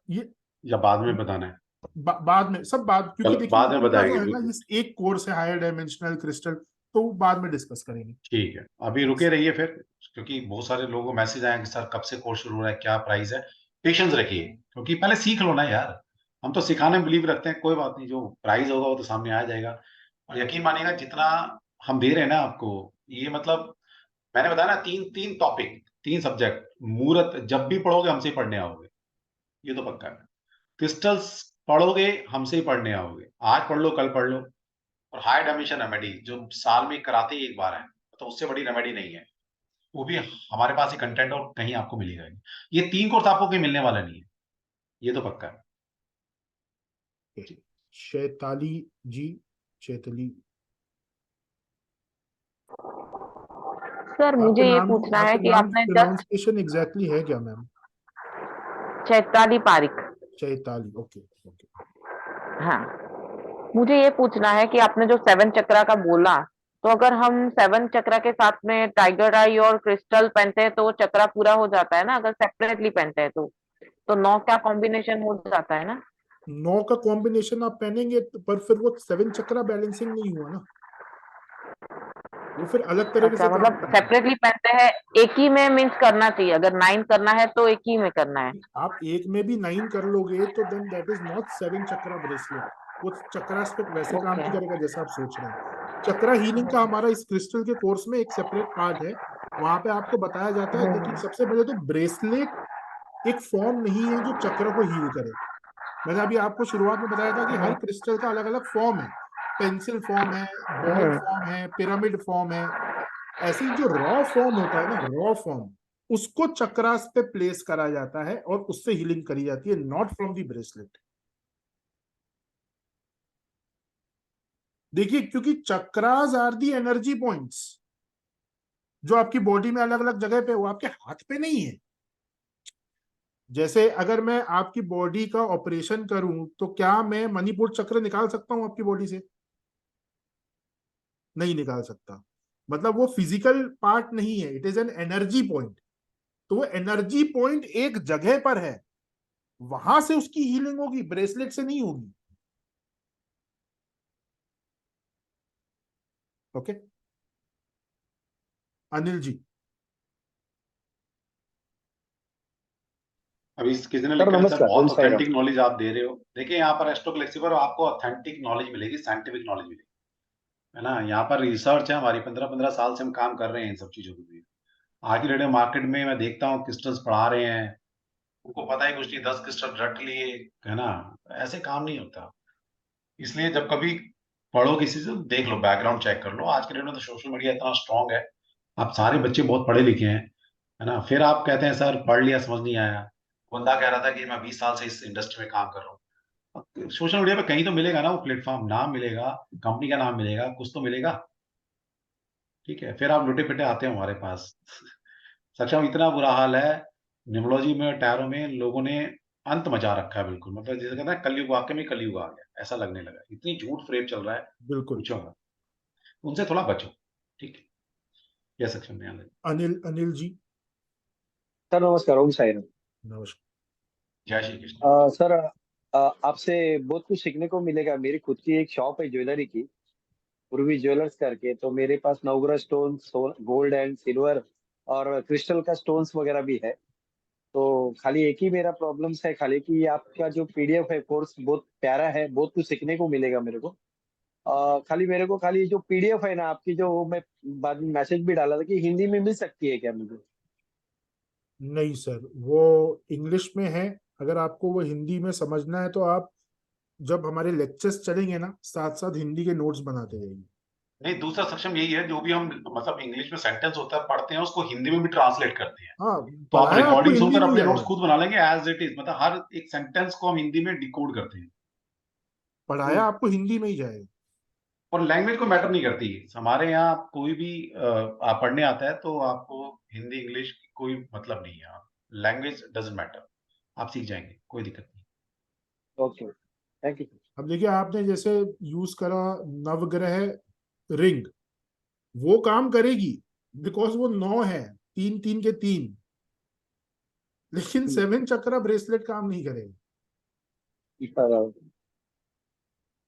ये या बाद में बताना है? बाद में, सब बाद, क्योंकि चलो, देखिए बाद में पूरा जो बताएंगे, है ना, बिल्कुल। इस एक कोर्स है हायर डायमेंशनल क्रिस्टल, तो वो बाद में डिस्कस करेंगे। ठीक है, अभी रुके रहिए फिर, क्योंकि बहुत सारे लोगों को मैसेज आए कि सर कब से कोर्स शुरू हो रहा है, क्या प्राइस है। पेशेंस रखिए, क्योंकि पहले सीख लो ना यार। हम तो सिखाने में बिलीव रखते हैं, कोई बात नहीं, जो प्राइस होगा वो तो सामने आ जाएगा। और यकीन मानिएगा, जितना हम दे रहे हैं ना आपको, ये मतलब मैंने बताया ना, तीन टॉपिक, 3 सब्जेक्ट, मुहूर्त जब भी पढ़ोगे हमसे ही पढ़ने आओगे, ये तो पक्का है। क्रिस्टल्स पढ़ोगे हमसे ही पढ़ने आओगे, आज पढ़ लो कल पढ़ लो। और हाई डायमेंशन रेमेडी जो साल में कराते ही एक बार है, तो उससे बड़ी रेमेडी नहीं है, वो भी हमारे पास ही कंटेंट और कहीं आपको मिलेगा नहीं। ये 3 कोर्स आपको कहीं मिलने वाला नहीं है, ये तो पक्का है। शैताली जी, शैताली सर मुझे ये पूछना है कि आपने जस्ट प्रोनाउंसिएशन एग्जैक्टली है क्या ma'am? Chaitali Parikh. Chaitali, okay okay. हाँ, मुझे ये पूछना है कि आपने जो 7 चक्रा का बोला, तो अगर हम 7 चक्रा के साथ में टाइगर आई और क्रिस्टल पहनते हैं तो वो चक्रा पूरा हो जाता है ना, अगर सेपरेटली पहनते हैं तो 9 का कॉम्बिनेशन हो जाता है ना? 9 का कॉम्बिनेशन आप पहनेंगे पर फिर वो 7 चक्रा बैलेंसिंग नहीं हुआ ना, वो फिर अलग तरीके से अच्छा, मतलब सेपरेटली पहनते हैं, एक ही में मीन्स करना चाहिए, अगर 9 करना है तो एक ही में करना है। आप एक में भी 9 कर लोगे तो then that is not 7 chakra bracelet. वो चक्रा एस्पेक्ट वैसे काम नहीं करेगा जैसा आप सोच रहे हैं। चक्रा हीलिंग का हमारा इस क्रिस्टल के कोर्स में एक सेपरेट पार्ट है, वहां पे आपको बताया जाता है। देखिए सबसे पहले तो ब्रेसलेट एक फॉर्म नहीं है जो चक्र को हील करे। मैंने अभी आपको शुरुआत में बताया था कि हर क्रिस्टल का अलग अलग फॉर्म है, पेंसिल फॉर्म है, बॉल फॉर्म है, पिरामिड फॉर्म है। ऐसे ही जो रॉ फॉर्म होता है ना, रॉ फॉर्म, उसको चक्रास पे प्लेस करा जाता है और उससे हीलिंग करी जाती है, नॉट फ्रॉम दी ब्रेसलेट। देखिए क्योंकि chakras are the energy points जो आपकी बॉडी में अलग अलग जगह पे, वो आपके हाथ पे नहीं है। जैसे अगर मैं आपकी बॉडी का ऑपरेशन करूं तो क्या मैं मणिपुर चक्र निकाल सकता हूं आपकी बॉडी से? नहीं निकाल सकता। मतलब वो फिजिकल पार्ट नहीं है, it is an energy point. तो वो एनर्जी पॉइंट एक जगह पर है, वहां से उसकी हीलिंग होगी, ब्रेसलेट से नहीं होगी। ओके अनिल जी। अभी किसी ने सर लिखा है सर नमस्कार, ओम बहुत साई राम। ऑथेंटिक नॉलेज आप दे रहे हो। देखिए यहाँ पर एस्ट्रो गैलेक्सी पर आपको ऑथेंटिक नॉलेज मिलेगी, साइंटिफिक नॉलेज मिलेगी, है ना। यहाँ पर रिसर्च है हमारी, 15-15 साल से हम काम कर रहे हैं इन सब चीजों के लिए। आज की डेट में मार्केट में मैं देखता हूँ क्रिस्टल्स पढ़ा रहे हैं, उनको पता है कुछ नहीं, 10 क्रिस्टल रट लिए, है ना। ऐसे काम नहीं होता। इसलिए जब कभी पढ़ो किसी से, देख लो, बैकग्राउंड चेक कर लो। आज के डेट में तो सोशल मीडिया इतना स्ट्रांग है, आप सारे बच्चे बहुत पढ़े लिखे हैं, है ना। फिर आप कहते हैं सर पढ़ लिया समझ नहीं आया। बंदा कह रहा था कि मैं 20 साल से इस इंडस्ट्री में काम कर रहा हूँ। सोशल मीडिया पे कहीं तो मिलेगा ना वो प्लेटफॉर्म, नाम मिलेगा, कंपनी का नाम मिलेगा, कुछ तो मिलेगा। ठीक है, फिर आप लुटे पिटे आते हो हमारे पास। सक्षम इतना बुरा हाल है न्यूमरोलॉजी में, टैरो में, लोगों ने अंत मचा रखा है बिल्कुल। मतलब जैसे कहते हैं कलयुग, वाकई में कलयुग आ गया ऐसा लगने लगा, इतनी झूठ फ्रेब चल रहा है, बिल्कुल पूछो मत। उनसे थोड़ा बचो, ठीक है। यह सक्षम ध्यान दें। अनिल जी। सर नमस्कार, ओम साई राम। नमस्कार। जय श्री कृष्ण। सर आपसे बहुत कुछ सीखने को मिलेगा। मेरी खुद की एक शॉप है ज्वेलरी की, पूर्वी ज्वेलर्स करके। तो मेरे पास नवग्रह स्टोन, गोल्ड एंड सिल्वर और क्रिस्टल का स्टोन्स वगैरह भी है। तो खाली एक ही मेरा प्रॉब्लम्स है, खाली कि आपका जो पीडीएफ है कोर्स बहुत प्यारा है, बहुत कुछ सीखने को मिलेगा मेरे को। खाली मेरे को खाली जो पीडीएफ है ना आपकी, जो वो मैं बाद में मैसेज भी डाला था कि हिंदी में मिल सकती है क्या मुझे? नहीं सर, वो इंग्लिश में है। अगर आपको वो हिंदी में समझना है तो आप जब हमारे लेक्चर्स चलेंगे ना, साथ साथ हिंदी के नोट्स बनाते जाइए। नहीं, दूसरा सक्षम यही है, जो भी हम मतलब इंग्लिश में सेंटेंस होता है पढ़ते हैं, उसको हिंदी में भी ट्रांसलेट करते हैं। हाँ, तो आप पढ़ाया आपको रिकॉर्डिंग हिंदी सुनकर में ही अपने नोट्स जाएगा। खुद बना लेंगे एज इट इज, मतलब हर एक सेंटेंस को हम हिंदी में डिकोड करते हैं। पढ़ाया आपको हिंदी में ही जाएगा। और लैंग्वेज को मैटर नहीं करती। हमारे यहाँ कोई भी आप पढ़ने आता है तो आपको हिंदी इंग्लिश कोई मतलब नहीं है, लैंग्वेज डजंट मैटर, आप सीख जाएंगे, कोई दिक्कत नहीं। Okay, thank you. अब देखिए आपने जैसे यूज करा नवग्रह रिंग, वो काम करेगी बिकॉज वो 9 है, 3 3 के 3, लेकिन 7 चक्रा ब्रेसलेट काम नहीं करेगा।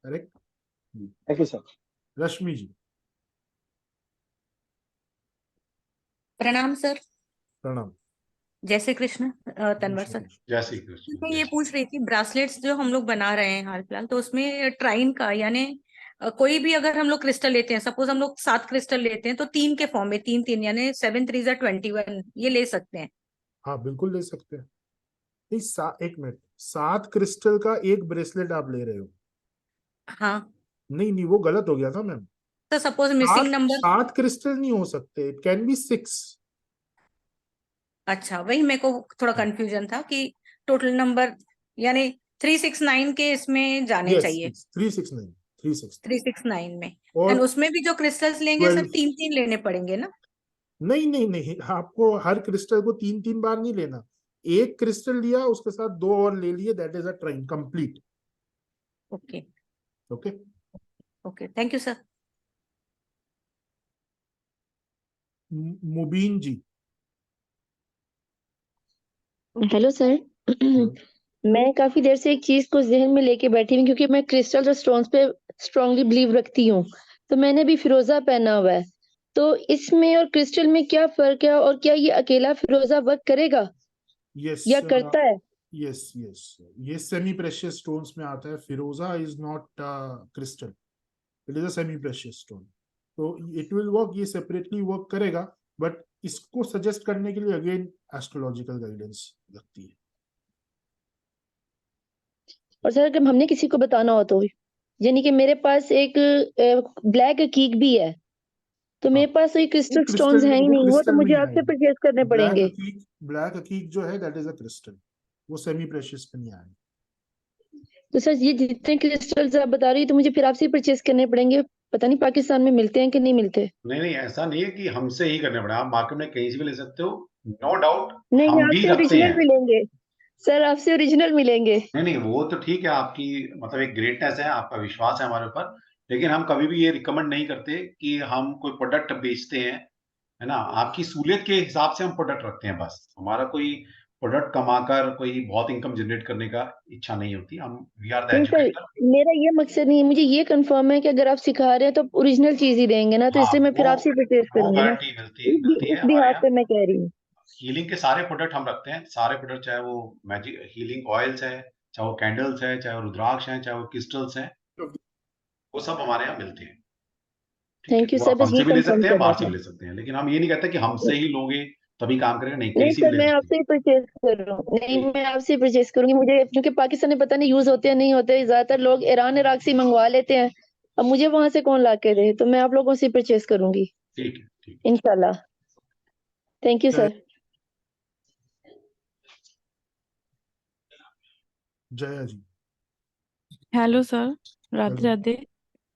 Correct. Thank you sir. Rashmi ji. प्रणाम सर। प्रणाम। जय श्री कृष्ण। तनवर सर, जय श्री कृष्ण। मैं ये पूछ रही थी, ब्रासलेट्स जो हम लोग बना रहे हैं हाल फिलहाल, तो उसमें ट्राइन का यानी कोई भी अगर हम लोग क्रिस्टल लेते हैं, सपोज हम लोग 7 क्रिस्टल लेते हैं तो 3 के फॉर्म में, 3 3 यानी 7 3 21, ये ले सकते हैं। हाँ बिल्कुल ले सकते हैं। नहीं, एक मिनट, 7 क्रिस्टल का एक ब्रेसलेट आप ले रहे हो? हाँ, नहीं नहीं, वो गलत हो गया था मैम। तो सपोज मिसिंग नंबर। 7 क्रिस्टल नहीं हो सकते, इट कैन बी 6। अच्छा, वही मेरे को थोड़ा कंफ्यूजन था कि टोटल नंबर यानी 369 के इसमें जाने यस, चाहिए। 369, 369। 369 में। और एंड उसमें भी जो क्रिस्टल्स लेंगे सर 12 3 3 लेने पड़ेंगे ना? नहीं नहीं नहीं, आपको हर क्रिस्टल को 3 3 बार नहीं लेना। एक क्रिस्टल लिया, उसके साथ 2 और ले लिए, that is a trine complete. Okay okay okay, thank you sir. Mubeen ji. Hello sir. मैं काफी देर से एक चीज को जहन में लेके बैठी हूँ, क्योंकि मैं क्रिस्टल और स्टोन्स पे स्ट्रांगली बिलीव रखती हूँ। तो मैंने भी फिरोजा पहना हुआ है, तो इसमें और क्रिस्टल में क्या फर्क है, और क्या ये अकेला फिरोजा वर्क करेगा यस या करता है? यस यस, ये सेमी प्रेशियस स्टोन्स में आता है। फिरोजा is not crystal, it is a semi precious stone. तो इट विल वर्क, ये सेपरेटली वर्क करेगा, बट इसको सजेस्ट करने के लिए अगेन एस्ट्रोलॉजिकल गाइडेंस लगती है। और सर अगर हमने किसी को बताना हो तो, यानी कि मेरे पास एक ब्लैक अकीक भी है, तो मेरे पास कोई क्रिस्टल स्टोन्स है ही वो नहीं, वो तो क्रिस्टल मुझे नहीं आपसे आएंगे। परचेज करने पड़ेंगे। ब्लैक अकीक जो है दैट इज अ क्रिस्टल, वो सेमी प्रेशियस पे नहीं आएंगे। तो सर ये जितने क्रिस्टल्स आप बता रही है, तो मुझे फिर आपसे ही परचेज करने पड़ेंगे। पता नहीं पाकिस्तान में मिलते हैं कि नहीं मिलते। नहीं नहीं, ऐसा नहीं है कि हमसे ही करने पड़े, आप मार्केट में कहीं से भी ले सकते हो, नो डाउट। नहीं, हम भी आपसे रखते ओरिजिनल हैं। मिलेंगे सर, आपसे ओरिजिनल मिलेंगे। नहीं नहीं, वो तो ठीक है, आपकी मतलब एक ग्रेटनेस है, आपका विश्वास है हमारे ऊपर, लेकिन हम कभी भी ये रिकमेंड नहीं करते कि हम कोई प्रोडक्ट बेचते हैं, है ना। आपकी सहूलियत के हिसाब से हम प्रोडक्ट रखते हैं, बस हमारा कोई प्रोडक्ट कमाकर कोई बहुत इनकम जनरेट करने का इच्छा नहीं होती। हम वी आर द नहीं सर, एजुकेटर। मेरा ये मकसद नहीं है, मुझे ये कंफर्म है कि अगर आप सिखा रहे हैं तो ओरिजिनल चीज ही देंगे ना, तो हाँ, इसलिए मैं फिर आपसे परचेज वो करूंगी ना। गारंटी मिलती है इस हमारे बिहाफ यहाँ। पे मैं कह रही हूँ। हीलिंग के सारे प्रोडक्ट हम रखते हैं, सारे प्रोडक्ट, चाहे वो मैजिक हीलिंग ऑयल्स है, चाहे वो कैंडल्स है, चाहे वो रुद्राक्ष है, चाहे वो क्रिस्टल्स हैं, वो सब हमारे यहाँ मिलते हैं। ठीक है, थैंक यू वो सर, आप बस ये हमसे भी ले कंफर्म सकते हैं, करना बाहर से था। भी ले सकते हैं, लेकिन हम ये नहीं कहते कि हमसे ही लोगे तभी काम करेगा, नहीं, नहीं कहीं से भी सर, ले मैं सकते आपसे ही परचेज कर रहा हूँ। नहीं, हैं। मैं आपसे ही परचेज करूंगी। मुझे क्योंकि पाकिस्तान में पता नहीं यूज होते हैं नहीं होते, ज्यादातर लोग ईरान इराक से मंगवा लेते हैं। अब मुझे वहां से कौन ला के दे, तो मैं आप लोगों से परचेज करूंगी ठीक है, ठीक इंशाल्लाह। Thank you Jai sir. Jaya ji. Hello sir, Radhe hello, Radhe.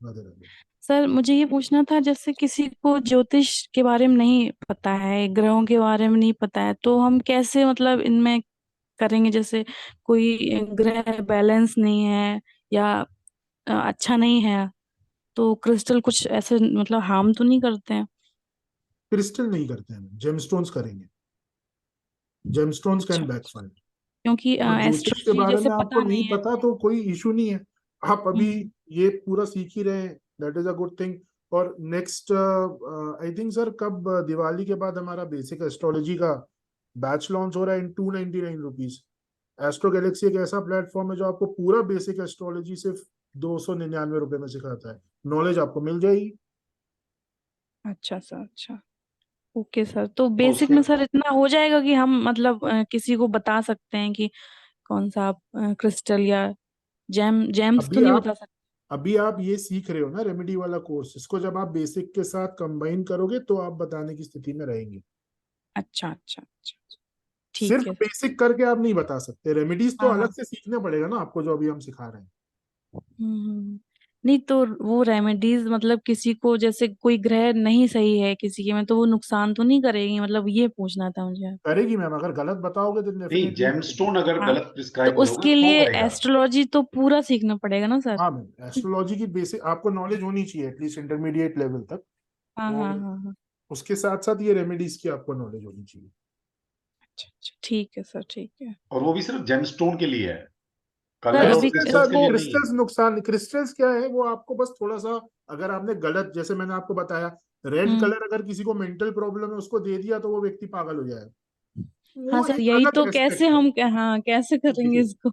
Radhe Radhe. Sir मुझे ये पूछना था, जैसे किसी को ज्योतिष के बारे में नहीं पता है, ग्रहों के बारे में नहीं पता है, तो हम कैसे मतलब इनमें करेंगे? जैसे कोई ग्रह बैलेंस नहीं है या अच्छा नहीं है, तो क्रिस्टल कुछ ऐसे मतलब हार्म तो नहीं करते हैं? क्रिस्टल नहीं करते हैं, जेमस्टोन्स करेंगे। जेमस्टोन्स कैन अच्छा, बैकफायर। क्योंकि और ज्योतिष के एस्ट्रोलॉजी बारे जैसे में आपको पता नहीं नहीं है। पता तो कोई इशू नहीं है, आप अभी हम्म, ये पूरा सीख ही रहे हैं, that is a good thing. और नेक्स्ट आई थिंक सर कब दिवाली के बाद हमारा बेसिक एस्ट्रोलॉजी का बैच लॉन्च हो रहा है इन 299 रुपीज। एस्ट्रो गैलेक्सी एक ऐसा प्लेटफॉर्म है जो आपको पूरा बेसिक एस्ट्रोलॉजी सिर्फ 299 रुपए में सिखाता है, नॉलेज आपको मिल जाएगी। अच्छा सर, अच्छा। ओके सर, तो तो बेसिक उसके में सर इतना हो जाएगा कि हम मतलब किसी को बता सकते हैं कि कौन सा क्रिस्टल या जेम्स तो अभी नहीं आप बता सकते? अभी आप ये सीख रहे हो ना रेमेडी वाला कोर्स, इसको जब आप बेसिक के साथ कंबाइन करोगे तो आप बताने की स्थिति में रहेंगे। अच्छा अच्छा अच्छा, ठीक सिर्फ है। बेसिक करके आप नहीं बता सकते, रेमेडीज तो हाँ हाँ। अलग से सीखना पड़ेगा ना आपको, जो अभी हम सिखा रहे हैं। नहीं तो वो रेमेडीज मतलब किसी को, जैसे कोई ग्रह नहीं सही है किसी के में, तो वो नुकसान तो नहीं करेगी, मतलब ये पूछना था मुझे। करेगी मैम, अगर गलत बताओगे तो नहीं, डेफिनेटली करेगी। जेमस्टोन अगर हाँ, गलत तो प्रिस्क्राइब करोगे उसके तो लिए करेगा। एस्ट्रोलॉजी तो पूरा सीखना पड़ेगा ना सर? हाँ मैम, एस्ट्रोलॉजी की बेसिक आपको नॉलेज होनी चाहिए, एटलीस्ट इंटरमीडिएट लेवल तक। हाँ हाँ और हाँ हाँ। उसके साथ साथ ये रेमेडीज की आपको नॉलेज होनी चाहिए। अच्छा अच्छा, ठीक है सर, ठीक है। और वो भी सिर्फ जेमस्टोन के लिए है, सर कलर और अभी क्रिस्टल्स के क्रिस्टल्स लिए वो नहीं है। क्रिस्टल्स नुकसान, क्रिस्टल्स क्या है वो आपको बस थोड़ा सा, अगर आपने गलत, जैसे मैंने आपको बताया, रेड हम्म, कलर अगर किसी को मेंटल प्रॉब्लम है उसको दे दिया तो वो व्यक्ति पागल हो जाएगा, हाँ वो सर, एक यही अलग तो कैसे एस्पेक्ट है। हम हाँ कैसे ठीक करेंगे है, इसको?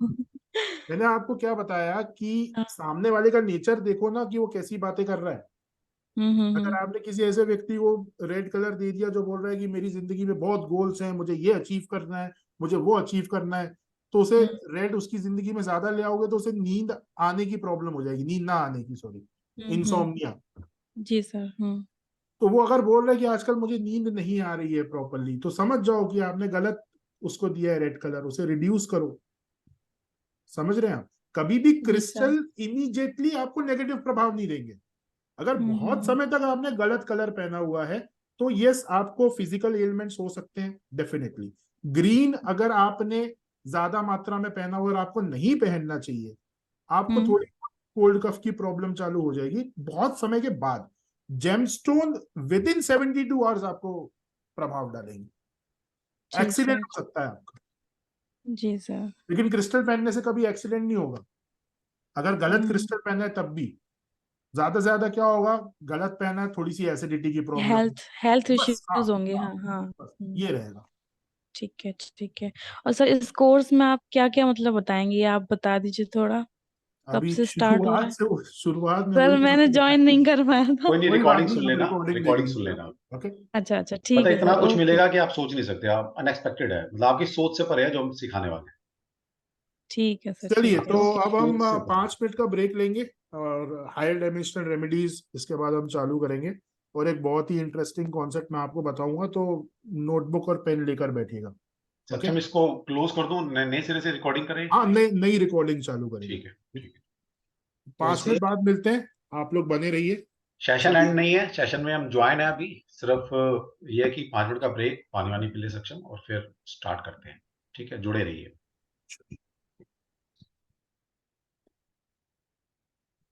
मैंने आपको क्या बताया कि हाँ। सामने वाले का नेचर देखो ना, कि वो कैसी बातें कर रहा है। अगर आपने किसी ऐसे व्यक्ति को रेड कलर दे दिया जो बोल रहा है कि मेरी जिंदगी में बहुत गोल्स हैं, मुझे ये अचीव करना है, मुझे वो अचीव करना है, तो उसे रेड उसकी जिंदगी में ज्यादा ले आओगे तो उसे नींद आने की प्रॉब्लम हो जाएगी, नींद ना आने की, सॉरी, इंसोम्निया। जी सर। तो वो अगर बोल रहा है कि आजकल मुझे नींद नहीं आ रही है प्रॉपरली, तो समझ जाओ कि आपने गलत उसको दिया है रेड कलर, उसे रिड्यूस करो। समझ रहे हैं आप? कभी भी जी सर। क्रिस्टल इमीडिएटली आपको नेगेटिव प्रभाव नहीं देंगे। अगर बहुत समय तक आपने गलत कलर पहना हुआ है तो यस, आपको फिजिकल एलिमेंट्स हो सकते हैं, डेफिनेटली। ग्रीन अगर आपने ज्यादा मात्रा में पहना हुआ और आपको नहीं पहनना चाहिए, आपको थोड़ी कोल्ड कफ की प्रॉब्लम चालू हो जाएगी बहुत समय के बाद। जेमस्टोन विद इन 72 आवर्स आपको प्रभाव डालेंगे। जी एक्सीडेंट सर। हो सकता है आपका, जी सर। लेकिन क्रिस्टल पहनने से कभी एक्सीडेंट नहीं होगा। अगर गलत क्रिस्टल पहना है तब भी ज्यादा से ज्यादा क्या होगा, गलत पहना है, थोड़ी सी एसिडिटी की प्रॉब्लम, हेल्थ हेल्थ बस। हाँ इश्यूज होंगे। हाँ, हाँ हाँ। बस ये रहेगा। ठीक है ठीक है। और सर इस कोर्स में आप क्या क्या मतलब बताएंगे, ये आप बता दीजिए थोड़ा, कब अभी से स्टार्ट हो रहा है? शुरुआत में सर वही तो मैंने आपको ज्वाइन बताया। नहीं कर पाया था। कोई नहीं, कोई बात रिकॉर्डिंग नहीं, सुन हम लेना, रिकॉर्डिंग देख रिकॉर्डिंग सुन लेंगे। लेना। ओके। अच्छा अच्छा पता ठीक है, है इतना सर। कुछ ओके। मिलेगा कि आप सोच नहीं सकते, आप अनएक्सपेक्टेड है, मतलब आपकी सोच से परे है जो हम सिखाने वाले हैं। ठीक है सर। चलिए, ठीक है। तो ओके। अब हम सोच से परे। 5 मिनट का ब्रेक लेंगे और हायर डायमेंशनल रेमेडीज इसके बाद हम चालू करेंगे। और एक बहुत ही इंटरेस्टिंग कॉन्सेप्ट मैं आपको बताऊंगा, तो नोटबुक और पेन लेकर बैठिएगा। ओके। सक्षम, इसको क्लोज कर दूं, नए सिरे से रिकॉर्डिंग करें? हाँ, नई नई रिकॉर्डिंग चालू करेंगे। ठीक है, ठीक है। तो 5 मिनट बाद मिलते हैं, आप लोग बने रहिए। सेशन एंड नहीं है, सेशन में हम ज्वाइन है अभी, सिर्फ ये है कि 5 मिनट का ब्रेक, पानी वानी पी ले सक्षम, और फिर स्टार्ट करते हैं। ठीक है, जुड़े रहिए।